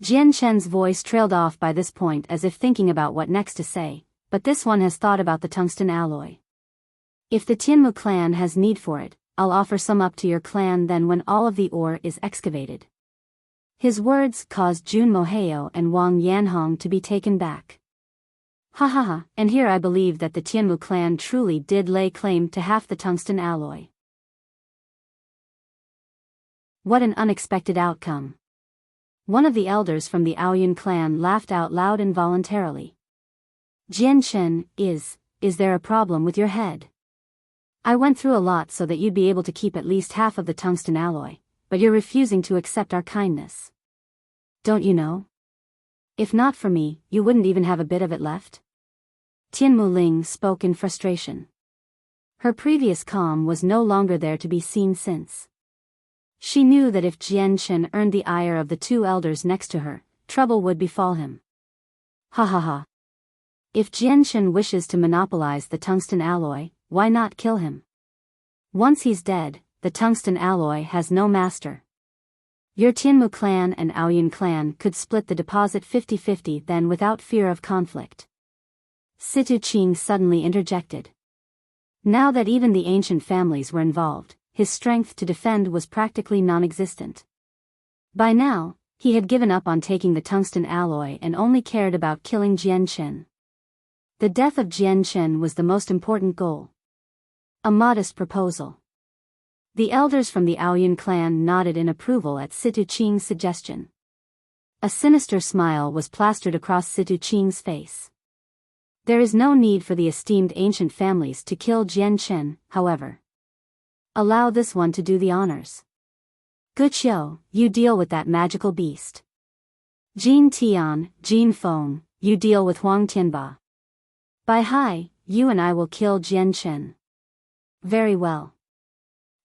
Jian Chen's voice trailed off by this point as if thinking about what next to say, but this one has thought about the tungsten alloy. If the Tianmu clan has need for it, I'll offer some up to your clan then when all of the ore is excavated. His words caused Jun Moheo and Wang Yanhong to be taken back. Ha ha ha, and here I believe that the Tianmu clan truly did lay claim to half the tungsten alloy. What an unexpected outcome. One of the elders from the Aoyuan clan laughed out loud involuntarily. Jian Chen, is there a problem with your head? I went through a lot so that you'd be able to keep at least half of the tungsten alloy, but you're refusing to accept our kindness. Don't you know? If not for me, you wouldn't even have a bit of it left? Tian Wuling spoke in frustration. Her previous calm was no longer there to be seen since. She knew that if Jian Chen earned the ire of the two elders next to her, trouble would befall him. Ha ha ha. If Jianshen wishes to monopolize the tungsten alloy, why not kill him? Once he's dead, the tungsten alloy has no master. Your Tianmu clan and Aoyun clan could split the deposit 50-50 then without fear of conflict. Situ Qing suddenly interjected. Now that even the ancient families were involved, his strength to defend was practically non-existent. By now, he had given up on taking the tungsten alloy and only cared about killing Jianshen. The death of Jianshen was the most important goal. A modest proposal. The elders from the Aoyun clan nodded in approval at Situ Qing's suggestion. A sinister smile was plastered across Situ Qing's face. There is no need for the esteemed ancient families to kill Jianshen, however. Allow this one to do the honors. Guqiu, you deal with that magical beast. Jin Tian, Jin Feng, you deal with Huang Tianba. Bai Hai, you and I will kill Jianshen. Very well.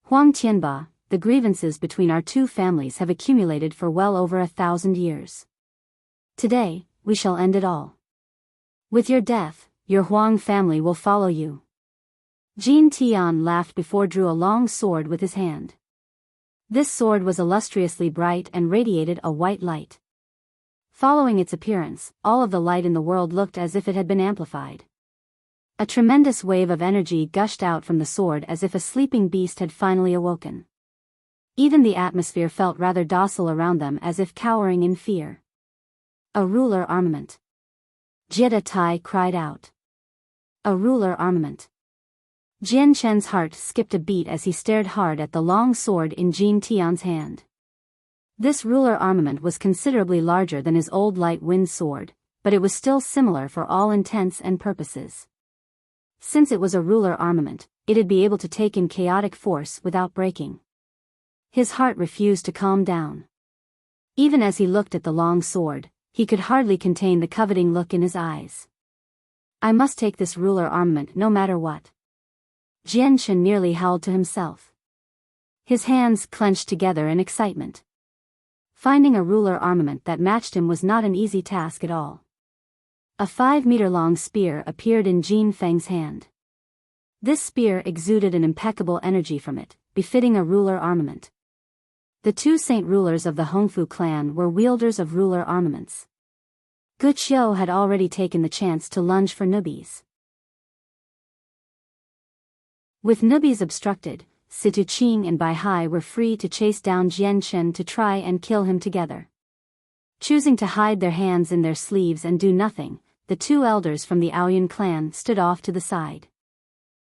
Huang Tianba, the grievances between our two families have accumulated for well over 1,000 years. Today, we shall end it all. With your death, your Huang family will follow you. Jin Tian laughed before drew a long sword with his hand. This sword was illustriously bright and radiated a white light. Following its appearance, all of the light in the world looked as if it had been amplified. A tremendous wave of energy gushed out from the sword as if a sleeping beast had finally awoken. Even the atmosphere felt rather docile around them as if cowering in fear. A ruler armament. Jieda Tai cried out. A ruler armament. Jianshen's heart skipped a beat as he stared hard at the long sword in Jin Tian's hand. This ruler armament was considerably larger than his old light wind sword, but it was still similar for all intents and purposes. Since it was a ruler armament, it'd be able to take in chaotic force without breaking. His heart refused to calm down. Even as he looked at the long sword, he could hardly contain the coveting look in his eyes. I must take this ruler armament no matter what. Jianshen nearly howled to himself. His hands clenched together in excitement. Finding a ruler armament that matched him was not an easy task at all. A 5-meter-long spear appeared in Jin Feng's hand. This spear exuded an impeccable energy from it, befitting a ruler armament. The two saint rulers of the Hongfu clan were wielders of ruler armaments. Guqiu had already taken the chance to lunge for nubis. With nubis obstructed, Situ Qing and Bai Hai were free to chase down Jianshen to try and kill him together. Choosing to hide their hands in their sleeves and do nothing, the two elders from the Aoyun clan stood off to the side.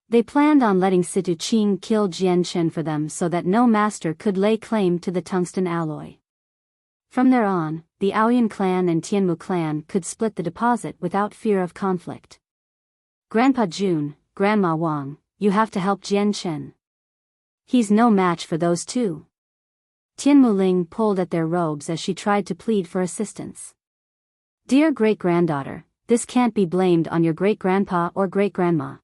They planned on letting Situ Qing kill Jianshen for them so that no master could lay claim to the tungsten alloy. From there on, the Aoyun clan and Tianmu clan could split the deposit without fear of conflict. Grandpa Jun, Grandma Wang, you have to help Jianshen. He's no match for those two. Tianmu Ling pulled at their robes as she tried to plead for assistance. Dear great-granddaughter, this can't be blamed on your great-grandpa or great-grandma.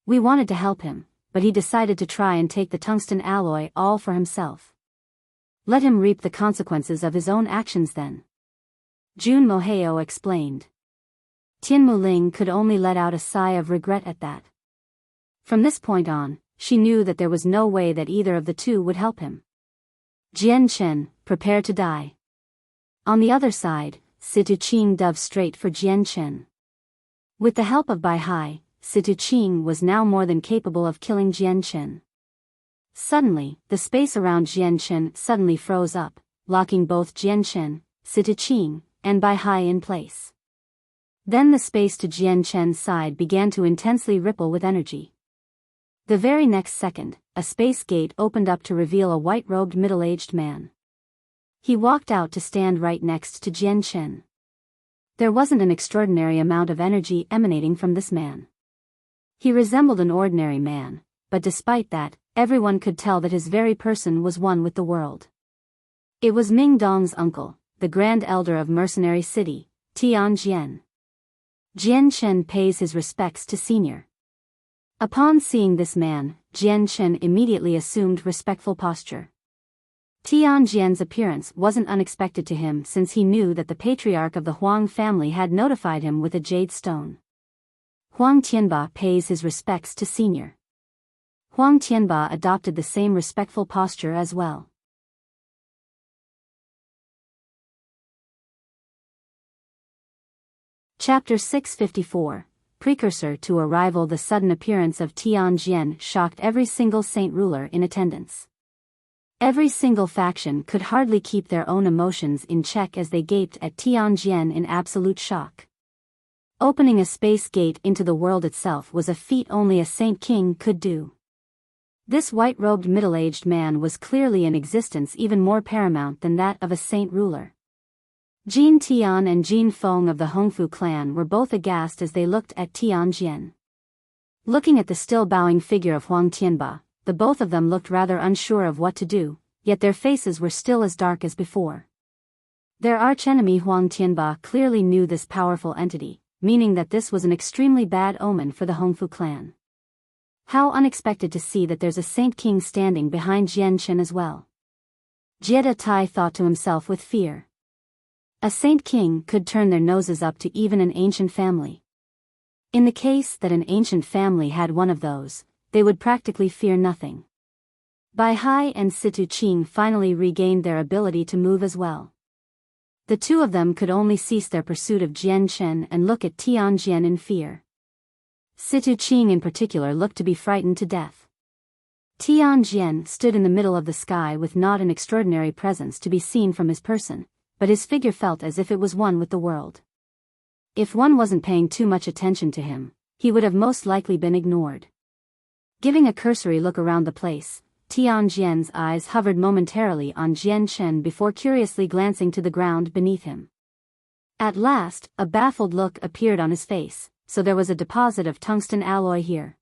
We wanted to help him, but he decided to try and take the tungsten alloy all for himself. Let him reap the consequences of his own actions then. Jun Moheo explained. Tianmu Ling could only let out a sigh of regret at that. From this point on, she knew that there was no way that either of the two would help him. Jianshen, prepare to die. On the other side, Situ Qing dove straight for Jianshen. With the help of Bai Hai, Situ Qing was now more than capable of killing Jianshen. Suddenly, the space around Jianshen suddenly froze up, locking both Jianshen, Situ Qing, and Bai Hai in place. Then the space to Jianshen's side began to intensely ripple with energy. The very next second, a space gate opened up to reveal a white-robed middle-aged man. He walked out to stand right next to Jianshen. There wasn't an extraordinary amount of energy emanating from this man. He resembled an ordinary man, but despite that, everyone could tell that his very person was one with the world. It was Ming Dong's uncle, the Grand Elder of Mercenary City, Tian Jian. Jianshen pays his respects to Senior. Upon seeing this man, Jianshen immediately assumed respectful posture. Tian Jian's appearance wasn't unexpected to him since he knew that the patriarch of the Huang family had notified him with a jade stone. Huang Tianba pays his respects to senior. Huang Tianba adopted the same respectful posture as well. Chapter 654, Precursor to Arrival. The sudden appearance of Tianjian shocked every single saint ruler in attendance. Every single faction could hardly keep their own emotions in check as they gaped at Tianjian in absolute shock. Opening a space gate into the world itself was a feat only a saint king could do. This white-robed middle-aged man was clearly an existence even more paramount than that of a saint ruler. Jin Tian and Jin Feng of the Hongfu clan were both aghast as they looked at Tianjian. Looking at the still bowing figure of Huang Tianba, the both of them looked rather unsure of what to do, yet their faces were still as dark as before. Their archenemy Huang Tianba clearly knew this powerful entity, meaning that this was an extremely bad omen for the Hongfu clan. How unexpected to see that there's a saint king standing behind Jian Chen as well. Jie Tai thought to himself with fear. A saint king could turn their noses up to even an ancient family. In the case that an ancient family had one of those, they would practically fear nothing. Bai Hai and Situ Qing finally regained their ability to move as well. The two of them could only cease their pursuit of Jian Chen and look at Tianjian in fear. Situ Qing in particular looked to be frightened to death. Tianjian stood in the middle of the sky with not an extraordinary presence to be seen from his person, but his figure felt as if it was one with the world. If one wasn't paying too much attention to him, he would have most likely been ignored. Giving a cursory look around the place, Tianjian's eyes hovered momentarily on Jian Chen before curiously glancing to the ground beneath him. At last, a baffled look appeared on his face, so there was a deposit of tungsten alloy here.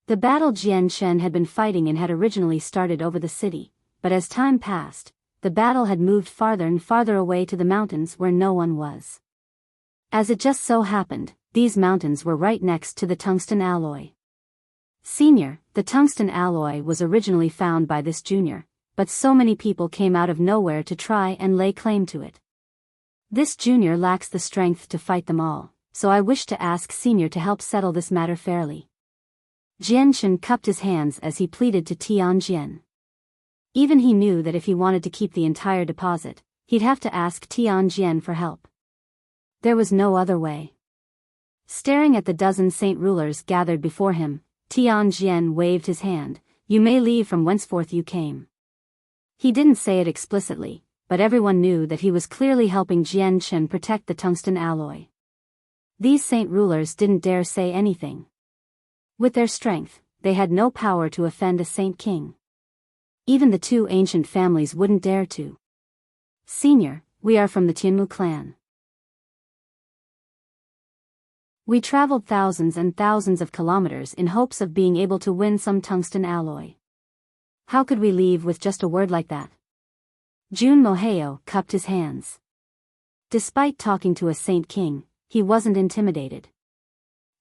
The battle Jian Chen had been fighting in had originally started over the city, but as time passed, the battle had moved farther and farther away to the mountains where no one was. As it just so happened, these mountains were right next to the tungsten alloy. Senior, the tungsten alloy was originally found by this junior, but so many people came out of nowhere to try and lay claim to it. This junior lacks the strength to fight them all, so I wish to ask senior to help settle this matter fairly. Jian Chen cupped his hands as he pleaded to Tianjian. Even he knew that if he wanted to keep the entire deposit, he'd have to ask Tianjian for help. There was no other way. Staring at the dozen saint rulers gathered before him, Tianjian waved his hand. You may leave from whenceforth you came. He didn't say it explicitly, but everyone knew that he was clearly helping Jian Chen protect the tungsten alloy. These saint rulers didn't dare say anything. With their strength, they had no power to offend a saint king. Even the two ancient families wouldn't dare to. Senior, we are from the Tianmu clan. We traveled thousands and thousands of kilometers in hopes of being able to win some tungsten alloy. How could we leave with just a word like that? Jun Moheo cupped his hands. Despite talking to a saint king, he wasn't intimidated.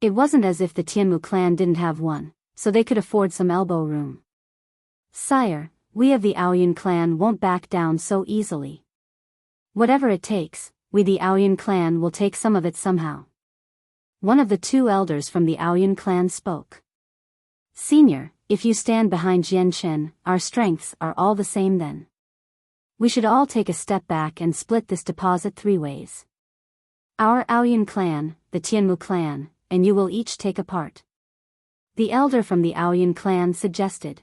It wasn't as if the Tianmu clan didn't have one, so they could afford some elbow room. Sire, we of the Aoyun clan won't back down so easily. Whatever it takes, we the Aoyun clan will take some of it somehow. One of the two elders from the Aoyun clan spoke. Senior, if you stand behind Jian Chen, our strengths are all the same then. We should all take a step back and split this deposit 3 ways. Our Aoyun clan, the Tianmu clan, and you will each take a part. The elder from the Aoyun clan suggested.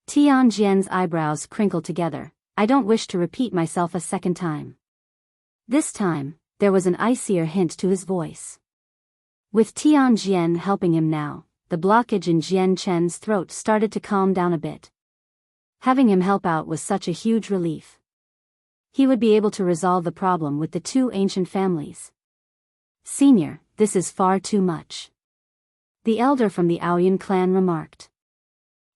Tianjian's eyebrows crinkled together. I don't wish to repeat myself a second time. This time, there was an icier hint to his voice. With Tianjian helping him now, the blockage in Jian Chen's throat started to calm down a bit. Having him help out was such a huge relief. He would be able to resolve the problem with the two ancient families. Senior, this is far too much. The elder from the Aoyun clan remarked.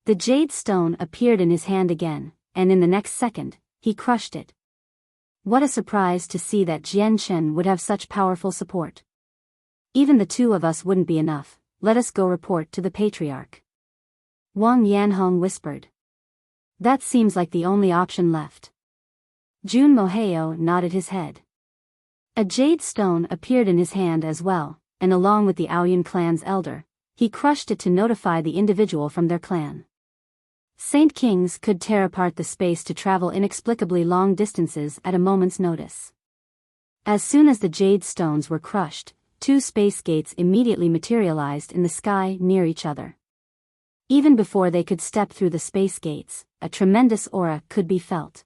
The jade stone appeared in his hand again, and in the next second, he crushed it. What a surprise to see that Jian Chen would have such powerful support. Even the two of us wouldn't be enough, let us go report to the patriarch. Wang Yanhong whispered. That seems like the only option left. Jun Moheo nodded his head. A jade stone appeared in his hand as well, and along with the Aoyun clan's elder, he crushed it to notify the individual from their clan. Saint Kings could tear apart the space to travel inexplicably long distances at a moment's notice. As soon as the jade stones were crushed, 2 space gates immediately materialized in the sky near each other. Even before they could step through the space gates, a tremendous aura could be felt.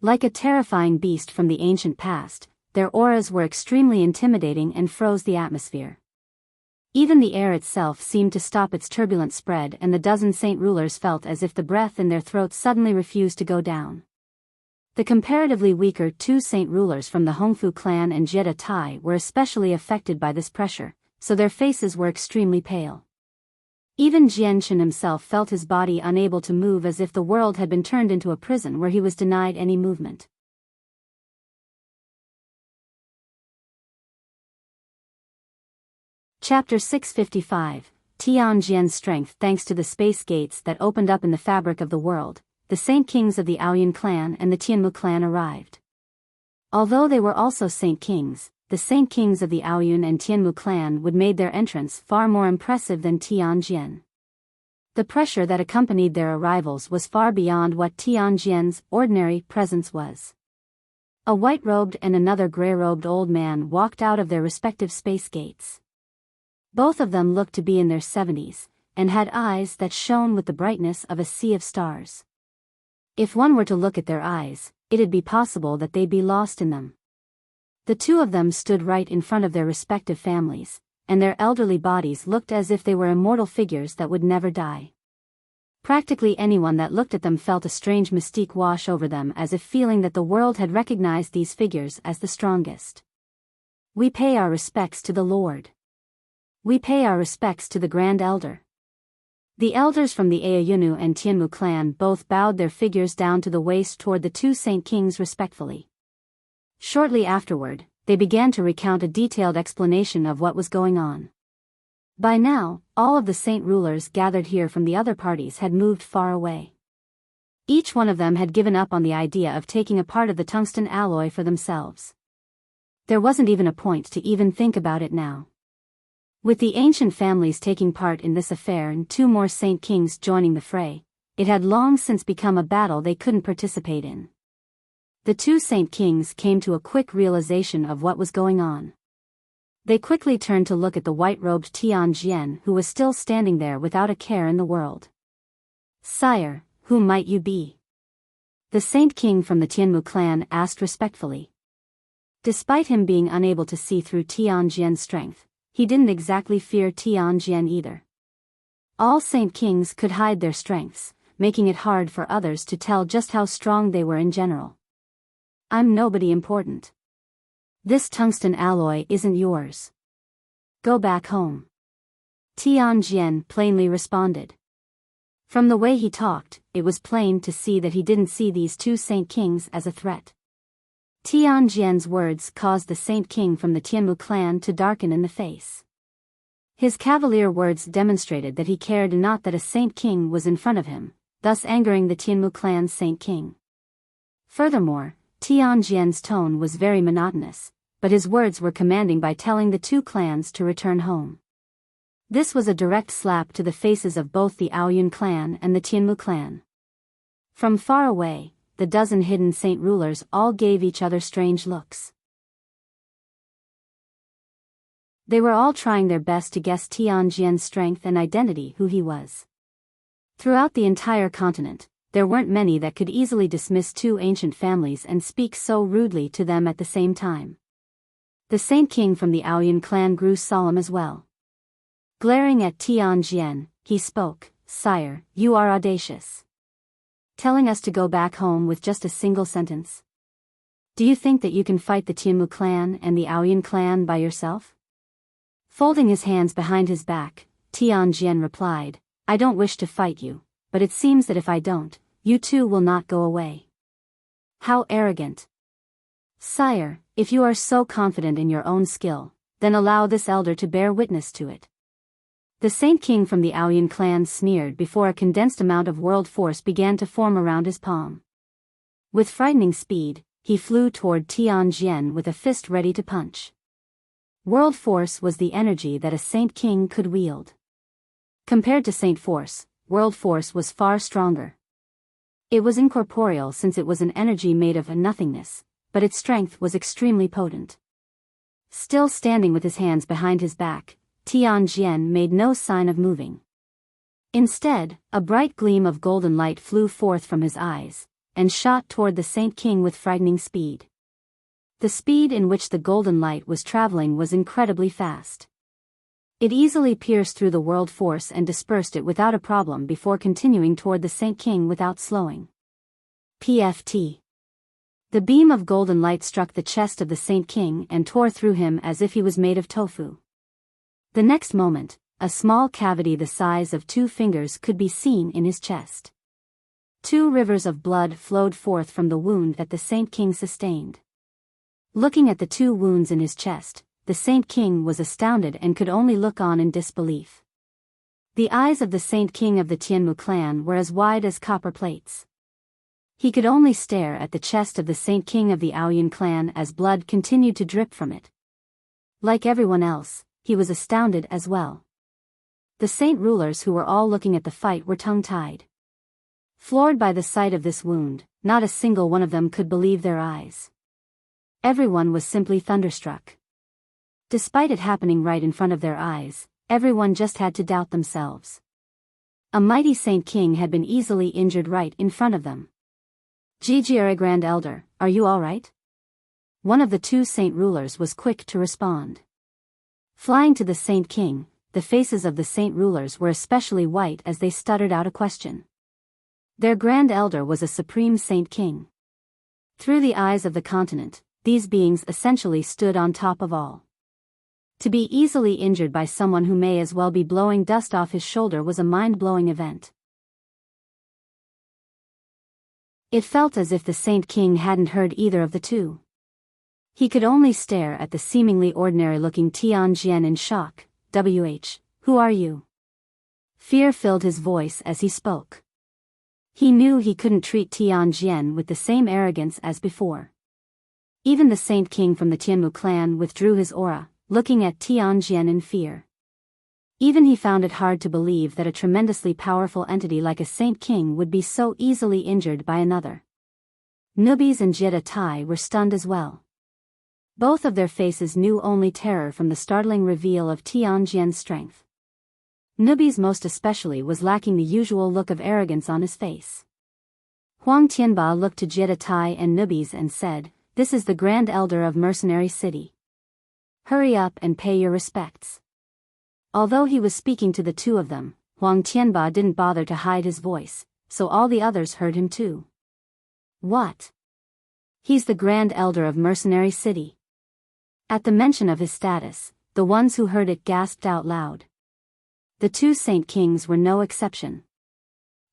Like a terrifying beast from the ancient past, their auras were extremely intimidating and froze the atmosphere. Even the air itself seemed to stop its turbulent spread, and the dozen saint rulers felt as if the breath in their throats suddenly refused to go down. The comparatively weaker 2 saint rulers from the Hongfu clan and Jeda Tai were especially affected by this pressure, so their faces were extremely pale. Even Jianchen himself felt his body unable to move, as if the world had been turned into a prison where he was denied any movement. Chapter 655, Tianjian's Strength. Thanks to the space gates that opened up in the fabric of the world, the Saint Kings of the Aoyun clan and the Tianmu clan arrived. Although they were also Saint Kings, the Saint Kings of the Aoyun and Tianmu clan would made their entrance far more impressive than Tianjian. The pressure that accompanied their arrivals was far beyond what Tianjian's ordinary presence was. A white-robed and another gray-robed old man walked out of their respective space gates. Both of them looked to be in their 70s, and had eyes that shone with the brightness of a sea of stars. If one were to look at their eyes, it'd be possible that they'd be lost in them. The 2 of them stood right in front of their respective families, and their elderly bodies looked as if they were immortal figures that would never die. Practically anyone that looked at them felt a strange mystique wash over them, as if feeling that the world had recognized these figures as the strongest. We pay our respects to the Lord. We pay our respects to the Grand Elder. The elders from the Aoyunu and Tianmu clan both bowed their figures down to the waist toward the 2 Saint Kings respectfully. Shortly afterward, they began to recount a detailed explanation of what was going on. By now, all of the saint rulers gathered here from the other parties had moved far away. Each one of them had given up on the idea of taking a part of the tungsten alloy for themselves. There wasn't even a point to even think about it now. With the ancient families taking part in this affair and 2 more Saint Kings joining the fray, it had long since become a battle they couldn't participate in. The 2 Saint Kings came to a quick realization of what was going on. They quickly turned to look at the white-robed Tianjian, who was still standing there without a care in the world. "Sire, who might you be?" the Saint King from the Tianmu clan asked respectfully. Despite him being unable to see through Tianjian's strength, he didn't exactly fear Tianjian either. All Saint Kings could hide their strengths, making it hard for others to tell just how strong they were in general. "I'm nobody important. This tungsten alloy isn't yours. Go back home," Tianjian plainly responded. From the way he talked, it was plain to see that he didn't see these 2 Saint Kings as a threat. Tianjian's words caused the Saint King from the Tianmu clan to darken in the face. His cavalier words demonstrated that he cared not that a Saint King was in front of him, thus angering the Tianmu clan's Saint King. Furthermore, Tianjian's tone was very monotonous, but his words were commanding by telling the 2 clans to return home. This was a direct slap to the faces of both the Aoyun clan and the Tianmu clan. From far away, the dozen hidden saint rulers all gave each other strange looks. They were all trying their best to guess Tianjian's strength and identity, who he was. Throughout the entire continent, there weren't many that could easily dismiss 2 ancient families and speak so rudely to them at the same time. The Saint King from the Aoyun clan grew solemn as well. Glaring at Tianjian, he spoke, "Sire, you are audacious. Telling us to go back home with just a single sentence. Do you think that you can fight the Tianmu clan and the Aoyun clan by yourself?" Folding his hands behind his back, Tianjian replied, "I don't wish to fight you, but it seems that if I don't, you too will not go away." How arrogant! "Sire, if you are so confident in your own skill, then allow this elder to bear witness to it." The Saint King from the Aoyun clan sneered before a condensed amount of world force began to form around his palm. With frightening speed, he flew toward Tianjian with a fist ready to punch. World Force was the energy that a Saint King could wield. Compared to Saint Force, World Force was far stronger. It was incorporeal since it was an energy made of a nothingness, but its strength was extremely potent. Still standing with his hands behind his back, Tianjian made no sign of moving. Instead, a bright gleam of golden light flew forth from his eyes, and shot toward the Saint King with frightening speed. The speed in which the golden light was traveling was incredibly fast. It easily pierced through the world force and dispersed it without a problem before continuing toward the Saint King without slowing. PFT. The beam of golden light struck the chest of the Saint King and tore through him as if he was made of tofu. The next moment, a small cavity the size of 2 fingers could be seen in his chest. 2 rivers of blood flowed forth from the wound that the Saint King sustained. Looking at the 2 wounds in his chest, the Saint King was astounded and could only look on in disbelief. The eyes of the Saint King of the Tianmu clan were as wide as copper plates. He could only stare at the chest of the Saint King of the Aoyan clan as blood continued to drip from it. Like everyone else, he was astounded as well. The Saint rulers who were all looking at the fight were tongue-tied. Floored by the sight of this wound, not a single one of them could believe their eyes. Everyone was simply thunderstruck. Despite it happening right in front of their eyes, everyone just had to doubt themselves. A mighty Saint King had been easily injured right in front of them. Gigi Grand Elder, are you all right? One of the 2 Saint rulers was quick to respond. Flying to the Saint King, the faces of the Saint rulers were especially white as they stuttered out a question. Their Grand Elder was a supreme Saint King. Through the eyes of the continent, these beings essentially stood on top of all. To be easily injured by someone who may as well be blowing dust off his shoulder was a mind-blowing event. It felt as if the Saint King hadn't heard either of the 2. He could only stare at the seemingly ordinary-looking Tianjian in shock. Who are you? Fear filled his voice as he spoke. He knew he couldn't treat Tianjian with the same arrogance as before. Even the Saint King from the Tianmu clan withdrew his aura, looking at Tianjian in fear. Even he found it hard to believe that a tremendously powerful entity like a Saint King would be so easily injured by another. Nubis and Jetta Tai were stunned as well. Both of their faces knew only terror from the startling reveal of Tianjian's strength. Nubis most especially was lacking the usual look of arrogance on his face. Huang Tianba looked to Jetta Tai and Nubis and said, "This is the Grand Elder of Mercenary City. Hurry up and pay your respects." Although he was speaking to the 2 of them, Huang Tianba didn't bother to hide his voice, so all the others heard him too. What? He's the Grand Elder of Mercenary City. At the mention of his status, the ones who heard it gasped out loud. The 2 Saint Kings were no exception.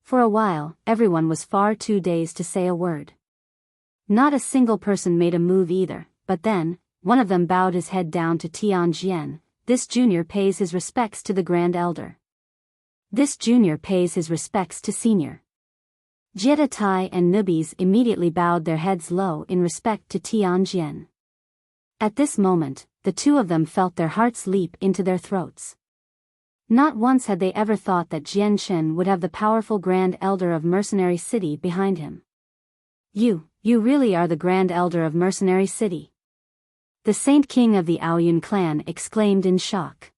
For a while, everyone was far too dazed to say a word. Not a single person made a move either, but then, one of them bowed his head down to Tianjian. "This junior pays his respects to the Grand Elder. This junior pays his respects to senior." Jetta Tai and Nubis immediately bowed their heads low in respect to Tianjian. At this moment, the 2 of them felt their hearts leap into their throats. Not once had they ever thought that Jian Chen would have the powerful Grand Elder of Mercenary City behind him. You really are the Grand Elder of Mercenary City." The Saint King of the Aoyan clan exclaimed in shock.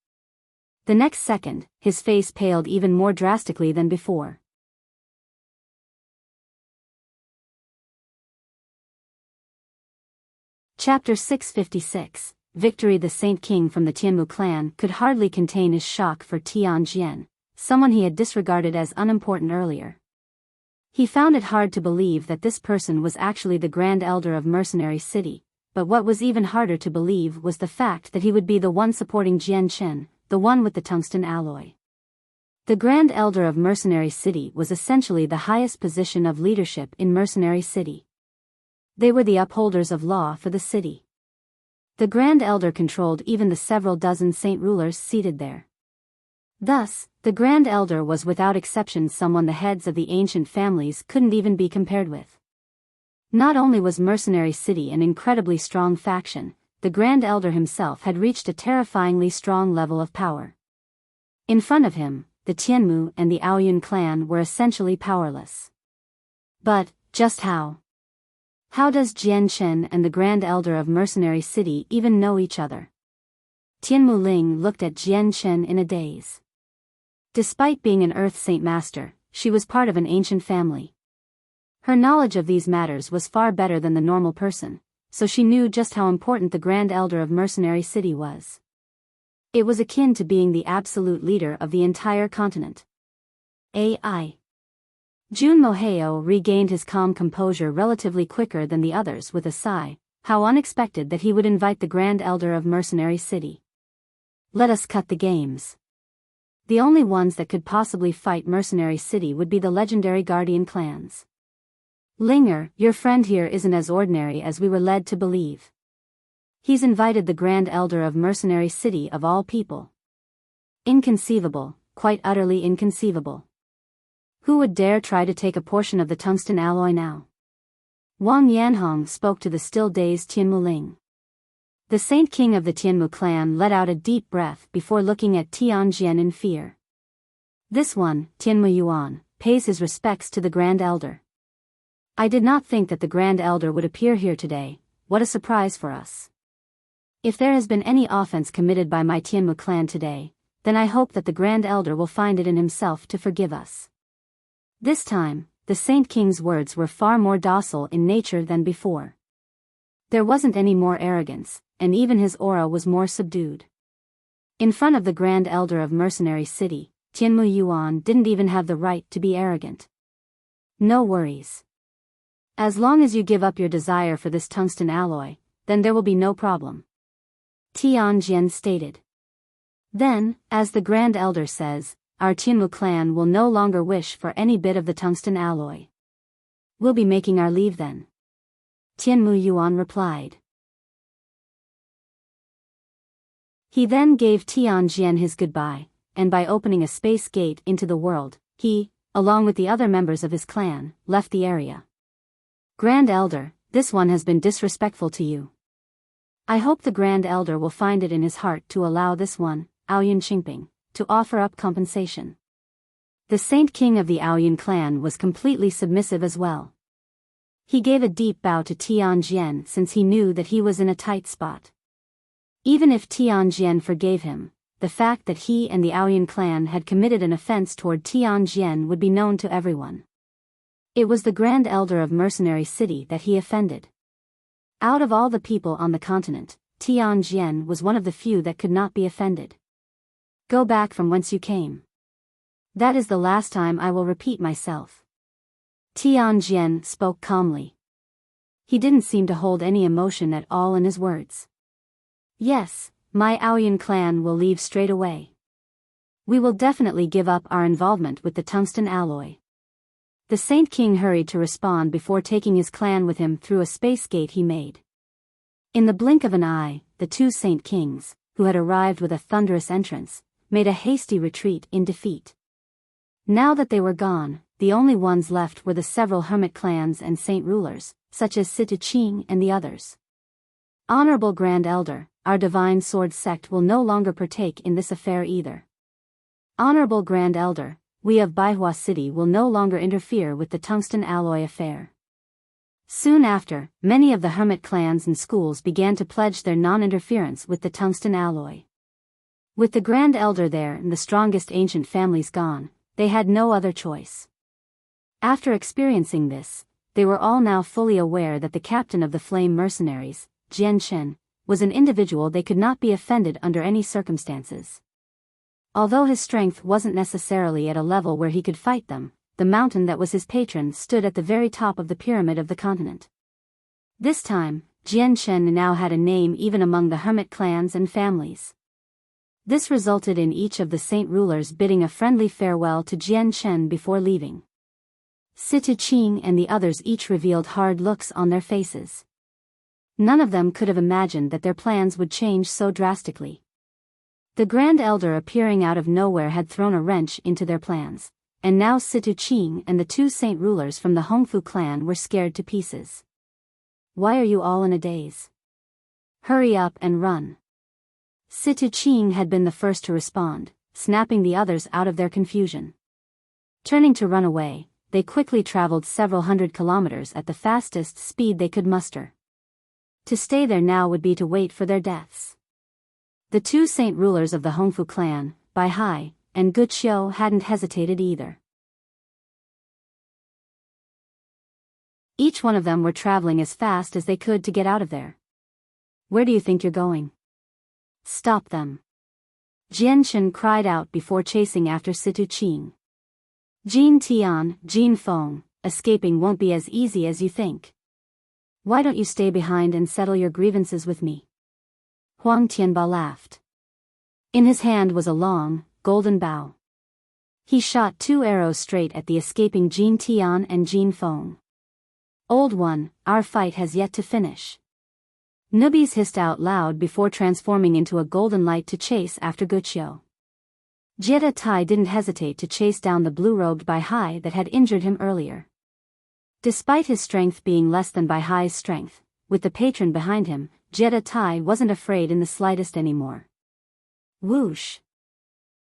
The next second, his face paled even more drastically than before. Chapter 656, Victory. The Saint King from the Tianmu clan could hardly contain his shock for Tianjian, someone he had disregarded as unimportant earlier. He found it hard to believe that this person was actually the Grand Elder of Mercenary City. But what was even harder to believe was the fact that he would be the one supporting Jian Chen, the one with the tungsten alloy. The Grand Elder of Mercenary City was essentially the highest position of leadership in Mercenary City. They were the upholders of law for the city. The Grand Elder controlled even the several dozen saint rulers seated there. Thus, the Grand Elder was without exception someone the heads of the ancient families couldn't even be compared with. Not only was Mercenary City an incredibly strong faction, the Grand Elder himself had reached a terrifyingly strong level of power. In front of him, the Tianmu and the Aoyun clan were essentially powerless. But, just how? How does Jian Chen and the Grand Elder of Mercenary City even know each other? Tianmu Ling looked at Jian Chen in a daze. Despite being an Earth Saint Master, she was part of an ancient family. Her knowledge of these matters was far better than the normal person, so she knew just how important the Grand Elder of Mercenary City was. It was akin to being the absolute leader of the entire continent. AI. Jun Moheo regained his calm composure relatively quicker than the others with a sigh. How unexpected that he would invite the Grand Elder of Mercenary City. Let us cut the games. The only ones that could possibly fight Mercenary City would be the legendary Guardian clans. Linger, your friend here isn't as ordinary as we were led to believe. He's invited the Grand Elder of Mercenary City of all people. Inconceivable, quite utterly inconceivable. Who would dare try to take a portion of the tungsten alloy now? Wang Yanhong spoke to the still-dazed Tianmu Ling. The Saint King of the Tianmu clan let out a deep breath before looking at Tianjian in fear. This one, Tianmu Yuan, pays his respects to the Grand Elder. I did not think that the Grand Elder would appear here today. What a surprise for us. If there has been any offense committed by my Tianmu clan today, then I hope that the Grand Elder will find it in himself to forgive us. This time, the Saint King's words were far more docile in nature than before. There wasn't any more arrogance, and even his aura was more subdued. In front of the Grand Elder of Mercenary City, Tianmu Yuan didn't even have the right to be arrogant. No worries. As long as you give up your desire for this tungsten alloy, then there will be no problem. Tianjian stated. Then, as the Grand Elder says, our Tianmu clan will no longer wish for any bit of the tungsten alloy. We'll be making our leave then. Tianmu Yuan replied. He then gave Tianjian his goodbye, and by opening a space gate into the world, he, along with the other members of his clan, left the area. Grand Elder, this one has been disrespectful to you. I hope the Grand Elder will find it in his heart to allow this one, Aoyun Qingping, to offer up compensation. The Saint King of the Aoyun clan was completely submissive as well. He gave a deep bow to Tianjian since he knew that he was in a tight spot. Even if Tianjian forgave him, the fact that he and the Aoyun clan had committed an offense toward Tianjian would be known to everyone. It was the Grand Elder of Mercenary City that he offended. Out of all the people on the continent, Tianjian was one of the few that could not be offended. Go back from whence you came. That is the last time I will repeat myself. Tianjian spoke calmly. He didn't seem to hold any emotion at all in his words. Yes, my Aoyun clan will leave straight away. We will definitely give up our involvement with the tungsten alloy. The Saint King hurried to respond before taking his clan with him through a space gate he made. In the blink of an eye, the two Saint Kings, who had arrived with a thunderous entrance, made a hasty retreat in defeat. Now that they were gone, the only ones left were the several hermit clans and saint rulers, such as Situ Qing and the others. Honorable Grand Elder, our divine sword sect will no longer partake in this affair either. Honorable Grand Elder, we of Baihua City will no longer interfere with the tungsten alloy affair. Soon after, many of the hermit clans and schools began to pledge their non-interference with the tungsten alloy. With the Grand Elder there and the strongest ancient families gone, they had no other choice. After experiencing this, they were all now fully aware that the captain of the Flame Mercenaries, Jian Chen, was an individual they could not be offended under any circumstances. Although his strength wasn't necessarily at a level where he could fight them, the mountain that was his patron stood at the very top of the pyramid of the continent. This time, Jian Chen now had a name even among the hermit clans and families. This resulted in each of the saint rulers bidding a friendly farewell to Jian Chen before leaving. Situ Qing and the others each revealed hard looks on their faces. None of them could have imagined that their plans would change so drastically. The Grand Elder appearing out of nowhere had thrown a wrench into their plans, and now Situ Qing and the two saint rulers from the Hongfu clan were scared to pieces. Why are you all in a daze? Hurry up and run. Situ Ching had been the first to respond, snapping the others out of their confusion. Turning to run away, they quickly traveled several hundred kilometers at the fastest speed they could muster. To stay there now would be to wait for their deaths. The two saint rulers of the Hongfu clan, Bai Hai and Guqiu, hadn't hesitated either. Each one of them were traveling as fast as they could to get out of there. Where do you think you're going? Stop them. Jian Shen cried out before chasing after Situ Qing. Jin Tian, Jin Feng, escaping won't be as easy as you think. Why don't you stay behind and settle your grievances with me? Huang Tianba laughed. In his hand was a long, golden bow. He shot 2 arrows straight at the escaping Jin Tian and Jin Feng. Old one, our fight has yet to finish. Nubbies hissed out loud before transforming into a golden light to chase after Guqiu. Jetta Tai didn't hesitate to chase down the blue-robed Bai Hai that had injured him earlier. Despite his strength being less than Bai Hai's strength, with the patron behind him, Jetta Tai wasn't afraid in the slightest anymore. Whoosh!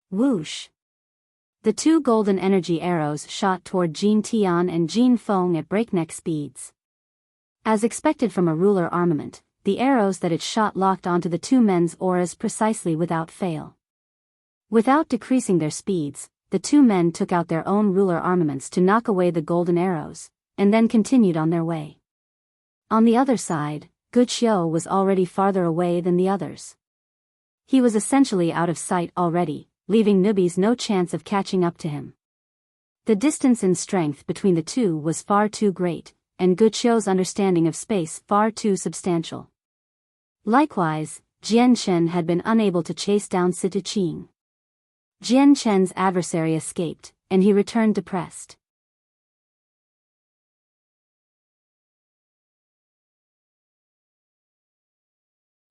Whoosh! The 2 golden energy arrows shot toward Jin Tian and Jin Feng at breakneck speeds. As expected from a ruler armament, the arrows that it shot locked onto the 2 men's auras precisely without fail. Without decreasing their speeds, the 2 men took out their own ruler armaments to knock away the golden arrows, and then continued on their way. On the other side, Guqiu was already farther away than the others. He was essentially out of sight already, leaving newbies no chance of catching up to him. The distance in strength between the two was far too great, and Guqiu's understanding of space far too substantial. Likewise, Jian Chen had been unable to chase down Situ Qing. Jian Chen's adversary escaped, and he returned depressed.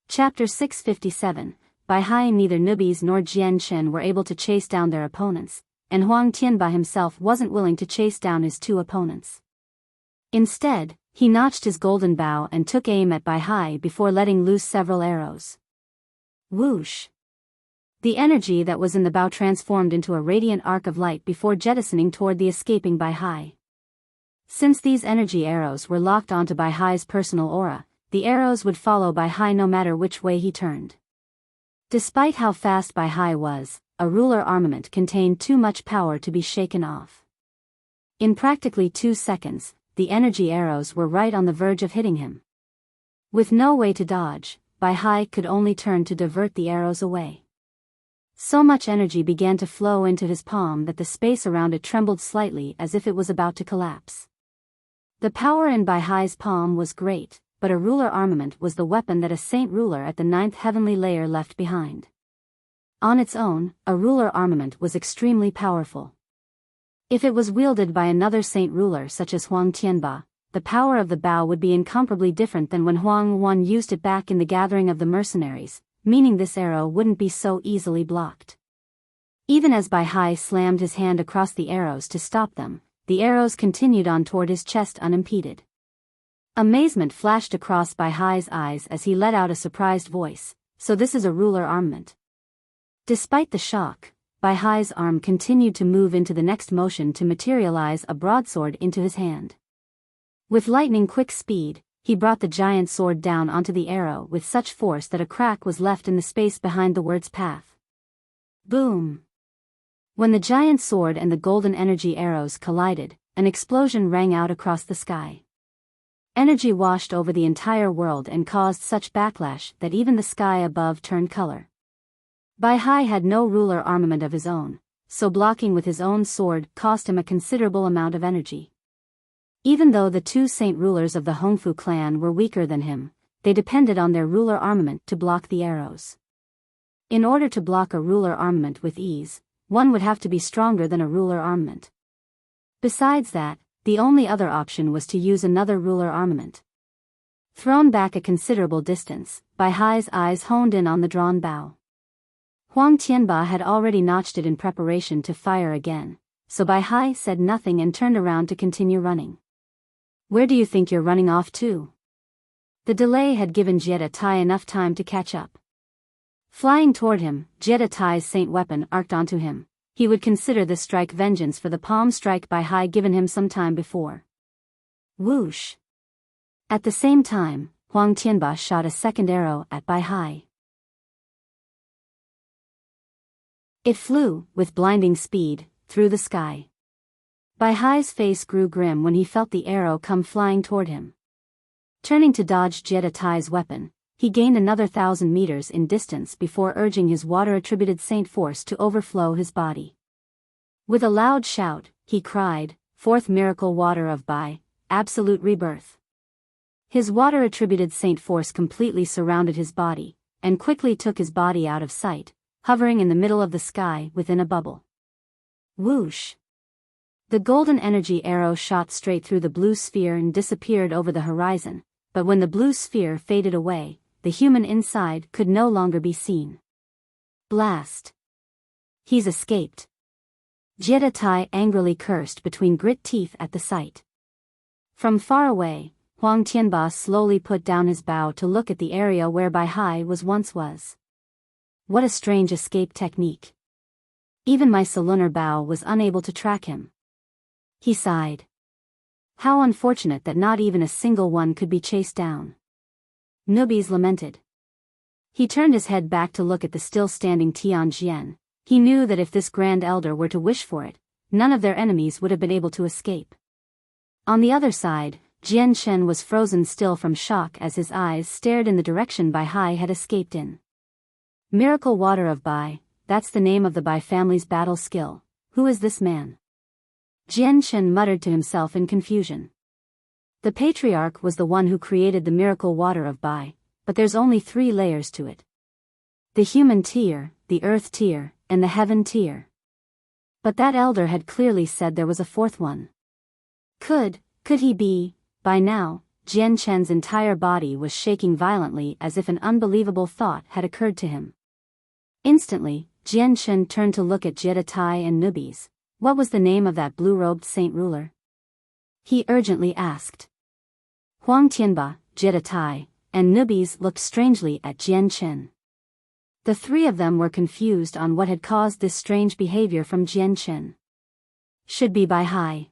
Chapter 657. Bai Hai. Neither newbies nor Jian Chen were able to chase down their opponents, and Huang Tianba himself wasn't willing to chase down his 2 opponents. Instead, he notched his golden bow and took aim at Bai Hai before letting loose several arrows. Whoosh! The energy that was in the bow transformed into a radiant arc of light before jettisoning toward the escaping Bai Hai. Since these energy arrows were locked onto Bai Hai's personal aura, the arrows would follow Bai Hai no matter which way he turned. Despite how fast Bai Hai was, a ruler armament contained too much power to be shaken off. In practically 2 seconds, the energy arrows were right on the verge of hitting him. With no way to dodge, Bai Hai could only turn to divert the arrows away. So much energy began to flow into his palm that the space around it trembled slightly as if it was about to collapse. The power in Bai Hai's palm was great, but a ruler armament was the weapon that a saint ruler at the 9th heavenly layer left behind. On its own, a ruler armament was extremely powerful. If it was wielded by another saint ruler such as Huang Tianba, the power of the bow would be incomparably different than when Huang Wan used it back in the gathering of the mercenaries, meaning this arrow wouldn't be so easily blocked. Even as Bai Hai slammed his hand across the arrows to stop them, the arrows continued on toward his chest unimpeded. Amazement flashed across Bai Hai's eyes as he let out a surprised voice, "So this is a ruler armament." Despite the shock, Bai Hai's arm continued to move into the next motion to materialize a broadsword into his hand. With lightning-quick speed, he brought the giant sword down onto the arrow with such force that a crack was left in the space behind the word's path. Boom! When the giant sword and the golden energy arrows collided, an explosion rang out across the sky. Energy washed over the entire world and caused such backlash that even the sky above turned color. Bai Hai had no ruler armament of his own, so blocking with his own sword cost him a considerable amount of energy. Even though the 2 saint rulers of the Hongfu clan were weaker than him, they depended on their ruler armament to block the arrows. In order to block a ruler armament with ease, one would have to be stronger than a ruler armament. Besides that, the only other option was to use another ruler armament. Thrown back a considerable distance, Bai Hai's eyes honed in on the drawn bow. Huang Tianba had already notched it in preparation to fire again, so Bai Hai said nothing and turned around to continue running. Where do you think you're running off to? The delay had given Jetta Tai enough time to catch up. Flying toward him, Jetta Tai's saint weapon arced onto him. He would consider this strike vengeance for the palm strike Bai Hai given him some time before. Whoosh! At the same time, Huang Tianba shot a second arrow at Bai Hai. It flew, with blinding speed, through the sky. Bai Hai's face grew grim when he felt the arrow come flying toward him. Turning to dodge Jetta Tai's weapon, he gained another 1,000 meters in distance before urging his water-attributed saint force to overflow his body. With a loud shout, he cried, "Fourth miracle water of Bai, absolute rebirth." His water-attributed saint force completely surrounded his body, and quickly took his body out of sight, hovering in the middle of the sky within a bubble. Whoosh! The golden energy arrow shot straight through the blue sphere and disappeared over the horizon, but when the blue sphere faded away, the human inside could no longer be seen. Blast! He's escaped. Jetta Tai angrily cursed between grit teeth at the sight. From far away, Huang Tianba slowly put down his bow to look at the area where Bai Hai once was. What a strange escape technique. Even my lunar bow was unable to track him. He sighed. How unfortunate that not even a single one could be chased down. Nubis lamented. He turned his head back to look at the still-standing Tianjian. He knew that if this Grand Elder were to wish for it, none of their enemies would have been able to escape. On the other side, Jian Shen was frozen still from shock as his eyes stared in the direction Bai Hai had escaped in. Miracle Water of Bai, that's the name of the Bai family's battle skill. Who is this man? Jian Shen muttered to himself in confusion. The patriarch was the one who created the miracle water of Bai, but there's only 3 layers to it. The human tier, the earth tier, and the heaven tier. But that elder had clearly said there was a 4th one. Could he be? By now, Jian Shen's entire body was shaking violently as if an unbelievable thought had occurred to him. Instantly, Jian Shen turned to look at Jetta Tai and Nubis. What was the name of that blue-robed saint ruler? He urgently asked. Huang Tianba, Jetta Tai, and Nubis looked strangely at Jian Shen. The 3 of them were confused on what had caused this strange behavior from Jian Shen. Should be Bai Hai.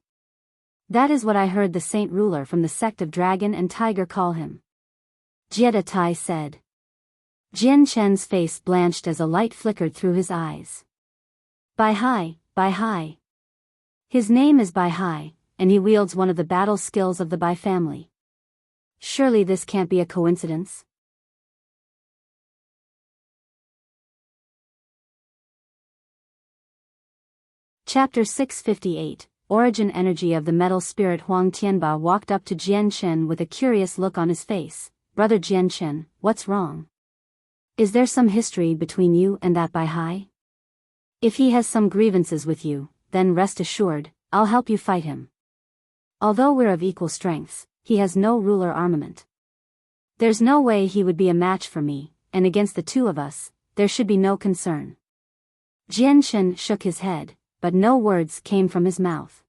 That is what I heard the saint ruler from the sect of Dragon and Tiger call him. Jetta Tai said. Jian Shen's face blanched as a light flickered through his eyes. Bai Hai, Bai Hai. His name is Bai Hai, and he wields one of the battle skills of the Bai family. Surely this can't be a coincidence. Chapter 658, Origin Energy of the Metal Spirit. Huang Tianba walked up to Jian Shen with a curious look on his face. Brother Jian Shen, what's wrong? Is there some history between you and that Bai Hai? If he has some grievances with you, then rest assured, I'll help you fight him. Although we're of equal strengths, he has no ruler armament. There's no way he would be a match for me, and against the 2 of us, there should be no concern. Jian Shen shook his head, but no words came from his mouth.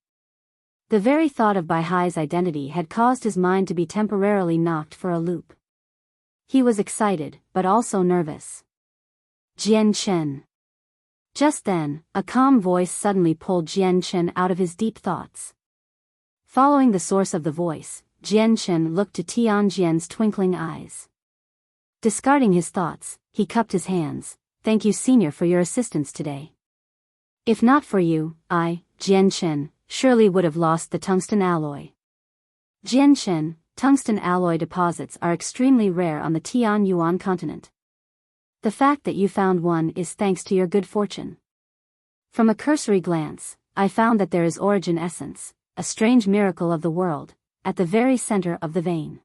The very thought of Bai Hai's identity had caused his mind to be temporarily knocked for a loop. He was excited, but also nervous. Jian Shen. Just then, a calm voice suddenly pulled Jian Shen out of his deep thoughts. Following the source of the voice, Jian Shen looked to Tianjian's twinkling eyes. Discarding his thoughts, he cupped his hands. Thank you, Senior, for your assistance today. If not for you, I, Jian Shen, surely would have lost the tungsten alloy. Jian Shen, tungsten alloy deposits are extremely rare on the Tian Yuan continent. The fact that you found one is thanks to your good fortune. From a cursory glance, I found that there is origin essence, a strange miracle of the world, at the very center of the vein.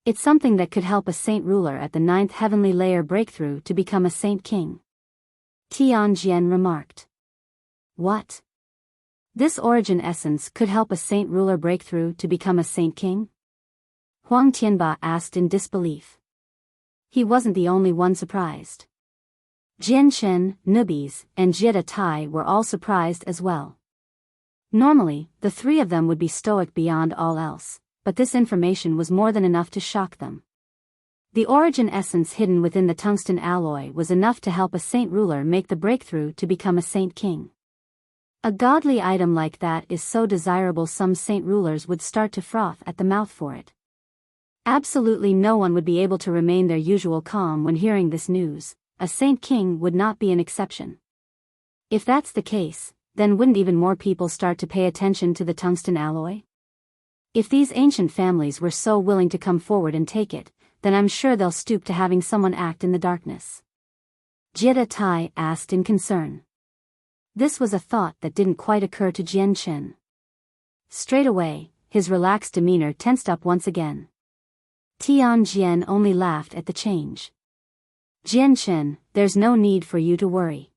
It's something that could help a saint ruler at the 9th heavenly layer breakthrough to become a saint king. Tianjian remarked. What? This origin essence could help a saint ruler breakthrough to become a saint king? Huang Tianba asked in disbelief. He wasn't the only one surprised. Jian Shen, Nubis, and Jetta Tai were all surprised as well. Normally, the 3 of them would be stoic beyond all else, but this information was more than enough to shock them. The origin essence hidden within the tungsten alloy was enough to help a saint ruler make the breakthrough to become a saint king. A godly item like that is so desirable some saint rulers would start to froth at the mouth for it. Absolutely no one would be able to remain their usual calm when hearing this news. A saint king would not be an exception. If that's the case, then wouldn't even more people start to pay attention to the tungsten alloy? If these ancient families were so willing to come forward and take it, then I'm sure they'll stoop to having someone act in the darkness. Jia Tai asked in concern. This was a thought that didn't quite occur to Jian Chen. Straight away, his relaxed demeanor tensed up once again. Tian Jian only laughed at the change. Jian Chen, there's no need for you to worry.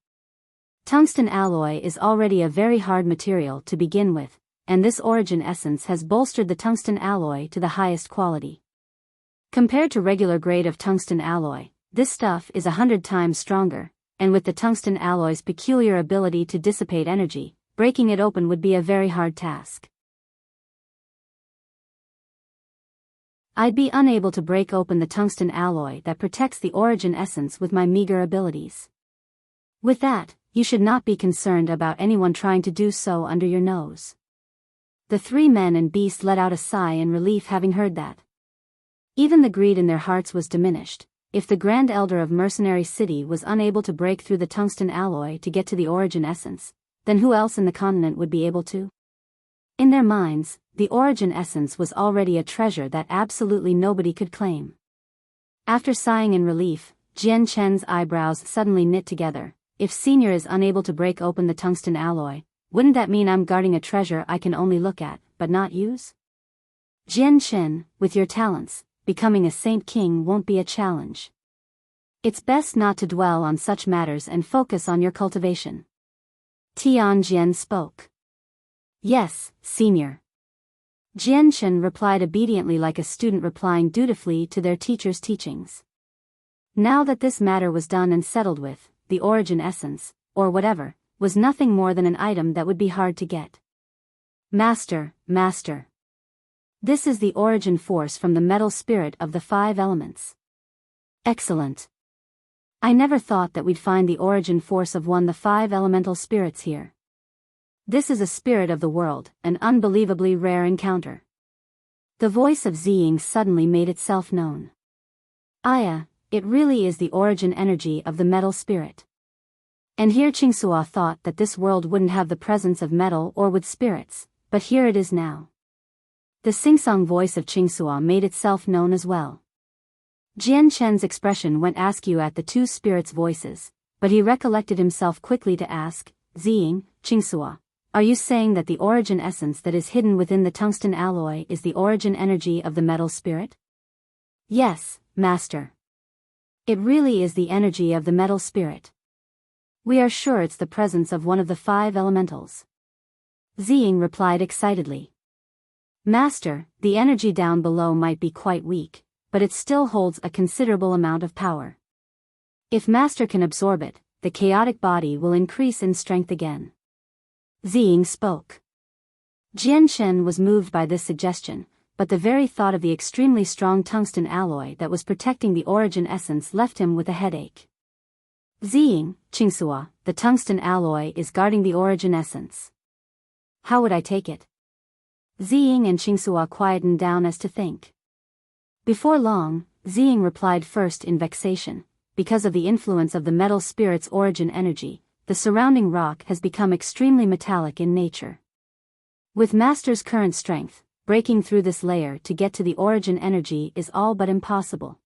Tungsten alloy is already a very hard material to begin with, and this origin essence has bolstered the tungsten alloy to the highest quality. Compared to regular grade of tungsten alloy, this stuff is 100 times stronger, and with the tungsten alloy's peculiar ability to dissipate energy, breaking it open would be a very hard task. I'd be unable to break open the tungsten alloy that protects the origin essence with my meager abilities. With that, you should not be concerned about anyone trying to do so under your nose. The three men and beast let out a sigh in relief having heard that. Even the greed in their hearts was diminished. If the Grand Elder of Mercenary City was unable to break through the tungsten alloy to get to the origin essence, then who else in the continent would be able to? In their minds, the origin essence was already a treasure that absolutely nobody could claim. After sighing in relief, Jian Chen's eyebrows suddenly knit together. If Senior is unable to break open the tungsten alloy, wouldn't that mean I'm guarding a treasure I can only look at, but not use? Jian Chen, with your talents, becoming a saint king won't be a challenge. It's best not to dwell on such matters and focus on your cultivation. Tian Jian spoke. Yes, Senior. Jian Chen replied obediently like a student replying dutifully to their teacher's teachings. Now that this matter was done and settled with, the origin essence, or whatever, was nothing more than an item that would be hard to get. Master. This is the origin force from the metal spirit of the 5 elements. Excellent. I never thought that we'd find the origin force of the 5 elemental spirits here. This is a spirit of the world, an unbelievably rare encounter. The voice of Ziying suddenly made itself known. Aya, it really is the origin energy of the metal spirit. And here Qingsua thought that this world wouldn't have the presence of metal or wood spirits, but here it is now. The sing-song voice of Qingsua made itself known as well. Jian Chen's expression went askew at the 2 spirits' voices, but he recollected himself quickly to ask, Ziying, Qingsua, are you saying that the origin essence that is hidden within the tungsten alloy is the origin energy of the metal spirit? Yes, Master. It really is the energy of the metal spirit. We are sure it's the presence of one of the 5 elementals. Ziying replied excitedly. Master, the energy down below might be quite weak, but it still holds a considerable amount of power. If Master can absorb it, the chaotic body will increase in strength again. Ziying spoke. Jian Chen was moved by this suggestion, but the very thought of the extremely strong tungsten alloy that was protecting the origin essence left him with a headache. Ziying, Qingsua, the tungsten alloy is guarding the origin essence. How would I take it? Ziying and Qingsua quietened down as to think. Before long, Ziying replied first in vexation. Because of the influence of the metal spirit's origin energy, the surrounding rock has become extremely metallic in nature. With Master's current strength, breaking through this layer to get to the origin energy is all but impossible.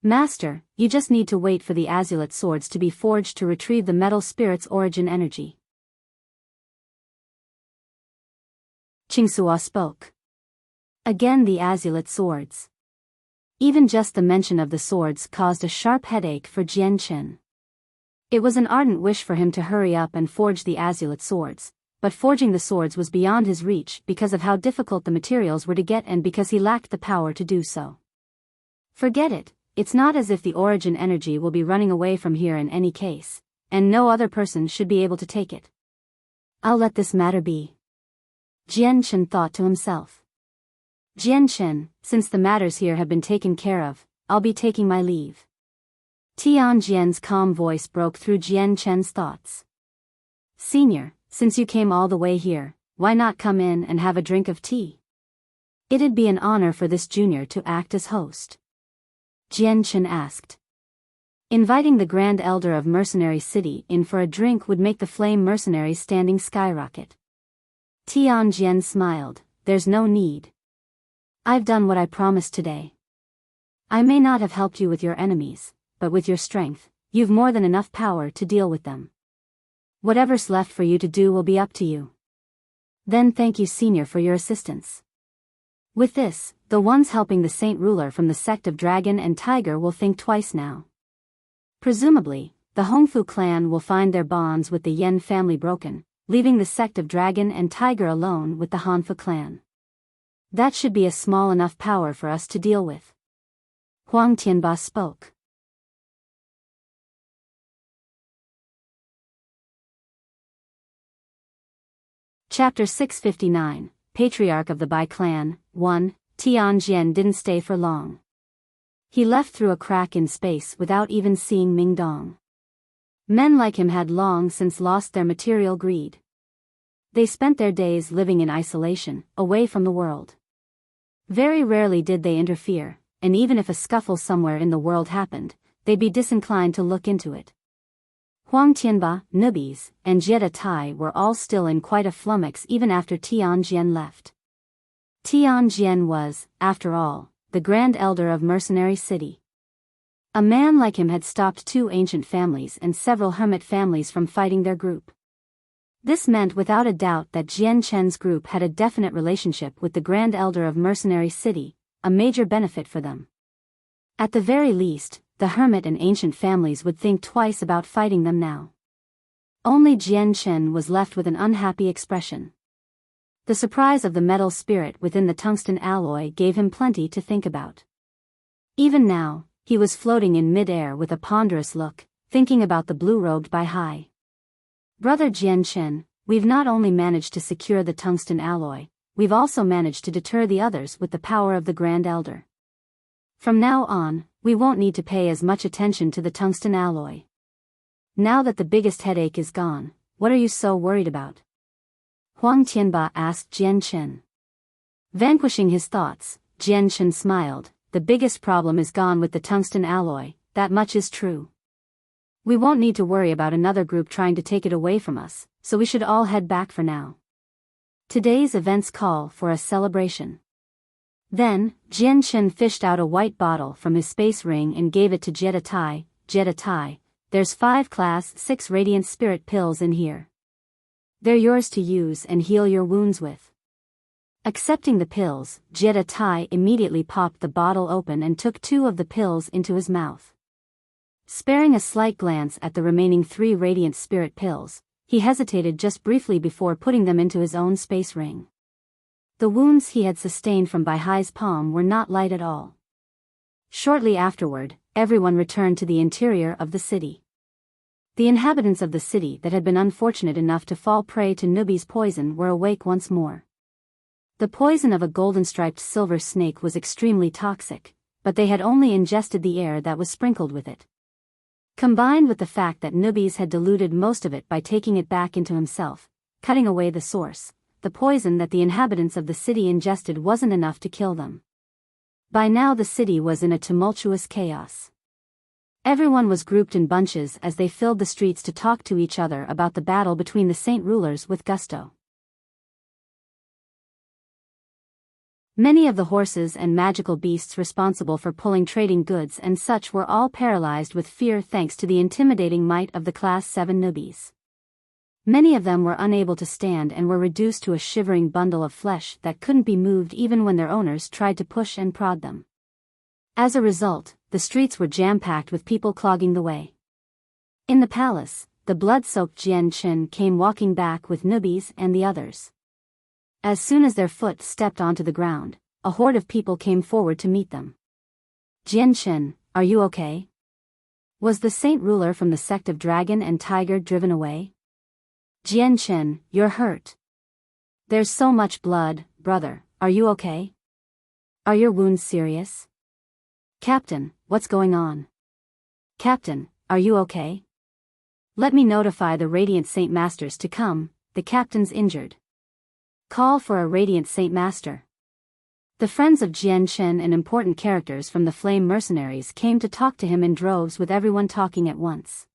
Master, you just need to wait for the azulate swords to be forged to retrieve the metal spirit's origin energy. Qingsua spoke. Again the azulate swords. Even just the mention of the swords caused a sharp headache for Jian Chen. It was an ardent wish for him to hurry up and forge the azulate swords, but forging the swords was beyond his reach because of how difficult the materials were to get and because he lacked the power to do so. Forget it, it's not as if the origin energy will be running away from here in any case, and no other person should be able to take it. I'll let this matter be. Jian Chen thought to himself. Jian Chen, since the matters here have been taken care of, I'll be taking my leave. Tian Jian's calm voice broke through Jian Chen's thoughts. Senior, since you came all the way here, why not come in and have a drink of tea? It'd be an honor for this junior to act as host. Jian Chen asked. Inviting the Grand Elder of Mercenary City in for a drink would make the flame mercenaries standing skyrocket. Tian Jian smiled. There's no need. I've done what I promised today. I may not have helped you with your enemies, but with your strength, you've more than enough power to deal with them. Whatever's left for you to do will be up to you. Then thank you, Senior, for your assistance. With this, the ones helping the Saint Ruler from the sect of Dragon and Tiger will think twice now. Presumably, the Hongfu clan will find their bonds with the Yen family broken, leaving the sect of Dragon and Tiger alone with the Hanfu clan. That should be a small enough power for us to deal with. Huang Tianba spoke. Chapter 659, Patriarch of the Bai Clan, 1. Tian Jian didn't stay for long. He left through a crack in space without even seeing Ming Dong. Men like him had long since lost their material greed. They spent their days living in isolation, away from the world. Very rarely did they interfere, and even if a scuffle somewhere in the world happened, they'd be disinclined to look into it. Huang Tianba, Nubis, and Jetta Tai were all still in quite a flummox even after Tian Jian left. Tian Jian was, after all, the Grand Elder of Mercenary City. A man like him had stopped 2 ancient families and several hermit families from fighting their group. This meant without a doubt that Jian Chen's group had a definite relationship with the Grand Elder of Mercenary City, a major benefit for them. At the very least, the hermit and ancient families would think twice about fighting them now. Only Jian Chen was left with an unhappy expression. The surprise of the metal spirit within the tungsten alloy gave him plenty to think about. Even now, he was floating in mid-air with a ponderous look, thinking about the blue-robed Bai Hai. Brother Jian Chen, we've not only managed to secure the tungsten alloy, we've also managed to deter the others with the power of the Grand Elder. From now on, we won't need to pay as much attention to the tungsten alloy. Now that the biggest headache is gone, what are you so worried about? Huang Tianba asked Jian Chen. Vanquishing his thoughts, Jian Chen smiled. The biggest problem is gone with the tungsten alloy, that much is true. We won't need to worry about another group trying to take it away from us, so we should all head back for now. Today's events call for a celebration. Then, Jian Chen fished out a white bottle from his space ring and gave it to Jetta Tai. Jetta Tai, there's 5 Class 6 Radiant Spirit pills in here. They're yours to use and heal your wounds with. Accepting the pills, Jetta Tai immediately popped the bottle open and took 2 of the pills into his mouth. Sparing a slight glance at the remaining 3 Radiant Spirit pills, he hesitated just briefly before putting them into his own space ring. The wounds he had sustained from Bai Hai's palm were not light at all. Shortly afterward, everyone returned to the interior of the city. The inhabitants of the city that had been unfortunate enough to fall prey to Nubi's poison were awake once more. The poison of a golden-striped silver snake was extremely toxic, but they had only ingested the air that was sprinkled with it. Combined with the fact that Nubis had diluted most of it by taking it back into himself, cutting away the source, the poison that the inhabitants of the city ingested wasn't enough to kill them. By now the city was in a tumultuous chaos. Everyone was grouped in bunches as they filled the streets to talk to each other about the battle between the Saint Rulers with gusto. Many of the horses and magical beasts responsible for pulling trading goods and such were all paralyzed with fear thanks to the intimidating might of the Class 7 Nubis. Many of them were unable to stand and were reduced to a shivering bundle of flesh that couldn't be moved even when their owners tried to push and prod them. As a result, the streets were jam-packed with people clogging the way. In the palace, the blood-soaked Jian Chen came walking back with Nubis and the others. As soon as their foot stepped onto the ground, a horde of people came forward to meet them. Jian Chen, are you okay? Was the Saint Ruler from the sect of Dragon and Tiger driven away? Jian Chen, you're hurt. There's so much blood, brother, are you okay? Are your wounds serious? Captain, what's going on? Captain, are you okay? Let me notify the Radiant Saint Masters to come, the captain's injured. Call for a Radiant Saint Master. The friends of Jian Chen and important characters from the Flame Mercenaries came to talk to him in droves, with everyone talking at once.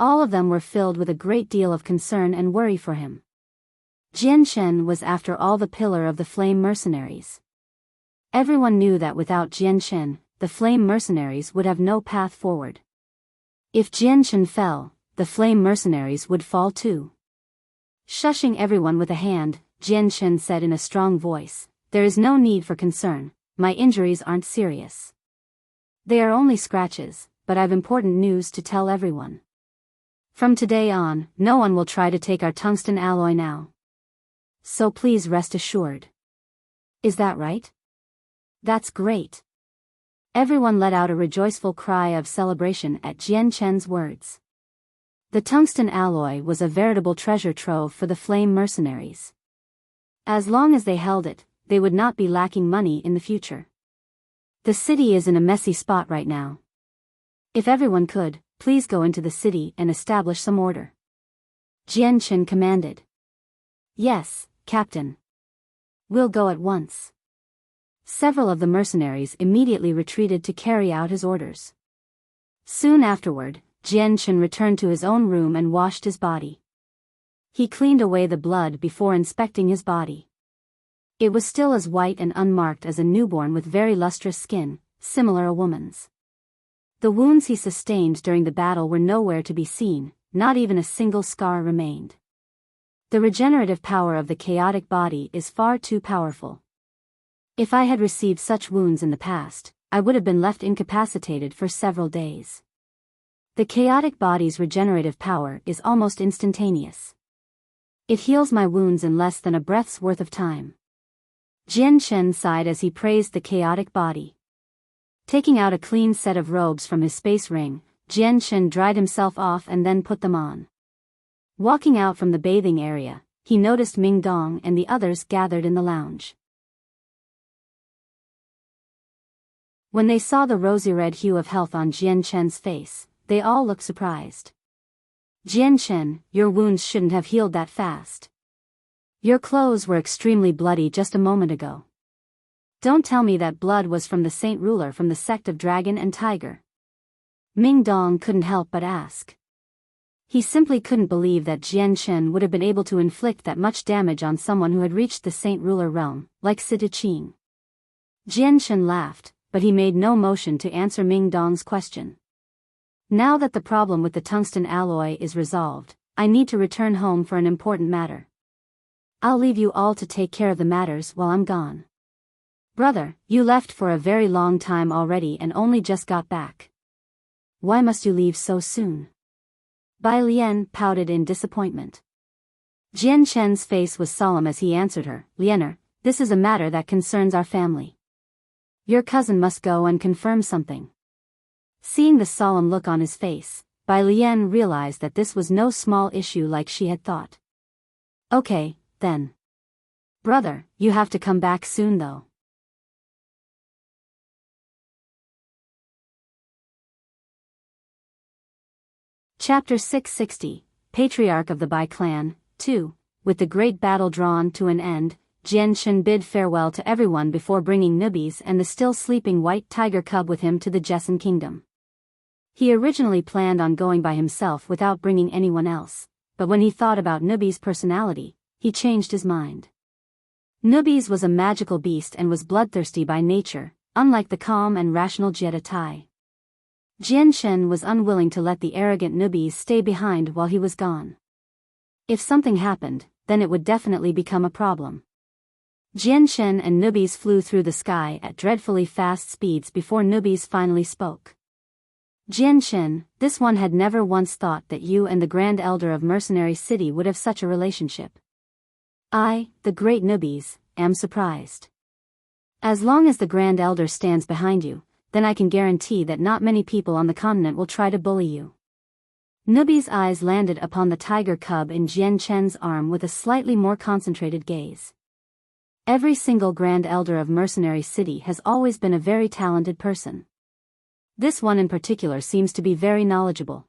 All of them were filled with a great deal of concern and worry for him. Jian Chen was after all the pillar of the Flame Mercenaries. Everyone knew that without Jian Chen, the Flame Mercenaries would have no path forward. If Jian Chen fell, the Flame Mercenaries would fall too. Shushing everyone with a hand, Jian Chen said in a strong voice, "There is no need for concern, my injuries aren't serious. They are only scratches, but I've important news to tell everyone. From today on, no one will try to take our tungsten alloy now. So please rest assured." Is that right? That's great. Everyone let out a rejoiceful cry of celebration at Jian Chen's words. The tungsten alloy was a veritable treasure trove for the Flame Mercenaries. As long as they held it, they would not be lacking money in the future. The city is in a messy spot right now. If everyone could, please go into the city and establish some order. Jian Chen commanded. Yes, Captain. We'll go at once. Several of the mercenaries immediately retreated to carry out his orders. Soon afterward, Jian Chen returned to his own room and washed his body. He cleaned away the blood before inspecting his body. It was still as white and unmarked as a newborn with very lustrous skin, similar a woman's. The wounds he sustained during the battle were nowhere to be seen, not even a single scar remained. The regenerative power of the chaotic body is far too powerful. If I had received such wounds in the past, I would have been left incapacitated for several days. The chaotic body's regenerative power is almost instantaneous. It heals my wounds in less than a breath's worth of time. Jian Chen sighed as he praised the chaotic body. Taking out a clean set of robes from his space ring, Jian Chen dried himself off and then put them on. Walking out from the bathing area, he noticed Ming Dong and the others gathered in the lounge. When they saw the rosy red hue of health on Jian Chen's face, they all looked surprised. Jian Chen, your wounds shouldn't have healed that fast. Your clothes were extremely bloody just a moment ago. Don't tell me that blood was from the Saint Ruler from the sect of Dragon and Tiger. Ming Dong couldn't help but ask. He simply couldn't believe that Jian Chen would have been able to inflict that much damage on someone who had reached the Saint Ruler realm, like Sita Qing. Jian Chen laughed, but he made no motion to answer Ming Dong's question. Now that the problem with the tungsten alloy is resolved, I need to return home for an important matter. I'll leave you all to take care of the matters while I'm gone. Brother, you left for a very long time already and only just got back. Why must you leave so soon? Bai Lian pouted in disappointment. Jian Chen's face was solemn as he answered her, Lianer, this is a matter that concerns our family. Your cousin must go and confirm something. Seeing the solemn look on his face, Bai Lian realized that this was no small issue like she had thought. Okay, then. Brother, you have to come back soon though. Chapter 660, Patriarch of the Bai Clan, 2. With the great battle drawn to an end, Jian Chen bid farewell to everyone before bringing Nubis and the still sleeping white tiger cub with him to the Jessen Kingdom. He originally planned on going by himself without bringing anyone else, but when he thought about Nubis' personality, he changed his mind. Nubis was a magical beast and was bloodthirsty by nature, unlike the calm and rational Jetta Tai. Jian Chen was unwilling to let the arrogant Nubis stay behind while he was gone. If something happened, then it would definitely become a problem. Jian Chen and Nubis flew through the sky at dreadfully fast speeds before Nubis finally spoke. Jian Chen, this one had never once thought that you and the Grand Elder of Mercenary City would have such a relationship. I, the great Nubis, am surprised. As long as the Grand Elder stands behind you, then I can guarantee that not many people on the continent will try to bully you. Nubis' eyes landed upon the tiger cub in Jian Chen's arm with a slightly more concentrated gaze. Every single Grand Elder of Mercenary City has always been a very talented person. This one in particular seems to be very knowledgeable.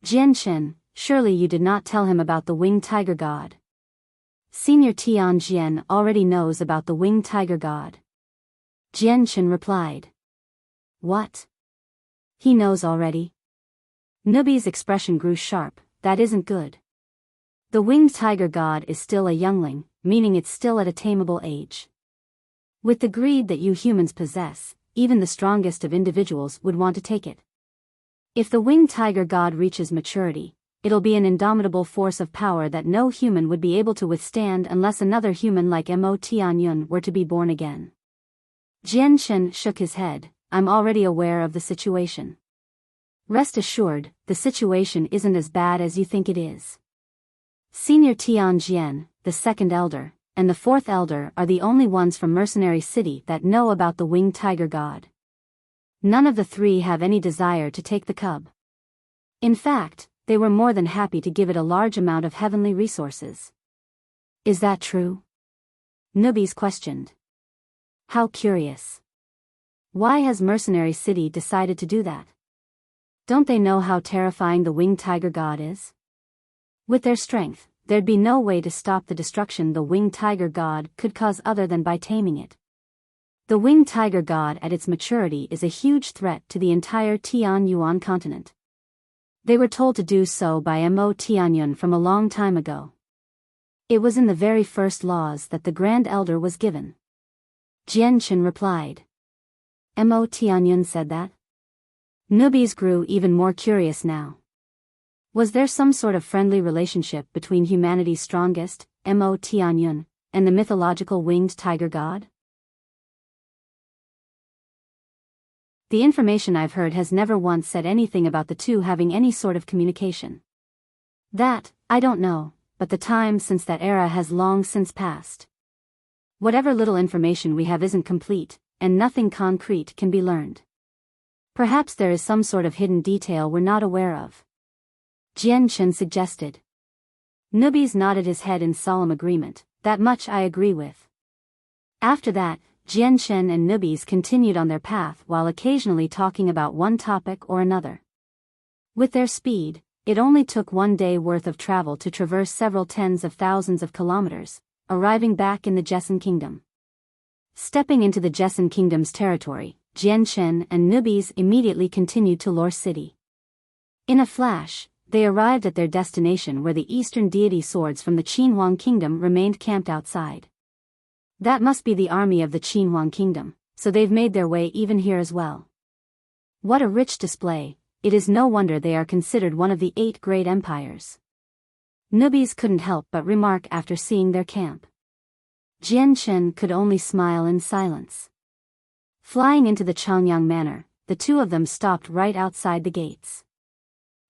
Jian Chen, surely you did not tell him about the Winged Tiger God. Senior Tian Jian already knows about the Winged Tiger God. Jian Chen replied. What? He knows already? Nubi's expression grew sharp. That isn't good. The Winged Tiger God is still a youngling, meaning it's still at a tameable age. With the greed that you humans possess, even the strongest of individuals would want to take it. If the Winged Tiger God reaches maturity, it'll be an indomitable force of power that no human would be able to withstand unless another human like Mo Tianyun were to be born again. Jian Chen shook his head. I'm already aware of the situation. Rest assured, the situation isn't as bad as you think it is. Senior Tian Jian, the second elder, and the fourth elder are the only ones from Mercenary City that know about the Winged Tiger God. None of the three have any desire to take the cub. In fact, they were more than happy to give it a large amount of heavenly resources. Is that true? Nubis questioned. How curious. Why has Mercenary City decided to do that? Don't they know how terrifying the Winged Tiger God is? With their strength, there'd be no way to stop the destruction the Winged Tiger God could cause other than by taming it. The Winged Tiger God at its maturity is a huge threat to the entire Tian Yuan continent. They were told to do so by Mo Tianyun from a long time ago. It was in the very first laws that the Grand Elder was given. Jian Chen replied. Mo Tianyun said that? Nubis grew even more curious now. Was there some sort of friendly relationship between humanity's strongest, Mo Tianyun, and the mythological Winged Tiger God? The information I've heard has never once said anything about the two having any sort of communication. That, I don't know, but the time since that era has long since passed. Whatever little information we have isn't complete, and nothing concrete can be learned. Perhaps there is some sort of hidden detail we're not aware of. Jian Chen suggested. Nubis nodded his head in solemn agreement. That much I agree with. After that, Jian Chen and Nubis continued on their path while occasionally talking about one topic or another. With their speed, it only took 1 day worth of travel to traverse several tens of thousands of kilometers, arriving back in the Jessen Kingdom. Stepping into the Jessen Kingdom's territory, Jian Chen and Nubis immediately continued to Lore City. In a flash, they arrived at their destination where the Eastern deity swords from the Qinhuang Kingdom remained camped outside. That must be the army of the Qinhuang Kingdom, so they've made their way even here as well. What a rich display, it is no wonder they are considered one of the 8 great empires. Nubis couldn't help but remark after seeing their camp. Jian Chen could only smile in silence. Flying into the Changyang Manor, the two of them stopped right outside the gates.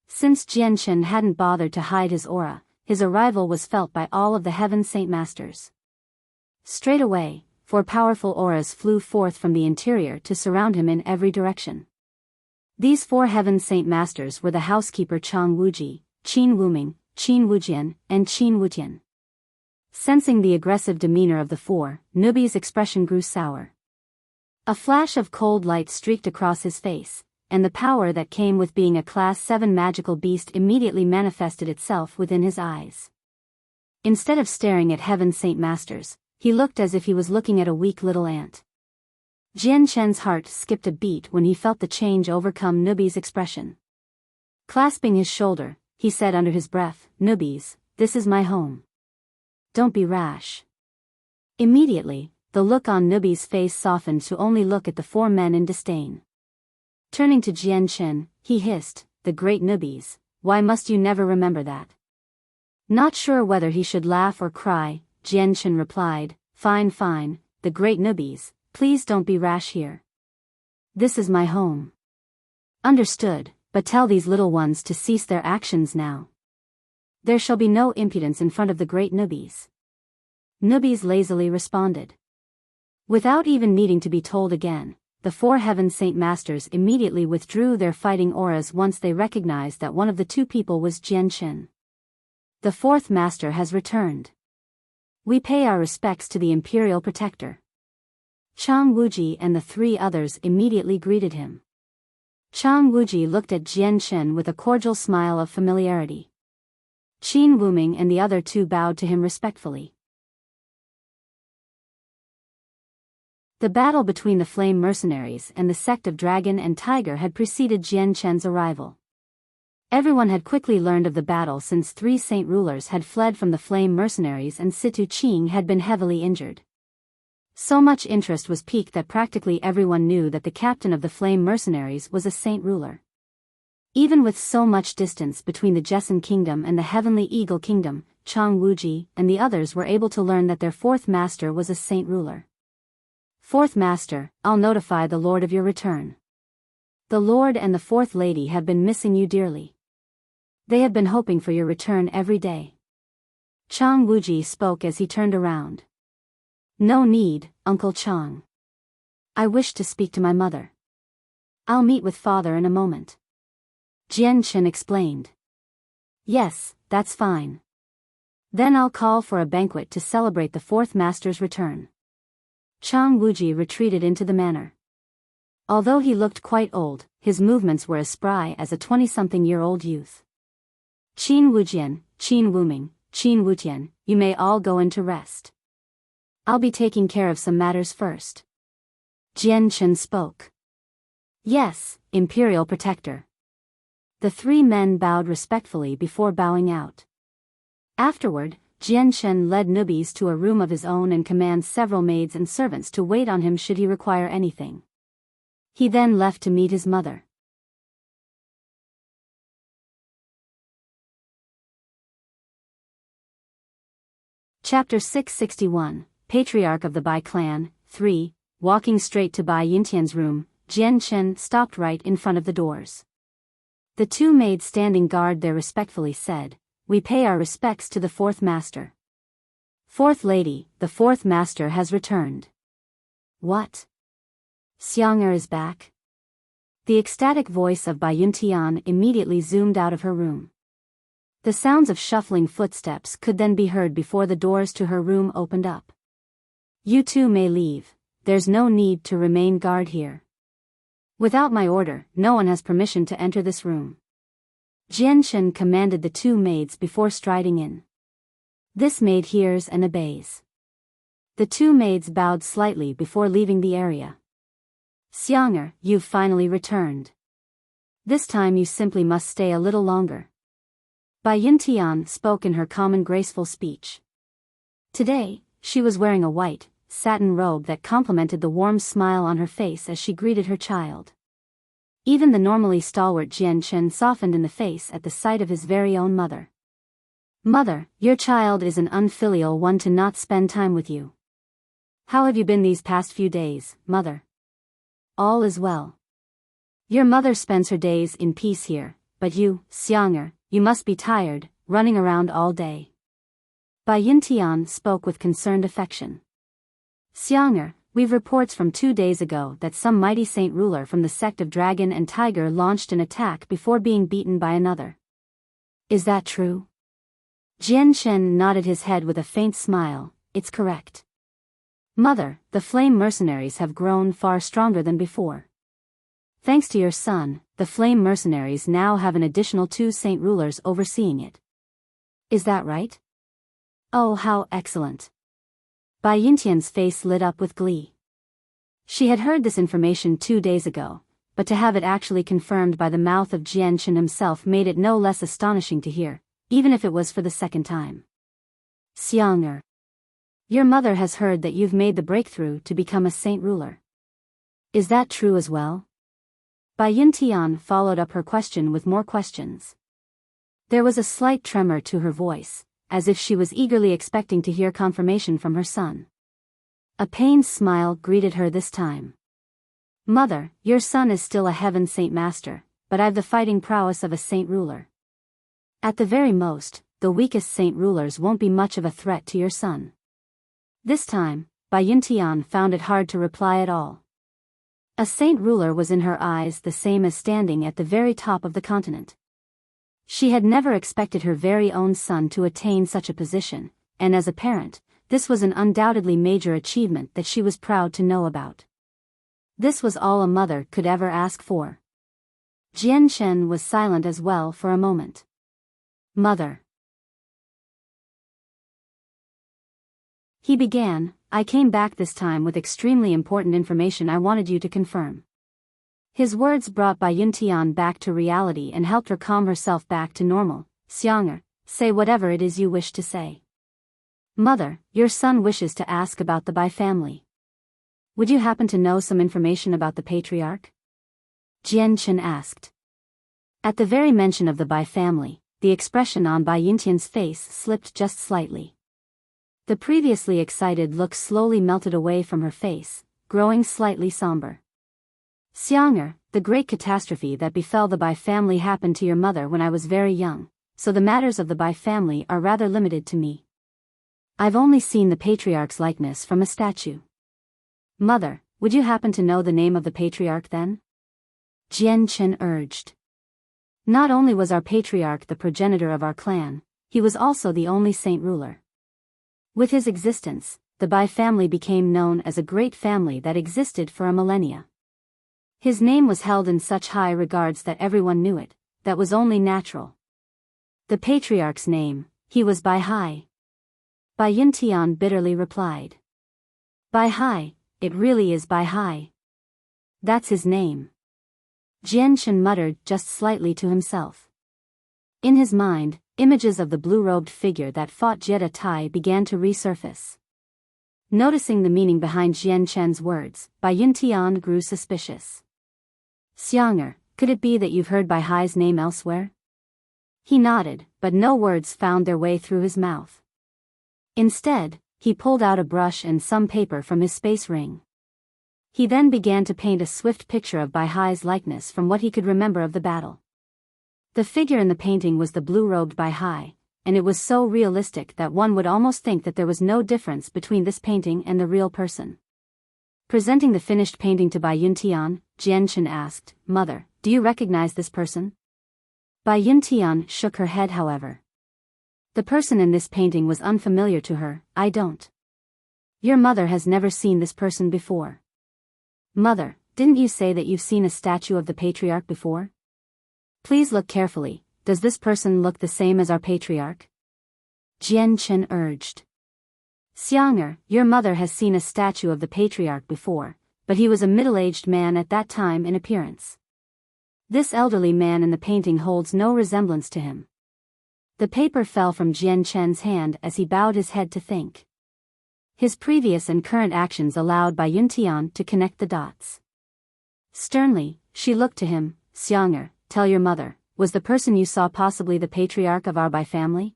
Since Jian Chen hadn't bothered to hide his aura, his arrival was felt by all of the Heaven Saint Masters. Straight away, 4 powerful auras flew forth from the interior to surround him in every direction. These 4 Heaven Saint Masters were the housekeeper Chang Wuji, Qin Wuming, Qin Wujian, and Qin Wutian. Sensing the aggressive demeanor of the 4, Nubis' expression grew sour. A flash of cold light streaked across his face, and the power that came with being a Class 7 magical beast immediately manifested itself within his eyes. Instead of staring at Heaven Saint Masters, he looked as if he was looking at a weak little ant. Jian Chen's heart skipped a beat when he felt the change overcome Nubis' expression. Clasping his shoulder, he said under his breath, "Nubis, this is my home. Don't be rash." Immediately, the look on Nubis' face softened to only look at the 4 men in disdain. Turning to Jian Chen, he hissed, "The great Nubis, why must you never remember that?" Not sure whether he should laugh or cry, Jian Chen replied, Fine, the great Nubis, please don't be rash here. This is my home." "Understood, but tell these little ones to cease their actions now. There shall be no impudence in front of the great Nubis." Nubis lazily responded. Without even needing to be told again, the 4 Heaven Saint Masters immediately withdrew their fighting auras once they recognized that one of the 2 people was Jian Chen. The 4th Master has returned. We pay our respects to the imperial protector. Chang Wuji and the three others immediately greeted him. Chang Wuji looked at Jian Chen with a cordial smile of familiarity. Qin Wuming and the other two bowed to him respectfully. The battle between the Flame Mercenaries and the sect of Dragon and Tiger had preceded Jian Chen's arrival. Everyone had quickly learned of the battle since 3 saint rulers had fled from the Flame Mercenaries and Situ Qing had been heavily injured. So much interest was piqued that practically everyone knew that the captain of the Flame Mercenaries was a saint ruler. Even with so much distance between the Jessen Kingdom and the Heavenly Eagle Kingdom, Chang Wuji and the others were able to learn that their 4th master was a saint ruler. 4th master, I'll notify the Lord of your return. The Lord and the 4th lady have been missing you dearly. They have been hoping for your return every day. Chang Wuji spoke as he turned around. No need, Uncle Chang. I wish to speak to my mother. I'll meet with father in a moment. Jian Chen explained. Yes, that's fine. Then I'll call for a banquet to celebrate the 4th master's return. Chang Wuji retreated into the manor. Although he looked quite old, his movements were as spry as a 20-something-year-old youth. Qin Wujian, Qin Wuming, Qin Wutian, you may all go in to rest. I'll be taking care of some matters first. Jian Chen spoke. Yes, Imperial Protector. The 3 men bowed respectfully before bowing out. Afterward, Jian Chen led newbies to a room of his own and commanded several maids and servants to wait on him should he require anything. He then left to meet his mother. Chapter 661, Patriarch of the Bai clan, 3, walking straight to Bai Yintian's room, Jian Chen stopped right in front of the doors. The 2 maids standing guard there respectfully said, We pay our respects to the 4th master. 4th lady, the 4th master has returned. What? Xiang'er is back? The ecstatic voice of Bai Yuntian immediately zoomed out of her room. The sounds of shuffling footsteps could then be heard before the doors to her room opened up. You 2 may leave, there's no need to remain guard here. Without my order, no one has permission to enter this room. Jian Chen commanded the 2 maids before striding in. This maid hears and obeys. The 2 maids bowed slightly before leaving the area. Xiang'er, you've finally returned. This time you simply must stay a little longer. Bai Yuntian spoke in her common graceful speech. Today, she was wearing a white, satin robe that complemented the warm smile on her face as she greeted her child. Even the normally stalwart Jian Chen softened in the face at the sight of his very own mother. Mother, your child is an unfilial one to not spend time with you. How have you been these past few days, mother? All is well. Your mother spends her days in peace here, but you, Xiang'er, you must be tired, running around all day. Bai Yuntian spoke with concerned affection. Xiang'er, we've reports from 2 days ago that some mighty saint ruler from the sect of Dragon and Tiger launched an attack before being beaten by another. Is that true? Jian Chen nodded his head with a faint smile. It's correct. Mother, the Flame Mercenaries have grown far stronger than before. Thanks to your son, the Flame Mercenaries now have an additional 2 saint rulers overseeing it. Is that right? Oh, how excellent. Bai Yintian's face lit up with glee. She had heard this information 2 days ago, but to have it actually confirmed by the mouth of Jian Chen himself made it no less astonishing to hear, even if it was for the 2nd time. Xiang'er, your mother has heard that you've made the breakthrough to become a saint ruler. Is that true as well? Bai Yuntian followed up her question with more questions. There was a slight tremor to her voice, as if she was eagerly expecting to hear confirmation from her son. A pained smile greeted her this time. Mother, your son is still a heaven saint master, but I've the fighting prowess of a saint ruler. At the very most, the weakest saint rulers won't be much of a threat to your son. This time, Bai Yuntian found it hard to reply at all. A saint ruler was in her eyes the same as standing at the very top of the continent. She had never expected her very own son to attain such a position, and as a parent, this was an undoubtedly major achievement that she was proud to know about. This was all a mother could ever ask for. Jian Chen was silent as well for a moment. Mother. He began, I came back this time with extremely important information I wanted you to confirm. His words brought Bai Yuntian back to reality and helped her calm herself back to normal. Xiang'er, say whatever it is you wish to say. Mother, your son wishes to ask about the Bai family. Would you happen to know some information about the patriarch? Jian Chen asked. At the very mention of the Bai family, the expression on Bai Yuntian's face slipped just slightly. The previously excited look slowly melted away from her face, growing slightly somber. Xiang'er, the great catastrophe that befell the Bai family happened to your mother when I was very young, so the matters of the Bai family are rather limited to me. I've only seen the patriarch's likeness from a statue. Mother, would you happen to know the name of the patriarch then? Jian Chen urged. Not only was our patriarch the progenitor of our clan, he was also the only saint ruler. With his existence, the Bai family became known as a great family that existed for a millennia. His name was held in such high regards that everyone knew it, that was only natural. The patriarch's name, he was Bai Hai. Bai Yuntian bitterly replied. Bai Hai, it really is Bai Hai. That's his name. Jian Chen muttered just slightly to himself. In his mind, images of the blue-robed figure that fought Jetta Tai began to resurface. Noticing the meaning behind Jian Chen's words, Bai Yuntian grew suspicious. Xiang'er, could it be that you've heard Bai Hai's name elsewhere? He nodded, but no words found their way through his mouth. Instead, he pulled out a brush and some paper from his space ring. He then began to paint a swift picture of Bai Hai's likeness from what he could remember of the battle. The figure in the painting was the blue-robed Bai Hai, and it was so realistic that one would almost think that there was no difference between this painting and the real person. Presenting the finished painting to Bai Yuntian, Jian Chen asked, Mother, do you recognize this person? Bai Yuntian shook her head however. The person in this painting was unfamiliar to her, I don't. Your mother has never seen this person before. Mother, didn't you say that you've seen a statue of the patriarch before? Please look carefully, does this person look the same as our patriarch? Jian Chen urged. Xiang'er, your mother has seen a statue of the patriarch before, but he was a middle-aged man at that time in appearance. This elderly man in the painting holds no resemblance to him. The paper fell from Jian Chen's hand as he bowed his head to think. His previous and current actions allowed Bai Yuntian to connect the dots. Sternly, she looked to him, Xiang'er, tell your mother, was the person you saw possibly the patriarch of our Bai family?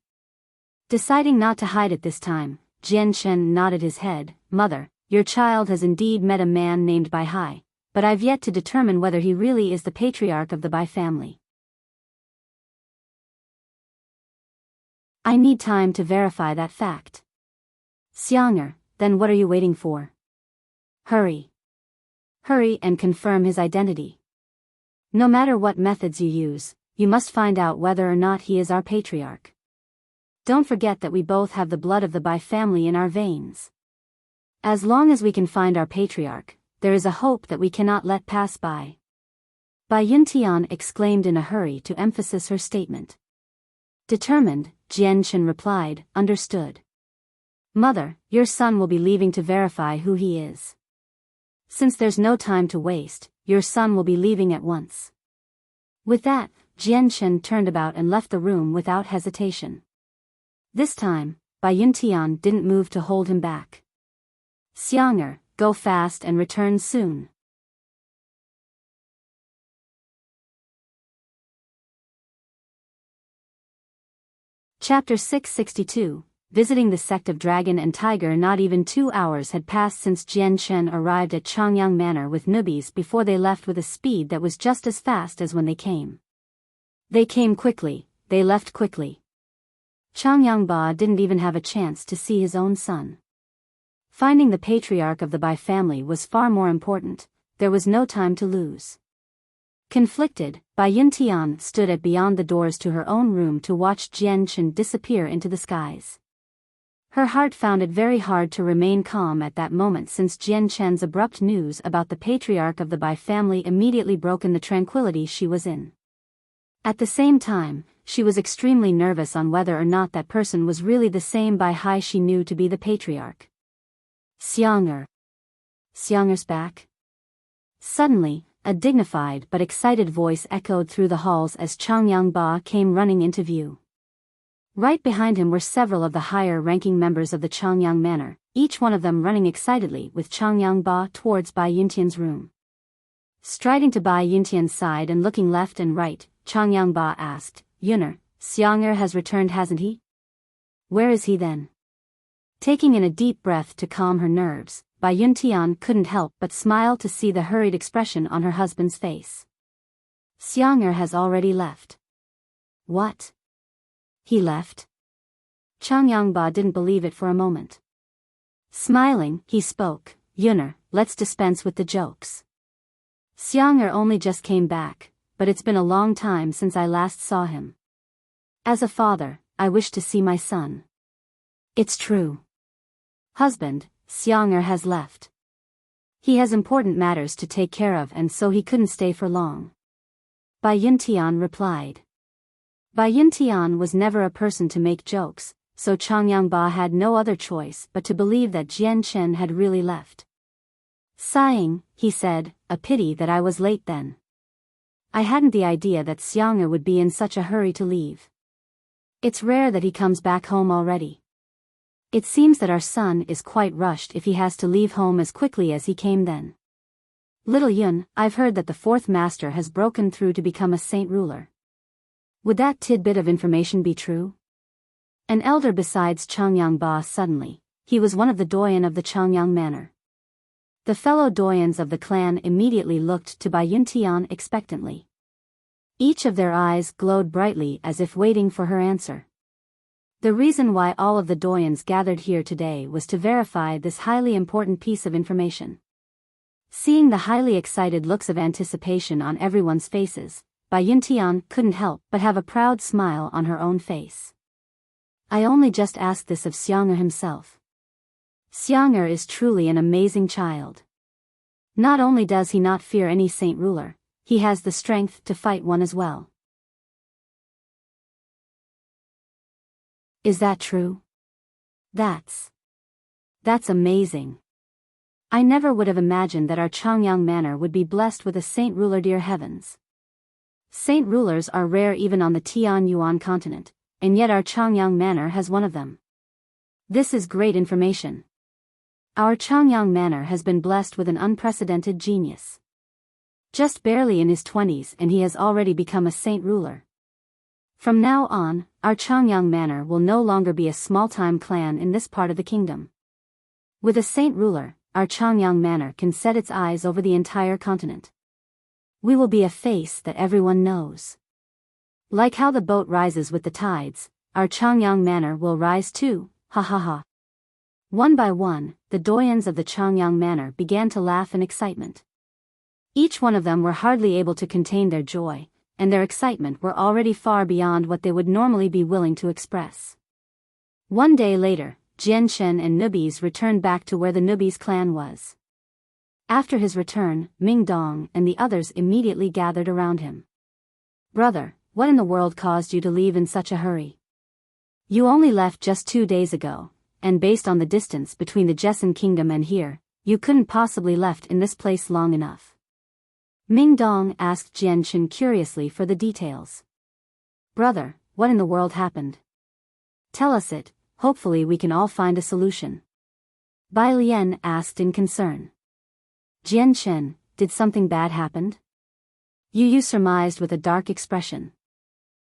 Deciding not to hide it this time, Jian Chen nodded his head, Mother, your child has indeed met a man named Bai Hai, but I've yet to determine whether he really is the patriarch of the Bai family. I need time to verify that fact. Xiang'er, then what are you waiting for? Hurry. Hurry and confirm his identity. No matter what methods you use, you must find out whether or not he is our patriarch. Don't forget that we both have the blood of the Bai family in our veins. As long as we can find our patriarch, there is a hope that we cannot let pass by. Bai Yuntian exclaimed in a hurry to emphasize her statement. Determined, Jian Chen replied, understood. Mother, your son will be leaving to verify who he is. Since there's no time to waste, your son will be leaving at once. With that, Jian Chen turned about and left the room without hesitation. This time, Bai Yuntian didn't move to hold him back. Xiang'er, go fast and return soon. Chapter 662, Visiting the Sect of Dragon and Tiger. Not even 2 hours had passed since Jian Chen arrived at Changyang Manor with newbies before they left with a speed that was just as fast as when they came. They came quickly, they left quickly. Changyang Ba didn't even have a chance to see his own son. Finding the patriarch of the Bai family was far more important, there was no time to lose. Conflicted, Bai Yuntian stood at beyond the doors to her own room to watch Jian Chen disappear into the skies. Her heart found it very hard to remain calm at that moment, since Jian Chen's abrupt news about the patriarch of the Bai family immediately broken the tranquility she was in. At the same time, she was extremely nervous on whether or not that person was really the same Bai Hai she knew to be the patriarch. Xiang'er. Xiang'er's back? Suddenly, a dignified but excited voice echoed through the halls as Changyang Ba came running into view. Right behind him were several of the higher-ranking members of the Changyang Manor, each one of them running excitedly with Changyang Ba towards Bai Yuntian's room. Striding to Bai Yuntian's side and looking left and right, Changyang Ba asked, "Yuner, Xiang'er has returned, hasn't he? Where is he then?" Taking in a deep breath to calm her nerves, Bai Yuntian couldn't help but smile to see the hurried expression on her husband's face. "Xiang'er has already left." "What? He left?" Changyang Ba didn't believe it for a moment. Smiling, he spoke, "Yuner, let's dispense with the jokes. Xiang'er only just came back, but it's been a long time since I last saw him. As a father, I wish to see my son." "It's true. Husband, Xiang'er has left. He has important matters to take care of and so he couldn't stay for long," Bai Yuntian replied. Bai Yuntian was never a person to make jokes, so Changyang Ba had no other choice but to believe that Jian Chen had really left. Sighing, he said, "A pity that I was late then. I hadn't the idea that Xiang'er would be in such a hurry to leave. It's rare that he comes back home already. It seems that our son is quite rushed if he has to leave home as quickly as he came then. Little Yun, I've heard that the fourth master has broken through to become a saint ruler. Would that tidbit of information be true?" An elder besides Changyang Ba suddenly, he was one of the doyen of the Changyang Manor. The fellow doyens of the clan immediately looked to Bai Yuntian expectantly. Each of their eyes glowed brightly as if waiting for her answer. The reason why all of the doyens gathered here today was to verify this highly important piece of information. Seeing the highly excited looks of anticipation on everyone's faces, Bai Yuntian couldn't help but have a proud smile on her own face. "I only just asked this of Xiang'er himself. Xiang'er is truly an amazing child. Not only does he not fear any saint ruler, he has the strength to fight one as well." "Is that true? That's amazing. I never would have imagined that our Changyang Manor would be blessed with a saint ruler, dear heavens. Saint rulers are rare even on the Tianyuan continent, and yet our Changyang Manor has one of them. This is great information. Our Changyang Manor has been blessed with an unprecedented genius. Just barely in his 20s and he has already become a saint ruler. From now on, our Changyang Manor will no longer be a small-time clan in this part of the kingdom. With a saint ruler, our Changyang Manor can set its eyes over the entire continent. We will be a face that everyone knows. Like how the boat rises with the tides, our Changyang Manor will rise too, ha ha ha." One by one, the doyens of the Changyang Manor began to laugh in excitement. Each one of them were hardly able to contain their joy, and their excitement were already far beyond what they would normally be willing to express. One day later, Jian Chen and Nubis returned back to where the Nubis clan was. After his return, Ming Dong and the others immediately gathered around him. "Brother, what in the world caused you to leave in such a hurry? You only left just 2 days ago, and based on the distance between the Jessen kingdom and here, you couldn't possibly left in this place long enough." Ming Dong asked Jian Chen curiously for the details. "Brother, what in the world happened? Tell us it, hopefully we can all find a solution," Bai Lian asked in concern. "Jian Chen, did something bad happen?" Yu surmised with a dark expression.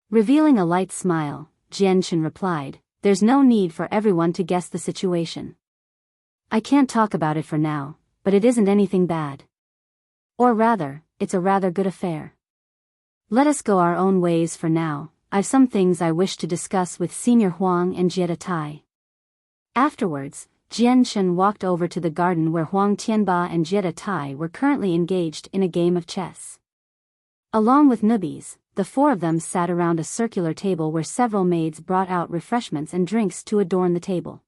Revealing a light smile, Jian Chen replied, "There's no need for everyone to guess the situation. I can't talk about it for now, but it isn't anything bad. Or rather, it's a rather good affair. Let us go our own ways for now. I've some things I wish to discuss with Senior Huang and Jie Tai." Afterwards, Jian Chen walked over to the garden where Huang Tianba and Jie Tai were currently engaged in a game of chess. Along with Nubis, the four of them sat around a circular table where several maids brought out refreshments and drinks to adorn the table.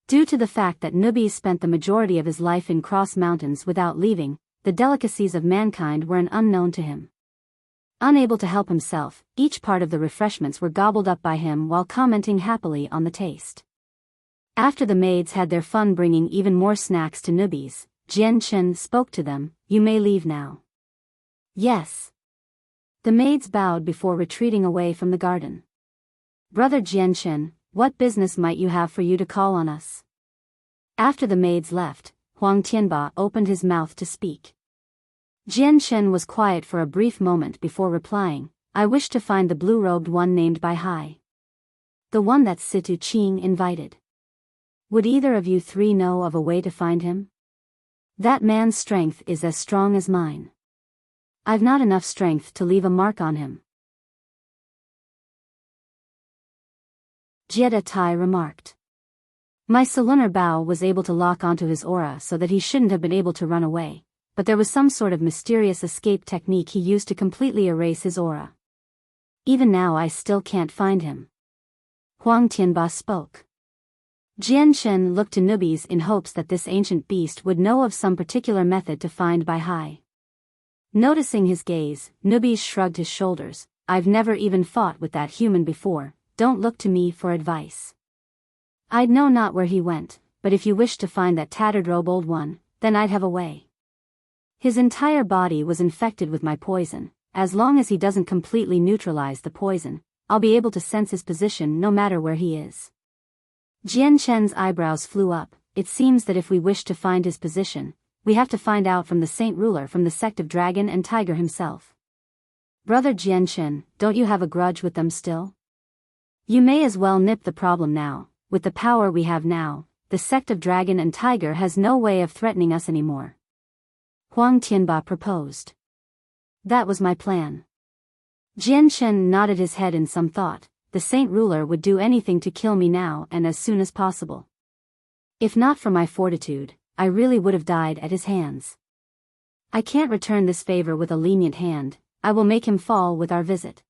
Due to the fact that Nubis spent the majority of his life in Cross Mountains without leaving, the delicacies of mankind were an unknown to him. Unable to help himself, each part of the refreshments were gobbled up by him while commenting happily on the taste. After the maids had their fun bringing even more snacks to Nubis, Jian Chen spoke to them, "You may leave now." "Yes." The maids bowed before retreating away from the garden. "Brother Jian Chen, what business might you have for you to call on us?" After the maids left, Huang Tianba opened his mouth to speak. Jian Chen was quiet for a brief moment before replying, "I wish to find the blue-robed one named Bai Hai. The one that Situ Qing invited. Would either of you three know of a way to find him? That man's strength is as strong as mine. I've not enough strength to leave a mark on him." Jie Tai remarked. "My Solunar Bao was able to lock onto his aura so that he shouldn't have been able to run away, but there was some sort of mysterious escape technique he used to completely erase his aura. Even now I still can't find him." Huang Tianba spoke. Jian Chen looked to Nubis in hopes that this ancient beast would know of some particular method to find Bai Hai. Noticing his gaze, Nubis shrugged his shoulders, "I've never even fought with that human before, don't look to me for advice. I'd know not where he went, but if you wish to find that tattered robe old one, then I'd have a way. His entire body was infected with my poison. As long as he doesn't completely neutralize the poison, I'll be able to sense his position no matter where he is." Jian Chen's eyebrows flew up. "It seems that if we wish to find his position, we have to find out from the Saint Ruler from the sect of Dragon and Tiger himself. Brother Jian Chen, don't you have a grudge with them still? You may as well nip the problem now. With the power we have now, the sect of Dragon and Tiger has no way of threatening us anymore." Huang Tianba proposed. "That was my plan." Jian Chen nodded his head in some thought. "The Saint Ruler would do anything to kill me now and as soon as possible. If not for my fortitude, I really would have died at his hands. I can't return this favor with a lenient hand. I will make him fall with our visit.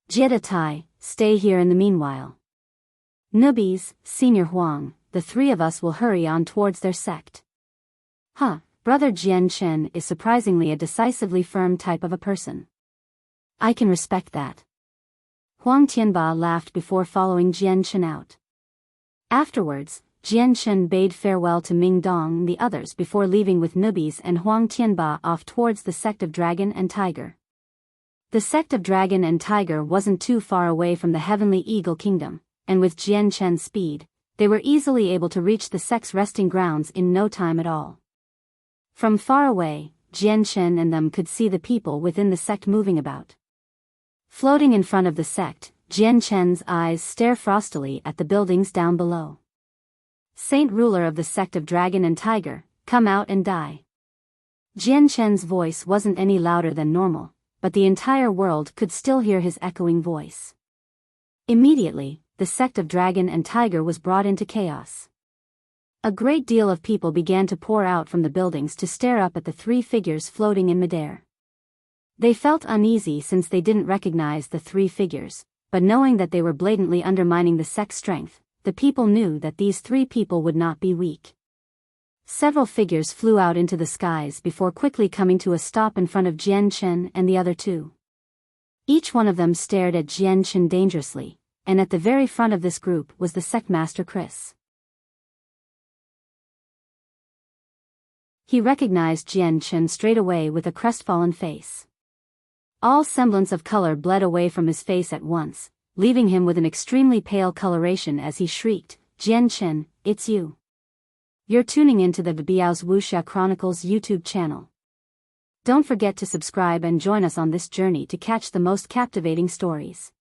Jie Tai, stay here in the meanwhile. Nubis, Senior Huang, the three of us will hurry on towards their sect." Brother Jian Chen is surprisingly a decisively firm type of a person. I can respect that. Huang Tianba laughed before following Jian Chen out. Afterwards, Jian Chen bade farewell to Ming Dong and the others before leaving with Nubis and Huang Tianba off towards the sect of Dragon and Tiger. The sect of Dragon and Tiger wasn't too far away from the Heavenly Eagle Kingdom, and with Jian Chen's speed, they were easily able to reach the sect's resting grounds in no time at all. From far away, Jian Chen and them could see the people within the sect moving about. Floating in front of the sect, Jian Chen's eyes stare frostily at the buildings down below. "Saint Ruler of the sect of Dragon and Tiger, come out and die." Jian Chen's voice wasn't any louder than normal, but the entire world could still hear his echoing voice. Immediately, the sect of Dragon and Tiger was brought into chaos. A great deal of people began to pour out from the buildings to stare up at the three figures floating in midair. They felt uneasy since they didn't recognize the three figures, but knowing that they were blatantly undermining the sect's strength, the people knew that these three people would not be weak. Several figures flew out into the skies before quickly coming to a stop in front of Jian Chen and the other two. Each one of them stared at Jian Chen dangerously, and at the very front of this group was the sect master Chris. He recognized Jian Chen straight away with a crestfallen face. All semblance of color bled away from his face at once, leaving him with an extremely pale coloration as he shrieked, "Jian Chen, it's you. You're tuning into the Biyao's Wuxia Chronicles YouTube channel. Don't forget to subscribe and join us on this journey to catch the most captivating stories.